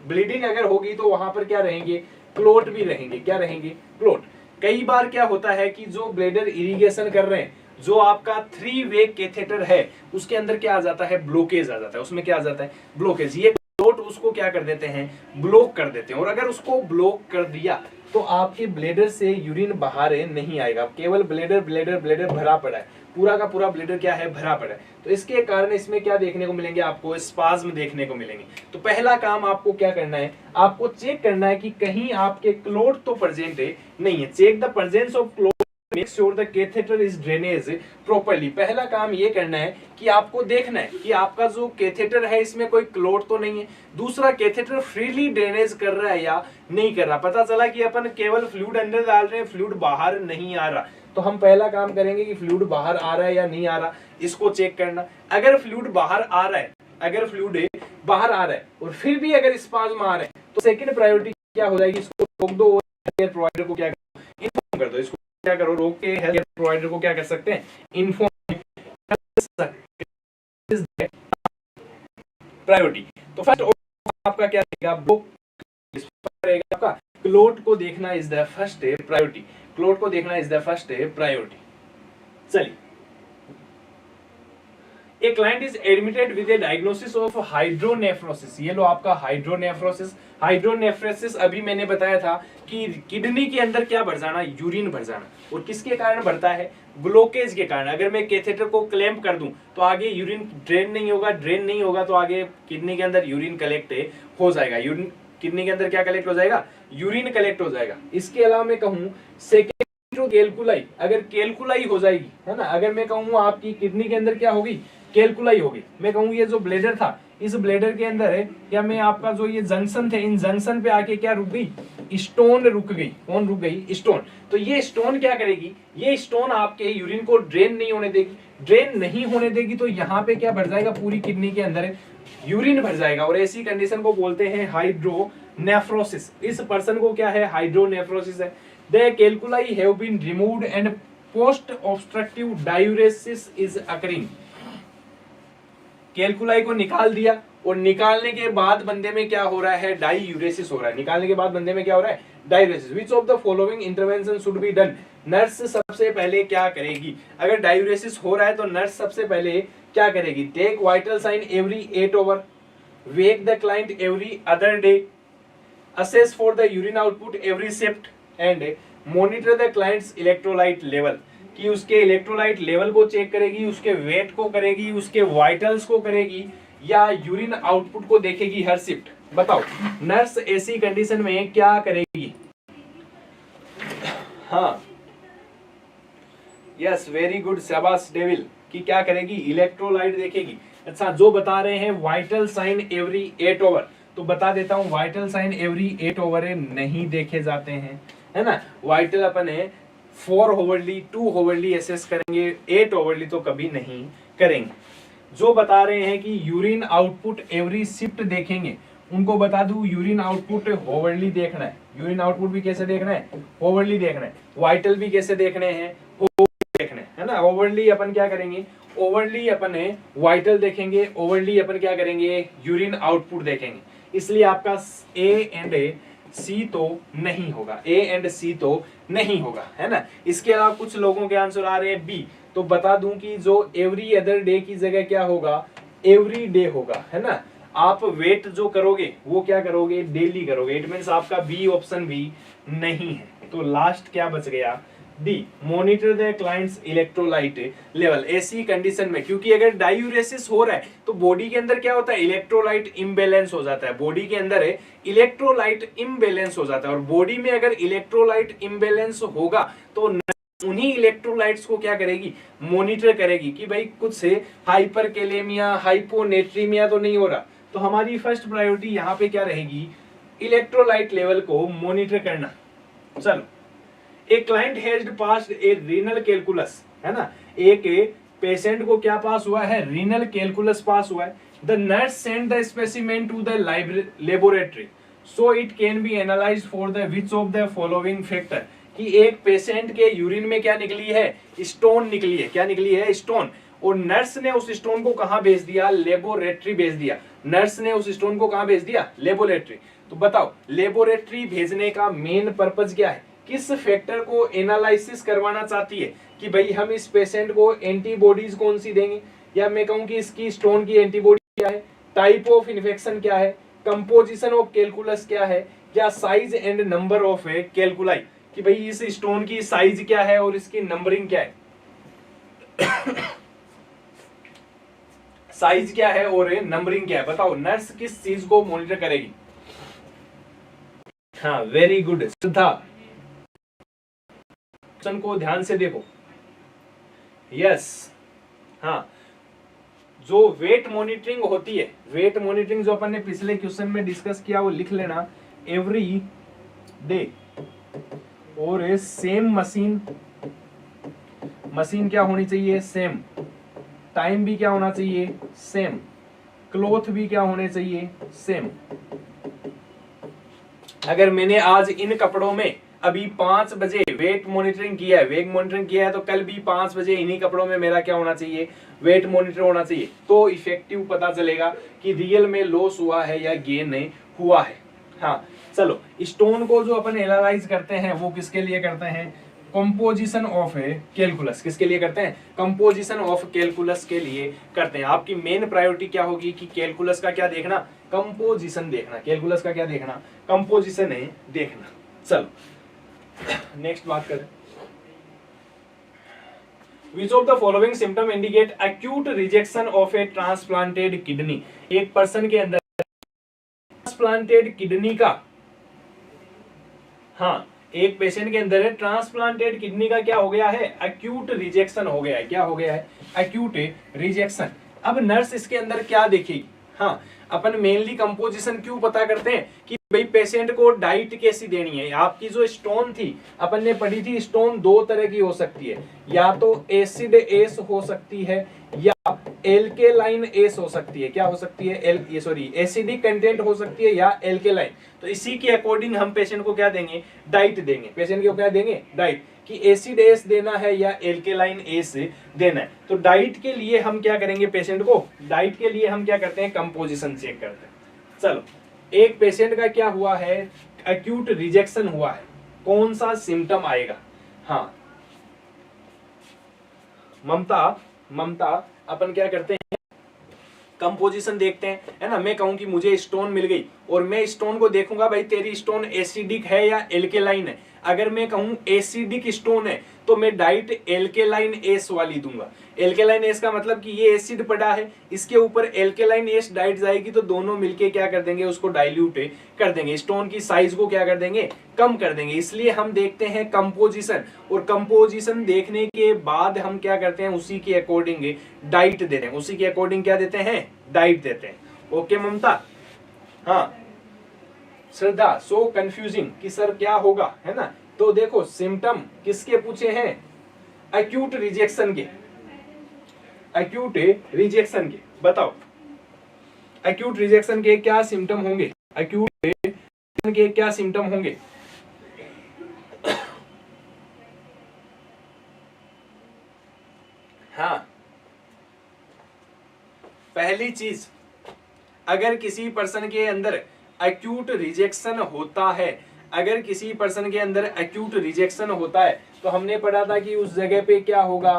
ब्लीडिंग अगर होगी तो वहां पर क्या रहेंगे? क्लोट भी रहेंगे। क्या रहेंगे? क्लोट। कई बार क्या होता है कि जो ब्लेडर इरिगेशन कर रहे हैं, जो आपका 3 वे कैथेटर है, उसके अंदर क्या आ जाता है? ब्लॉकेज आ जाता है। उसमें क्या आ जाता है? ब्लॉकेज। ये क्लोट उसको क्या कर देते हैं? ब्लॉक कर देते हैं। और अगर उसको ब्लॉक कर दिया तो आपके ब्लेडर से यूरिन बाहर नहीं आएगा। केवल ब्लेडर ब्लेडर ब्लेडर भरा पड़ा है, पूरा का पूरा ब्लेडर क्या है? भरा पड़ा है। तो इसके कारण इसमें क्या देखने को मिलेंगे? आपको स्पाज्म देखने को मिलेंगे। तो पहला काम आपको क्या करना है? आपको चेक करना है कि कहीं आपके क्लोट तो प्रेजेंट है नहीं है। Check the presence of clot, make sure the catheter is drainage properly. पहला काम ये करना है कि आपको देखना है कि आपका जो कैथेटर है इसमें कोई क्लोट तो नहीं है। दूसरा, कैथेटर फ्रीली ड्रेनेज कर रहा है या नहीं कर रहा। पता चला कि अपन केवल फ्लूइड अंदर डाल रहे हैं, फ्लूइड बाहर नहीं आ रहा, तो हम पहला काम करेंगे कि फ्लूइड बाहर आ रहा है या नहीं आ रहा, इसको चेक करना। अगर फ्लूइड बाहर आ रहा है, अगर फ्लूइड बाहर आ रहा है और फिर भी अगर स्पाज्म आ रहा है, तो सेकंड प्रायोरिटी क्या हो जाएगी? इसको रोक दो और हेल्थ प्रोवाइडर को क्या करो? इन्फॉर्म कर दो। इसको क्या करो? रोक के हेल्थ प्रोवाइडर को क्या कर सकते हैं? इन्फॉर्म कर सकते हैं। प्रायोरिटी। तो फर्स्ट आपका क्या रहेगा? आपका क्लोट को देखना is the first priority. Clot को देखना इज द फर्स्ट प्रायोरिटी। चलिए, a client is admitted with A diagnosis of hydronephrosis. ये लो आपका हाइड्रोनेफ्रोसिस। हाइड्रोनेफ्रोसिस अभी मैंने बताया था कि किडनी के अंदर क्या भर जाना? यूरिन भर जाना। और किसके कारण बढ़ता है? ब्लॉकेज के कारण। अगर मैं कैथेटर को क्लैंप कर दूं तो आगे यूरिन ड्रेन नहीं होगा, ड्रेन नहीं होगा तो आगे किडनी के अंदर यूरिन कलेक्ट हो जाएगा। यूरिन किडनी के अंदर क्या कलेक्ट हो जाएगा? यूरिन कलेक्ट हो जाएगा। इसके अलावा मैं कहूं सेकेंड कैलकुलाई, अगर कैलकुलाई हो जाएगी, है ना। अगर मैं कहूं आपकी किडनी के अंदर क्या होगी? कैलकुलाई होगी। मैं कहूं ये जो ब्लेडर था, इस ब्लेडर के अंदर है या मैं आपका जो ये जंक्शन थे, इन जंक्शन पे आके क्या रुक गई? स्टोन रुक गई। कौन रुक गई? स्टोन। तो ये स्टोन क्या करेगी? ये स्टोन आपके यूरिन को ड्रेन नहीं होने देगी। ड्रेन नहीं होने देगी तो यहाँ पे क्या भर जाएगा? पूरी किडनी के अंदर यूरिन भर जाएगा। और ऐसी कंडीशन को बोलते हैं हाइड्रोनेफ्रोसिस। इस पर्सन को क्या है? हाइड्रोनेफ्रोसिस है। The calculi have been removed and post obstructive diuresis is occurring. Calculi को निकाल दिया और निकालने के बाद बंदे में क्या हो रहा है? डायूरेसिस हो रहा है। निकालने के बाद बंदे में क्या हो रहा है? Diuresis. Which of the following intervention should be done? Nurse सबसे पहले क्या करेगी? अगर डायूरेसिस हो रहा है तो नर्स सबसे पहले क्या करेगी? Take vital sign every 8 hour, wake the client every other day, assess for the urine output every shift and monitor the client's electrolyte level. कि उसके इलेक्ट्रोलाइट लेवल को चेक करेगी, उसके वेट को करेगी, उसके वाइटल्स को करेगी, या यूरिन आउटपुट को देखेगी हर शिफ्ट। बताओ नर्स ऐसी कंडीशन में क्या करेगी? हाँ, यस, वेरी गुड, शाबाश डेविल। कि क्या करेगी? इलेक्ट्रोलाइट देखेगी। अच्छा, जो बता रहे हैं वाइटल साइन एवरी 8 आवर, तो बता देता हूं वाइटल साइन एवरी 8 आवर नहीं देखे जाते हैं, है ना। वाइटल अपन 4 ओवरली 2 ओवरली एसेस करेंगे, 8 ओवरली तो कभी नहीं करेंगे। जो बता रहे हैं कि यूरिन आउटपुट एवरी शिफ्ट देखेंगे, उनको बता दूं यूरिन आउटपुट ओवरली देखना है। यूरिन आउटपुट भी कैसे देखना है? ओवरली देखना है। वाइटल भी कैसे देखने हैं? देखने, है ना। ओवरली अपन क्या करेंगे? ओवरली अपन वाइटल देखेंगे, ओवरली अपन क्या करेंगे? यूरिन आउटपुट देखेंगे। इसलिए आपका ए एंड सी तो नहीं होगा, ए एंड सी तो नहीं होगा, है ना। इसके अलावा कुछ लोगों के आंसर आ रहे हैं बी, तो बता दूं कि जो एवरी अदर डे की जगह क्या होगा? एवरी डे होगा, है ना। आप वेट जो करोगे वो क्या करोगे? डेली करोगे। इट मींस आपका बी ऑप्शन भी नहीं है। तो लास्ट क्या बच गया? D monitor the client's electrolyte level. ऐसी कंडीशन में, क्योंकि अगर डायूरेसिस हो रहा है तो बॉडी के अंदर क्या होता है, इलेक्ट्रोलाइट इम्बैलेंस हो जाता है, बॉडी के अंदर है इलेक्ट्रोलाइट इम्बैलेंस हो जाता है, और बॉडी में अगर इलेक्ट्रोलाइट इम्बैलेंस होगा तो उन्हीं इलेक्ट्रोलाइट्स को क्या करेगी, मॉनिटर करेगी कि भाई कुछ से हाइपरकेलेमिया हाइपोनेट्रीमिया तो नहीं हो रहा। तो हमारी फर्स्ट प्रायोरिटी यहाँ पे क्या रहेगी, इलेक्ट्रोलाइट लेवल को मॉनिटर करना। चलो, a client has passed A renal calculus, है ना, एक पेशेंट को क्या पास हुआ है, रीनल कैलकुलस पास हुआ है। The nurse send the specimen to the laboratory so it can be analysed for the which of the following factor, कि एक पेशेंट के यूरिन में क्या निकली है, स्टोन निकली है, क्या निकली है, स्टोन, और नर्स ने उस स्टोन को कहां भेज दिया, लेबोरेटरी भेज दिया। नर्स ने उस स्टोन को कहां भेज दिया, लेबोरेटरी। तो बताओ लेबोरेटरी भेजने का मेन पर्पज क्या है, किस फैक्टर को एनालिसिस करवाना चाहती है, कि भाई हम इस पेशेंट को एंटीबॉडीज कौन सी देंगे, या मैं कहूं कि इसकी स्टोन की एंटीबॉडी क्या है, टाइप ऑफ इन्फेक्शन क्या है, कंपोजिशन ऑफ कैलकुलस क्या है, या size and number of calculi, कि भाई इस स्टोन की साइज क्या है और इसकी नंबरिंग क्या है, साइज क्या है और नंबरिंग क्या है। बताओ नर्स किस चीज को मॉनिटर करेगी। हाँ वेरी गुड श्रद्धा, क्वेश्चन को ध्यान से देखो। यस, हाँ, जो वेट मॉनिटरिंग होती है, वेट मॉनिटरिंग जो अपन ने पिछले क्वेश्चन में डिस्कस किया वो लिख लेना, एवरी डे और ए सेम मशीन, मशीन क्या होनी चाहिए, सेम, टाइम भी क्या होना चाहिए, सेम, क्लॉथ भी क्या होने चाहिए, सेम। अगर मैंने आज इन कपड़ों में अभी 5 बजे वेट मॉनिटरिंग किया है, वेट मॉनिटरिंग किया है, तो कल भी 5 बजे इन्हीं कपड़ों में मेरा क्या होना चाहिए, वेट मॉनिटर होना चाहिए। तो इफेक्टिव पता चलेगा कि रियल में लॉस हुआ है या गेन हुआ है। हाँ चलो, स्टोन को जो अपन एनालाइज करते हैं वो किसके लिए करते हैं, कंपोजिशन ऑफ कैलकुलस, किसके लिए करते हैं, कंपोजिशन ऑफ कैलकुलस के लिए करते हैं। आपकी मेन प्रायोरिटी क्या होगी कि कैलकुलस का क्या देखना, कंपोजिशन देखना, कैलकुलस का क्या देखना, कंपोजिशन है देखना। चलो नेक्स्ट बात करें, Which of the following symptom indicate acute rejection of a transplanted kidney? एक पर्सन के अंदर ट्रांसप्लांटेड किडनी का, हाँ एक पेशेंट के अंदर है ट्रांसप्लांटेड किडनी का क्या हो गया है, एक्यूट रिजेक्शन हो गया है। क्या हो गया है, एक्यूट रिजेक्शन। अब नर्स इसके अंदर क्या देखेगी, हाँ अपन मेनली कंपोजिशन क्यों पता करते हैं कि भाई पेशेंट को डाइट कैसी देनी है। आपकी जो स्टोन थी अपन ने पढ़ी थी, स्टोन 2 तरह की हो सकती है, या तो एसिड एस हो सकती है या एल्केलाइन एस हो सकती है। क्या हो सकती है, सॉरी एसिडिक कंटेंट हो सकती है या एल्केलाइन। तो इसी के अकॉर्डिंग हम पेशेंट को क्या देंगे, डाइट देंगे। पेशेंट को क्या देंगे, डाइट, कि एसिड एस देना है या एल्केलाइन एस देना है। तो डाइट के लिए हम क्या करेंगे, पेशेंट को डाइट के लिए हम क्या करते हैं, कंपोजिशन चेक करते हैं। चलो, एक पेशेंट का क्या हुआ है, एक्यूट रिजेक्शन हुआ है, कौन सा सिम्टम आएगा। हाँ ममता अपन क्या करते हैं, कंपोजिशन देखते हैं, है ना। मैं कहूं कि मुझे स्टोन मिल गई और मैं स्टोन को देखूंगा, भाई तेरी स्टोन एसिडिक है या एल्केलाइन है। अगर मैं कहूं एसिडिक स्टोन है तो मैं डाइट एल्केलाइन एस वाली दूंगा। एल्केलाइन एस का मतलब कि ये एसिड पड़ा है, इसके ऊपर एल्केलाइन एस डाइट जाएगी तो दोनों मिलके क्या कर देंगे, उसको डाइल्यूट कर देंगे, स्टोन की साइज को क्या कर देंगे, कम कर देंगे। इसलिए हम देखते हैं कंपोजिशन, और कंपोजिशन देखने के बाद हम क्या करते हैं, उसी के अकॉर्डिंग डाइट देते हैं। उसी के अकॉर्डिंग क्या देते हैं, डाइट देते हैं। ओके ममता, हाँ श्रद्धा, सो कंफ्यूजिंग कि सर क्या होगा, है ना। तो देखो सिम्टम किसके पूछे हैं, एक्यूट रिजेक्शन के, एक्यूट रिजेक्शन के। बताओ एक्यूट रिजेक्शन के क्या सिम्टम होंगे, एक्यूट रिजेक्शन के क्या सिम्टम होंगे। हाँ पहली चीज, अगर किसी पर्सन के अंदर एक्यूट रिजेक्शन होता है, अगर किसी पर्सन के अंदर एक्यूट रिजेक्शन होता है तो हमने पढ़ा था कि उस जगह पे क्या होगा,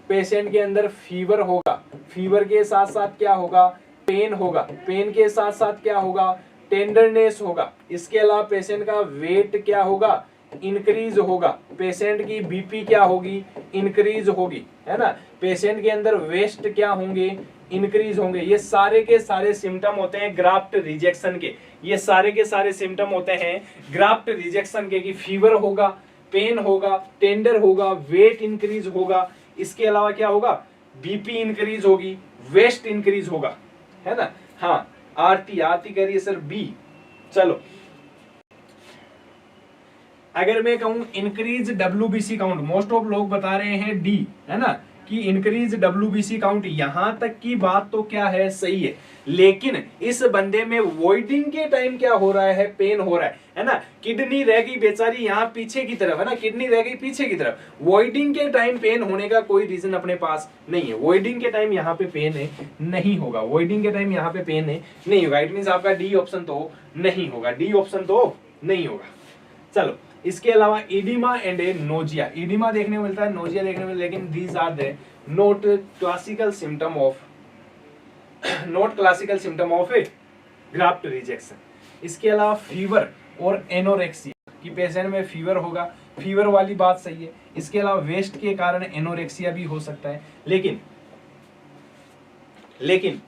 पेशेंट के अंदर फीवर होगा, फीवर के साथ साथ क्या होगा, पेन होगा, पेन के साथ साथ क्या होगा, टेंडरनेस होगा। इसके अलावा पेशेंट का वेट क्या होगा, इंक्रीज होगा, पेशेंट की बीपी क्या होगी, इंक्रीज होगी, है ना। पेशेंट के अंदर वेस्ट क्या होंगे, इंक्रीज होंगे। ये सारे के सारे सिम्टम होते हैं ग्राफ्ट रिजेक्शन के, ये सारे के सारे सिम्टम होते हैं ग्राफ्ट रिजेक्शन के, कि फीवर होगा, पेन होगा, टेंडर होगा, वेट इंक्रीज होगा, इसके अलावा क्या होगा, बीपी इंक्रीज होगी, वेस्ट इंक्रीज होगा, है ना। हाँ, आरती आरती करिए सर बी। चलो, अगर मैं कहूं increase WBC count, most of लोग बता रहे हैं डी, है ना, कि इंक्रीज डब्ल्यूबीसी काउंट, यहां तक की बात तो क्या है, सही है। लेकिन इस बंदे में वॉइडिंग के टाइम क्या हो रहा है, पेन हो रहा है ना। किडनी रह गई बेचारी यहाँ पीछे की तरफ, है ना, किडनी रह गई पीछे की तरफ। वॉइडिंग के टाइम पेन होने का कोई रीजन अपने पास नहीं है। वॉइडिंग के टाइम यहाँ पे पेन है नहीं होगा, वॉइडिंग के टाइम यहाँ पे पेन है नहीं होगा। इट मींस आपका डी ऑप्शन तो नहीं होगा, डी ऑप्शन तो नहीं होगा। चलो, इसके अलावा इडिमा एंड नोजिया, इडिमा देखने को मिलता है, नोजिया देखने को मिलता है, लेकिन these are the not classical symptom of, not classical symptom of a graft rejection. इसके अलावा फीवर और एनोरेक्सिया, कि पेशेंट में फीवर होगा, फीवर वाली बात सही है। इसके अलावा वेस्ट के कारण एनोरेक्सिया भी हो सकता है। लेकिन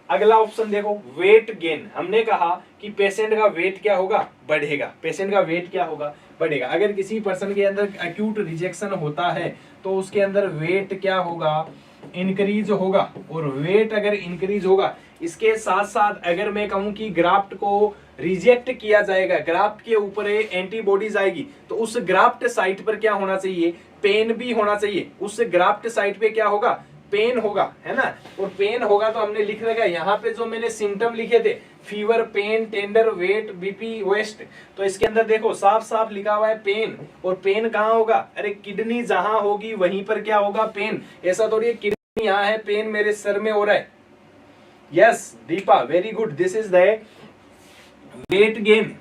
अगला ऑप्शन देखो, वेट गेन। हमने कहा कि पेशेंट का वेट क्या होगा, बढ़ेगा, पेशेंट का वेट क्या होगा, बढ़ेगा। अगर किसी पर्सन के अंदर एक्यूट रिजेक्शन होता है तो उसके अंदर वेट क्या होगा, इंक्रीज होगा। और वेट अगर इंक्रीज होगा, इसके साथ साथ अगर मैं कहूं कि ग्राफ्ट को रिजेक्ट किया जाएगा, ग्राफ्ट के ऊपर एंटीबॉडीज आएगी, तो उस ग्राफ्ट साइट पर क्या होना चाहिए, पेन भी होना चाहिए। उस ग्राफ्ट साइट पे क्या होगा, पेन होगा, है ना। और पेन होगा तो हमने लिख रखा है यहाँ पे, जो मैंने सिम्टम लिखे थे, fever, pain, tender, weight, BP, waist, तो इसके अंदर देखो साफ साफ लिखा हुआ है पेन। और पेन कहाँ होगा, अरे किडनी जहां होगी वहीं पर क्या होगा, पेन। ऐसा थोड़ी किडनी यहाँ है, पेन मेरे सर में हो रहा है। Yes Deepa, very good, this is the wait gain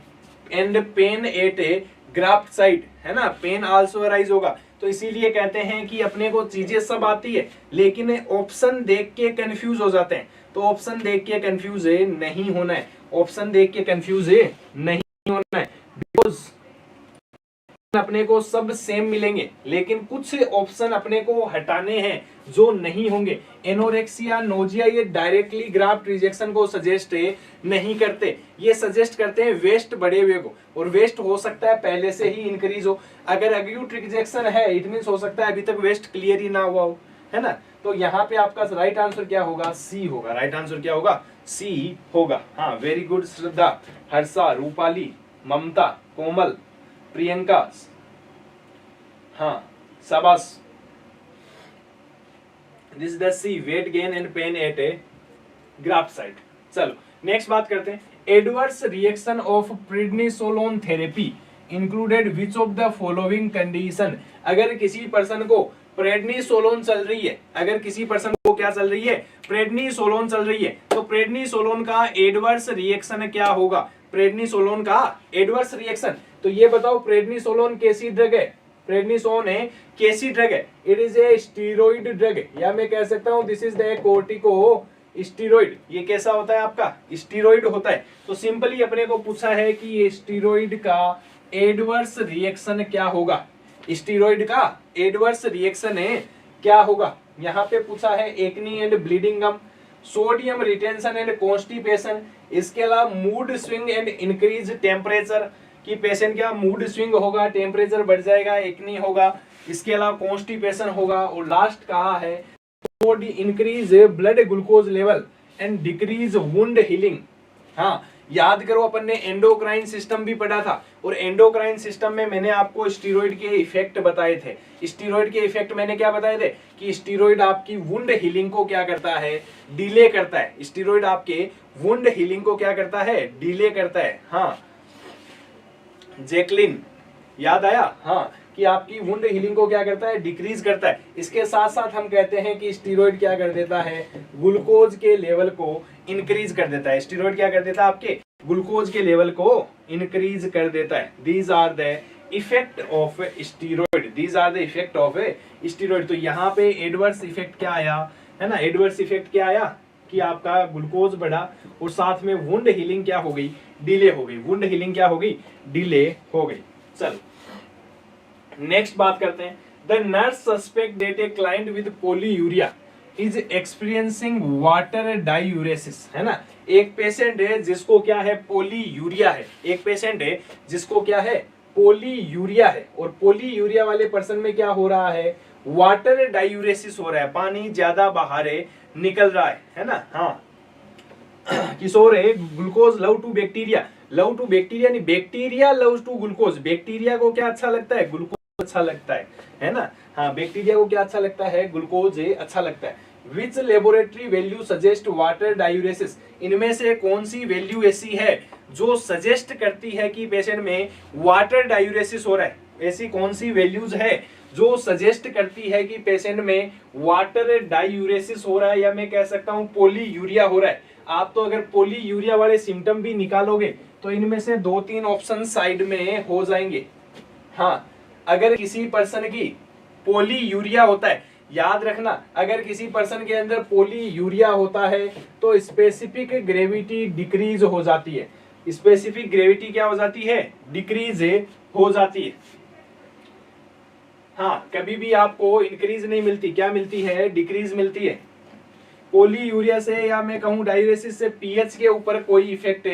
and pain at a graft site, है ना, पेन आल्सो अराइज होगा। तो इसीलिए कहते हैं कि अपने को चीजें सब आती है, लेकिन ऑप्शन देख के कंफ्यूज हो जाते हैं। तो ऑप्शन देख के कंफ्यूज नहीं होना है, ऑप्शन देख के कंफ्यूज नहीं होना है, बिकॉज अपने को सब सेम मिलेंगे, लेकिन कुछ ऑप्शन अपने को हटाने हैं जो नहीं होंगे। एनोरेक्सिया, नोजिया, ये डायरेक्टली ग्राफ्ट रिजेक्शन को सजेस्ट नहीं करते, ये सजेस्ट करते हैं वेस्ट बढ़े हुए को। और वेस्ट हो सकता है पहले से ही इंक्रीज हो। अगर एक्यूट रिजेक्शन है, इट मींस हो सकता है अभी तक वेस्ट क्लियर ही ना हुआ हो, है ना। तो यहाँ पे आपका राइट आंसर क्या होगा, सी होगा। राइट आंसर क्या होगा, सी होगा। हाँ, वेरी गुड श्रद्धा, हर्षा, रूपाली, ममता, कोमल, प्रियंका, हाँ शाबाश। This is the C, weight gain and pain at a graft site. चलो नेक्स्ट बात करते हैं, adverse reaction of prednisolone therapy included which of the following condition. अगर किसी पर्सन को प्रेडनिसोलोन चल रही है, अगर किसी पर्सन को क्या चल रही है, प्रेडनिसोलोन चल रही है, तो प्रेडनिसोलोन का एडवर्स रिएक्शन क्या होगा, प्रेडनिसोलोन का एडवर्स रिएक्शन। तो ये बताओ प्रेडनिसोलोन कैसी ड्रग है, प्रेडनिसोलोन है कैसी ड्रग है, it is a steroid drug, या मैं कह सकता हूं this is the cortico steroid. ये कैसा होता है आपका, स्टीरॉइड होता है। तो सिंपली अपने को पूछा है कि ये स्टीरॉइड का एडवर्स रिएक्शन क्या होगा, स्टीरॉइड का एडवर्स रिएक्शन है क्या होगा। यहाँ पे पूछा है acne and bleeding gum, sodium retention and constipation, इसके अलावा mood swing and increase temperature, कि पेशेंट क्या मूड स्विंग होगा, टेम्परेचर बढ़ जाएगा, एक्नी होगा, इसके अलावा कॉन्स्टिपेशन होगा, और लास्ट कहा है increase blood glucose level and decrease wound healing. हाँ याद करो, अपन ने एंडोक्राइन सिस्टम भी पढ़ा था, और एंडोक्राइन सिस्टम में मैंने आपको स्टीरॉइड के इफेक्ट बताए थे। स्टीरॉइड के इफेक्ट मैंने क्या बताए थे, कि स्टीरॉइड आपकी वुंड हीलिंग को क्या करता है, डिले करता है। स्टीरॉइड आपके वुंड हीलिंग को क्या करता है, डिले करता है। हाँ जैकलिन याद आया, हाँ, कि आपकी वुंड हीलिंग को क्या करता है, डिक्रीज करता है। इसके साथ साथ हम कहते हैं कि स्टीरॉइड क्या कर देता है, ग्लूकोज के लेवल को इंक्रीज कर देता है। स्टीरॉइड क्या कर देता है, आपके ग्लूकोज के लेवल को इंक्रीज कर देता है। These are the effect of steroid, these are the effect of steroid. तो यहाँ पे एडवर्स इफेक्ट क्या आया, है ना, एडवर्स इफेक्ट क्या आया, कि आपका ग्लूकोज बढ़ा, और साथ में वुंड हीलिंग क्या हो गई, डिले हो गई। वुंड हीलिंग क्या हो गई, डिले हो गई। चलो नेक्स्ट बात करते हैं, the nurse suspect that a client with polyuria is experiencing water diuresis, है ना। एक पेशेंट है जिसको क्या है, पोलीयूरिया है। एक पेशेंट है जिसको क्या है, पोलीयूरिया है, और पोलीयूरिया वाले पर्सन में क्या हो रहा है, वाटर डायूरेसिस हो रहा है, पानी ज्यादा बाहर निकल रहा है ना। हाँ, किशोर है, glucose love to bacteria, love to bacteria नहीं, bacteria love to glucose. Bacteria को क्या अच्छा लगता है, ग्लूकोज अच्छा लगता है ना। हाँ, बैक्टीरिया को क्या अच्छा लगता है, ग्लूकोज अच्छा लगता है। Which laboratory value suggest water diuresis, इनमें से कौन सी वैल्यू ऐसी है जो सजेस्ट करती है कि पेशेंट में वाटर डायूरेसिस हो रहा है। ऐसी कौन सी वैल्यूज है जो सजेस्ट करती है कि पेशेंट में वाटर डायूरेसिस हो रहा है, या मैं कह सकता हूं पोलीयूरिया हो रहा है। आप तो अगर पोलीयूरिया वाले सिम्टम भी निकालोगे तो इनमें से 2-3 ऑप्शन साइड में हो जाएंगे। हाँ, अगर किसी पर्सन की पोलीयूरिया होता है, याद रखना, अगर किसी पर्सन के अंदर पोलीयूरिया होता है तो स्पेसिफिक ग्रेविटी डिक्रीज हो जाती है। स्पेसिफिक ग्रेविटी क्या हो जाती है, डिक्रीज हो जाती है। हाँ, कभी भी आपको इंक्रीज नहीं मिलती, क्या मिलती है, डिक्रीज मिलती है। पोलीयूरिया से या मैं कहूं डायूरेसिस से पीएच के ऊपर कोई इफेक्ट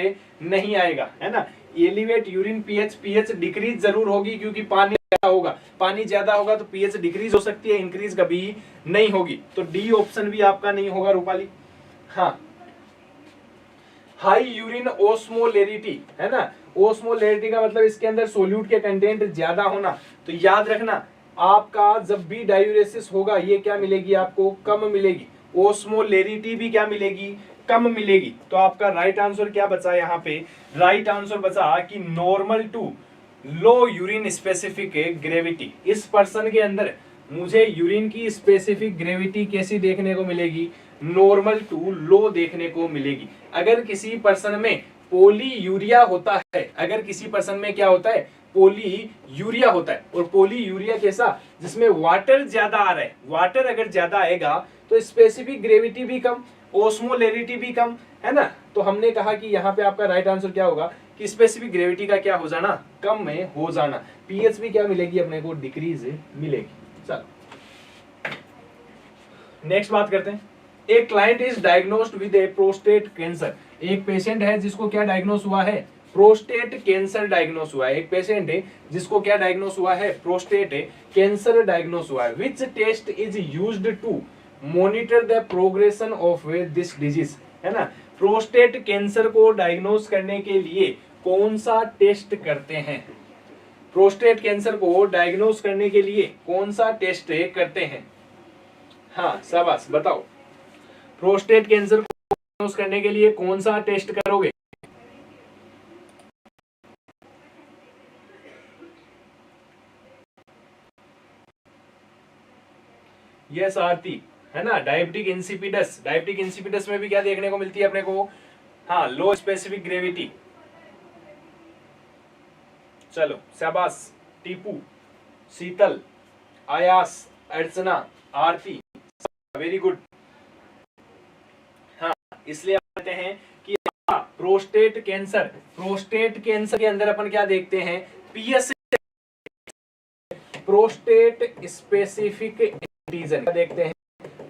नहीं आएगा, है ना। Elevate urine pH, pH decrease जरूर होगी क्योंकि पानी ज्यादा होगा, पानी ज्यादा होगा तो पीएच डिक्रीज हो सकती है, इंक्रीज कभी नहीं होगी। तो डी ऑप्शन भी आपका नहीं होगा रूपाली। हाँ, हाई यूरिन ओस्मोलेरिटी, है ना। ओस्मोलेरिटी का मतलब इसके अंदर सोल्यूट के कंटेंट ज्यादा होना। तो याद रखना, आपका जब भी डायूरेसिस होगा ये क्या मिलेगी, आपको कम मिलेगी। ओस्मोलेरिटी भी क्या मिलेगी, कम मिलेगी। तो आपका राइट आंसर क्या बचा यहाँ पे, राइट आंसर बचा कि normal to low urine specific gravity. इस पर्सन के अंदर मुझे यूरिन की स्पेसिफिक ग्रेविटी कैसी देखने को मिलेगी, नॉर्मल टू लो देखने को मिलेगी। अगर किसी पर्सन में पोलीयूरिया होता है, अगर किसी पर्सन में क्या होता है, पोलीयूरिया होता है, और पोलीयूरिया कैसा, जिसमें वाटर ज्यादा आ रहा है, वाटर अगर ज्यादा आएगा तो स्पेसिफिक ग्रेविटी भी कम, ओस्मोलेरिटी भी कम, है ना। तो हमने कहा कि यहाँ पे आपका राइट आंसर क्या होगा कि स्पेसिफिक ग्रेविटी का क्या हो जाना, कम में हो जाना। पीएच भी क्या मिलेगी अपने को, डिक्रीज मिलेगी। चलो नेक्स्ट बात करते हैं, एक client is diagnosed with A prostate cancer. एक पेशेंट है जिसको क्या डायग्नोस हुआ है, प्रोस्टेट कैंसर डायग्नोस हुआ है। एक पेशेंट है जिसको क्या डायग्नोस हुआ है, प्रोस्टेट कैंसर डायग्नोस हुआ है। Which test is used to monitor the progression of this disease, है ना। प्रोस्टेट कैंसर को डायग्नोस करने के लिए कौन सा टेस्ट करते हैं, प्रोस्टेट कैंसर को डायग्नोस करने के लिए कौन सा टेस्ट करते हैं। हाँ शाबाश, बताओ, प्रोस्टेट कैंसर को डायग्नोस करने के लिए कौन सा टेस्ट करोगे। यस आरती, है ना। डायबिटिक इंसिपिडस, डायबिटिक इंसिपिडस में भी क्या देखने को मिलती है अपने को, हाँ, लो स्पेसिफिक ग्रेविटी। चलो शाबाश, टीपू, शीतल, आयास, अर्चना, आरती, वेरी गुड। हाँ, इसलिए कहते हैं कि प्रोस्टेट कैंसर, प्रोस्टेट कैंसर के अंदर अपन क्या देखते हैं, पीएस, प्रोस्टेट स्पेसिफिक एंटीजन देखते हैं,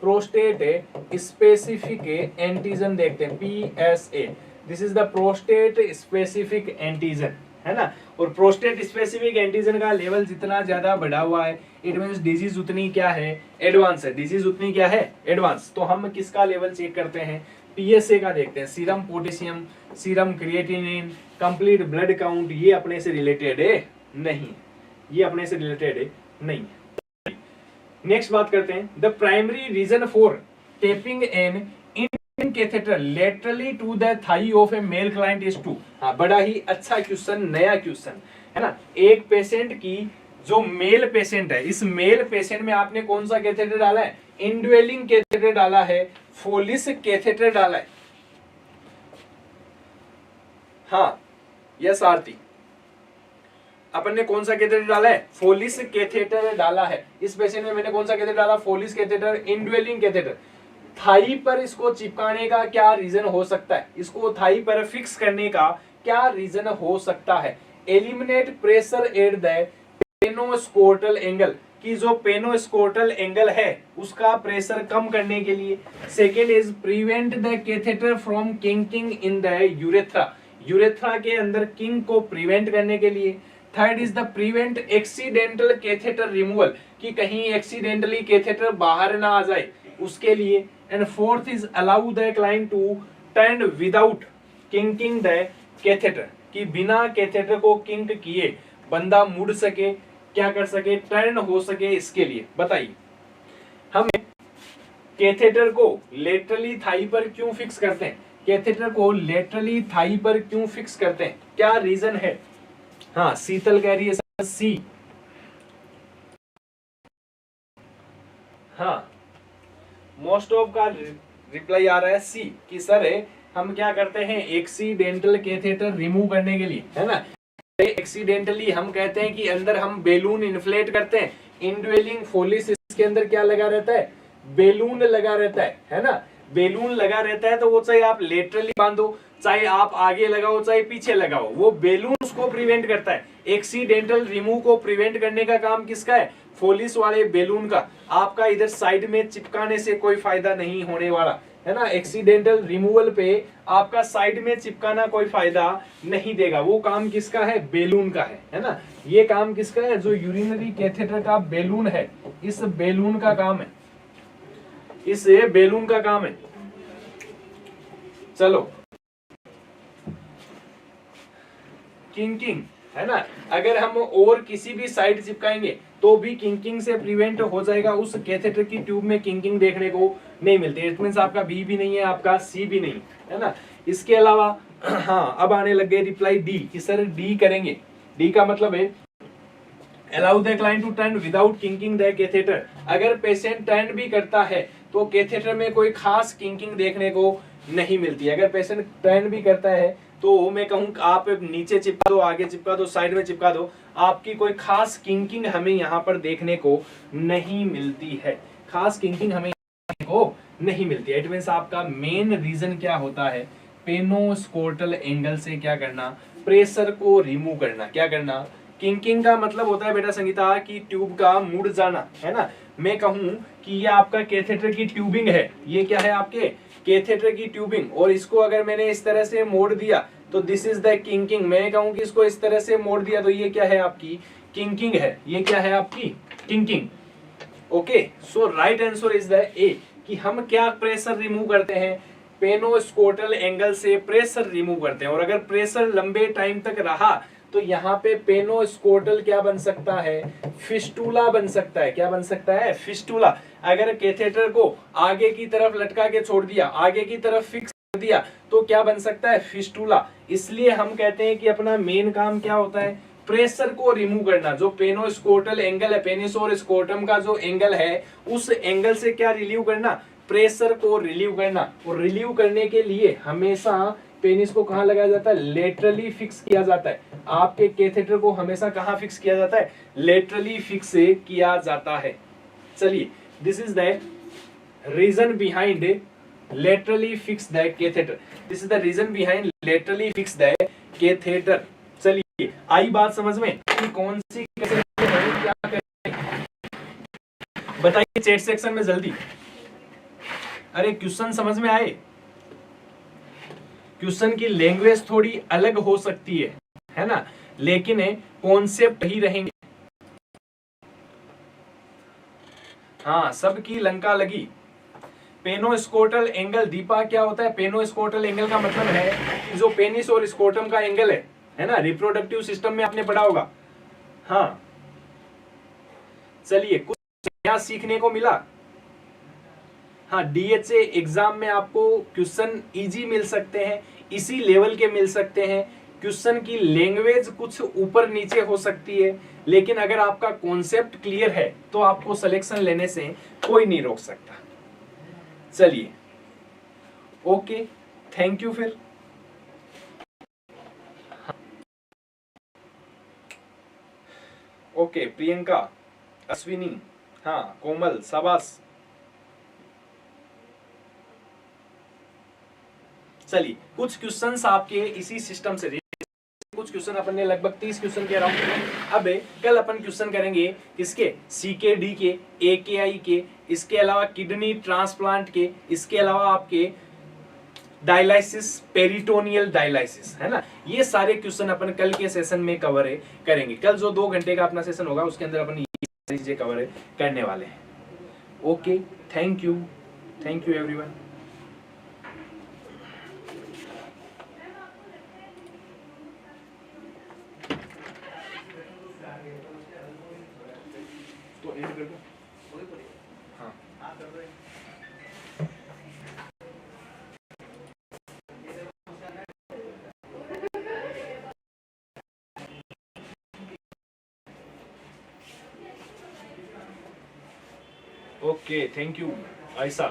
प्रोस्टेट स्पेसिफिक एंटीजन देखते हैं, PSA. This is the prostate specific antigen, है ना। और प्रोस्टेट स्पेसिफिक एंटीजन का लेवल जितना ज्यादा बढ़ा हुआ है, इट मींस डिजीज उतनी क्या है, एडवांस है। डिजीज उतनी क्या है, एडवांस। तो हम किसका लेवल चेक करते हैं, पीएसए का देखते हैं। Serum potassium, serum creatinine, complete blood count, ये अपने से रिलेटेड है नहीं, ये अपने से रिलेटेड है नहीं। नेक्स्ट बात करते हैं, the primary reason for taping an Indian catheter laterally to the thigh of a male client is to. हाँ, बड़ा ही अच्छा क्वेश्चन, नया क्वेश्चन, है ना। एक पेशेंट की, जो मेल पेशेंट है, इस मेल पेशेंट में आपने कौन सा कैथेटर डाला है, इंडवेलिंग कैथेटर डाला है, फोलिस कैथेटर डाला है। हाँ यस आरती, अपन ने कौन सा कैथेटर डाला है, फोलिस कैथेटर डाला है। इस पेशेंट में मैंने कौन सा कैथेटर डाला, फोलिस कैथेटर, इंडवेलिंग कैथेटर। थाई पर इसको चिपकाने का क्या रीजन हो सकता है, इसको थाई पर फिक्स करने का क्या रीजन हो सकता है, eliminate pressure at the penoscrotal angle की जो पेनोस्कोटल एंगल है उसका प्रेशर कम करने के लिए। Second is prevent the catheter from kinking in the urethra, urethra के अंदर किंग को प्रिवेंट करने के लिए। Third is the prevent accidental catheter removal, कि कहीं एक्सीडेंटली कैथेटर बाहर ना आ जाए उसके लिए। And fourth is allow the client to turn without kinking the catheter, कि बिना कैथेटर को किंक किए बंदा मुड़ सके, क्या कर सके, टर्न हो सके। इसके लिए बताइए हम कैथेटर को लेटरली थाई पर क्यों फिक्स करते हैं, कैथेटर को लेटरली थाई पर क्यों फिक्स करते हैं, क्या रीजन है? हाँ, शीतल कह रही है सी। हाँ, मोस्ट ऑफ का रिप्लाई आ रहा है सी कि सर हम क्या करते हैं एक्सीडेंटल कैथेटर रिमूव करने के लिए, है ना। एक्सीडेंटली हम कहते हैं कि अंदर हम बेलून इन्फ्लेट करते हैं, इनड्वेलिंग फोलिस इसके अंदर क्या लगा रहता है, बेलून लगा रहता है ना। बेलून लगा रहता है तो वो चाहे आप लेटरली बांधो, चाहे आप आगे लगाओ, चाहे पीछे लगाओ, वो बेलून उसको प्रिवेंट करता है। एक्सीडेंटल रिमूव को प्रिवेंट करने का काम किसका है, फोलिस वाले बेलून का। आपका इधर साइड में चिपकाने से कोई फायदा नहीं होने वाला, है ना। एक्सीडेंटल रिमूवल पे आपका साइड में चिपकाना कोई फायदा नहीं देगा, वो काम किसका है, बेलून का है ना। ये काम किसका है, जो यूरिनरी कैथेटर का बेलून है, इस बेलून का काम है, इस बेलून का काम है। चलो, किंकिंग, है ना। अगर हम और किसी भी साइड चिपकाएंगे तो भी किंकिंग से प्रिवेंट हो जाएगा, उस कैथेटर की ट्यूब में किंकिंग देखने को नहीं मिलती। इट मींस आपका बी भी नहीं है, आपका सी भी नहीं, है ना। इसके अलावा हाँ, अब आने लग गए रिप्लाई डी कि सर डी करेंगे। डी का मतलब है allow the client to turn without kinking the catheter. अगर पेशेंट टर्न भी करता है तो कैथेटर में कोई खास किंकिंग देखने को नहीं मिलती। अगर पेशेंट टर्न भी करता है तो मैं कहूँ आप नीचे चिपका दो, आगे चिपका दो, साइड में चिपका दो, आपकी कोई खास किंकिंग हमें यहाँ पर देखने को नहीं मिलती है, खास किंकिंग हमें देखने को नहीं मिलती है। इट मींस आपका मेन रीजन क्या होता है, पेनोस्कोटल एंगल से क्या करना, प्रेशर को रिमूव करना। क्या करना, किंकिंग का मतलब होता है बेटा संगीता की ट्यूब का मुड़ जाना, है ना। मैं कहूं कि ये आपका कैथेटर की ट्यूबिंग है, ये क्या है आपके कैथेटर की ट्यूबिंग, और इसको अगर मैंने इस तरह से मोड़ दिया तो दिस इज द किंकिंग। मैं कहूं कि इसको इस तरह से मोड़ दिया तो ये क्या है आपकी किंकिंग है, ये क्या है आपकी kinking. Okay, so right answer is the A कि हम क्या प्रेशर रिमूव करते हैं, पेनोस्कोटल एंगल से प्रेशर रिमूव करते हैं। और अगर प्रेशर लंबे टाइम तक रहा तो यहाँ पे पेनोस्कोटल क्या बन सकता है, फिस्टूला बन सकता है। क्या बन सकता है, फिस्टूला। अगर कैथेटर को आगे की तरफ लटका के छोड़ दिया, आगे की तरफ फिक्स कर दिया तो क्या बन सकता है, फिस्टूला। इसलिए हम कहते हैं कि अपना मेन काम क्या होता है, प्रेशर को रिमूव करना। जो पेनोस्कोटल एंगल है, पेनिस और स्कोटम का जो एंगल है, उस एंगल से क्या रिलीव करना, प्रेशर को रिलीव करना। और रिलीव करने के लिए हमेशा पेनिस को कहां लगाया जाता है, लेटरली फिक्स किया जाता है। आपके कैथेटर को हमेशा कहां फिक्स किया जाता है, लेटरली फिक्स किया जाता है। चलिए, this is the reason behind laterally fix the catheter, this is the reason behind laterally fix the catheter. चलिए, आई बात समझ में कि कौन सी कैसे है, क्या करें, बताइए चैट सेक्शन में जल्दी। अरे क्वेश्चन समझ में आए, क्वेश्चन की लैंग्वेज थोड़ी अलग हो सकती है ना, लेकिन कॉन्सेप्ट ही रहेंगे। हाँ, सबकी लंका लगी। पेनोस्कोटल एंगल, दीपा क्या होता है, पेनोस्कोटल एंगल का मतलब है कि जो पेनिस और स्कोटम का एंगल है ना, रिप्रोडक्टिव सिस्टम में आपने पढ़ा होगा। हाँ, चलिए, कुछ नया सीखने को मिला। हाँ, डीएचए एग्जाम में आपको क्वेश्चन इजी मिल सकते हैं, इसी लेवल के मिल सकते हैं। क्वेश्चन की लैंग्वेज कुछ ऊपर नीचे हो सकती है, लेकिन अगर आपका कॉन्सेप्ट क्लियर है तो आपको सिलेक्शन लेने से कोई नहीं रोक सकता। चलिए, ओके, थैंक यू। फिर ओके, प्रियंका, अश्विनी, हाँ, कोमल, शाबाश। चलिए, कुछ क्वेश्चंस आपके इसी सिस्टम से, कुछ कुछ क्वेश्चन अपन ने लगभग 30 क्वेश्चन के अराउंड। अब कल अपन क्वेश्चन करेंगे किसके, CKD के, AKI के, इसके अलावा किडनी ट्रांसप्लांट के, इसके अलावा आपके डायलिसिस, पेरिटोनियल डायलिसिस, है ना। ये सारे क्वेश्चन अपन कल के सेशन में कवर करेंगे। कल जो 2 घंटे का अपना सेशन होगा उसके अंदर अपन ये सारी चीजें कवर करने वाले हैं। Okay, thank you everyone. तो एंड कर दो। हाँ, ओके, थैंक यू आयशा।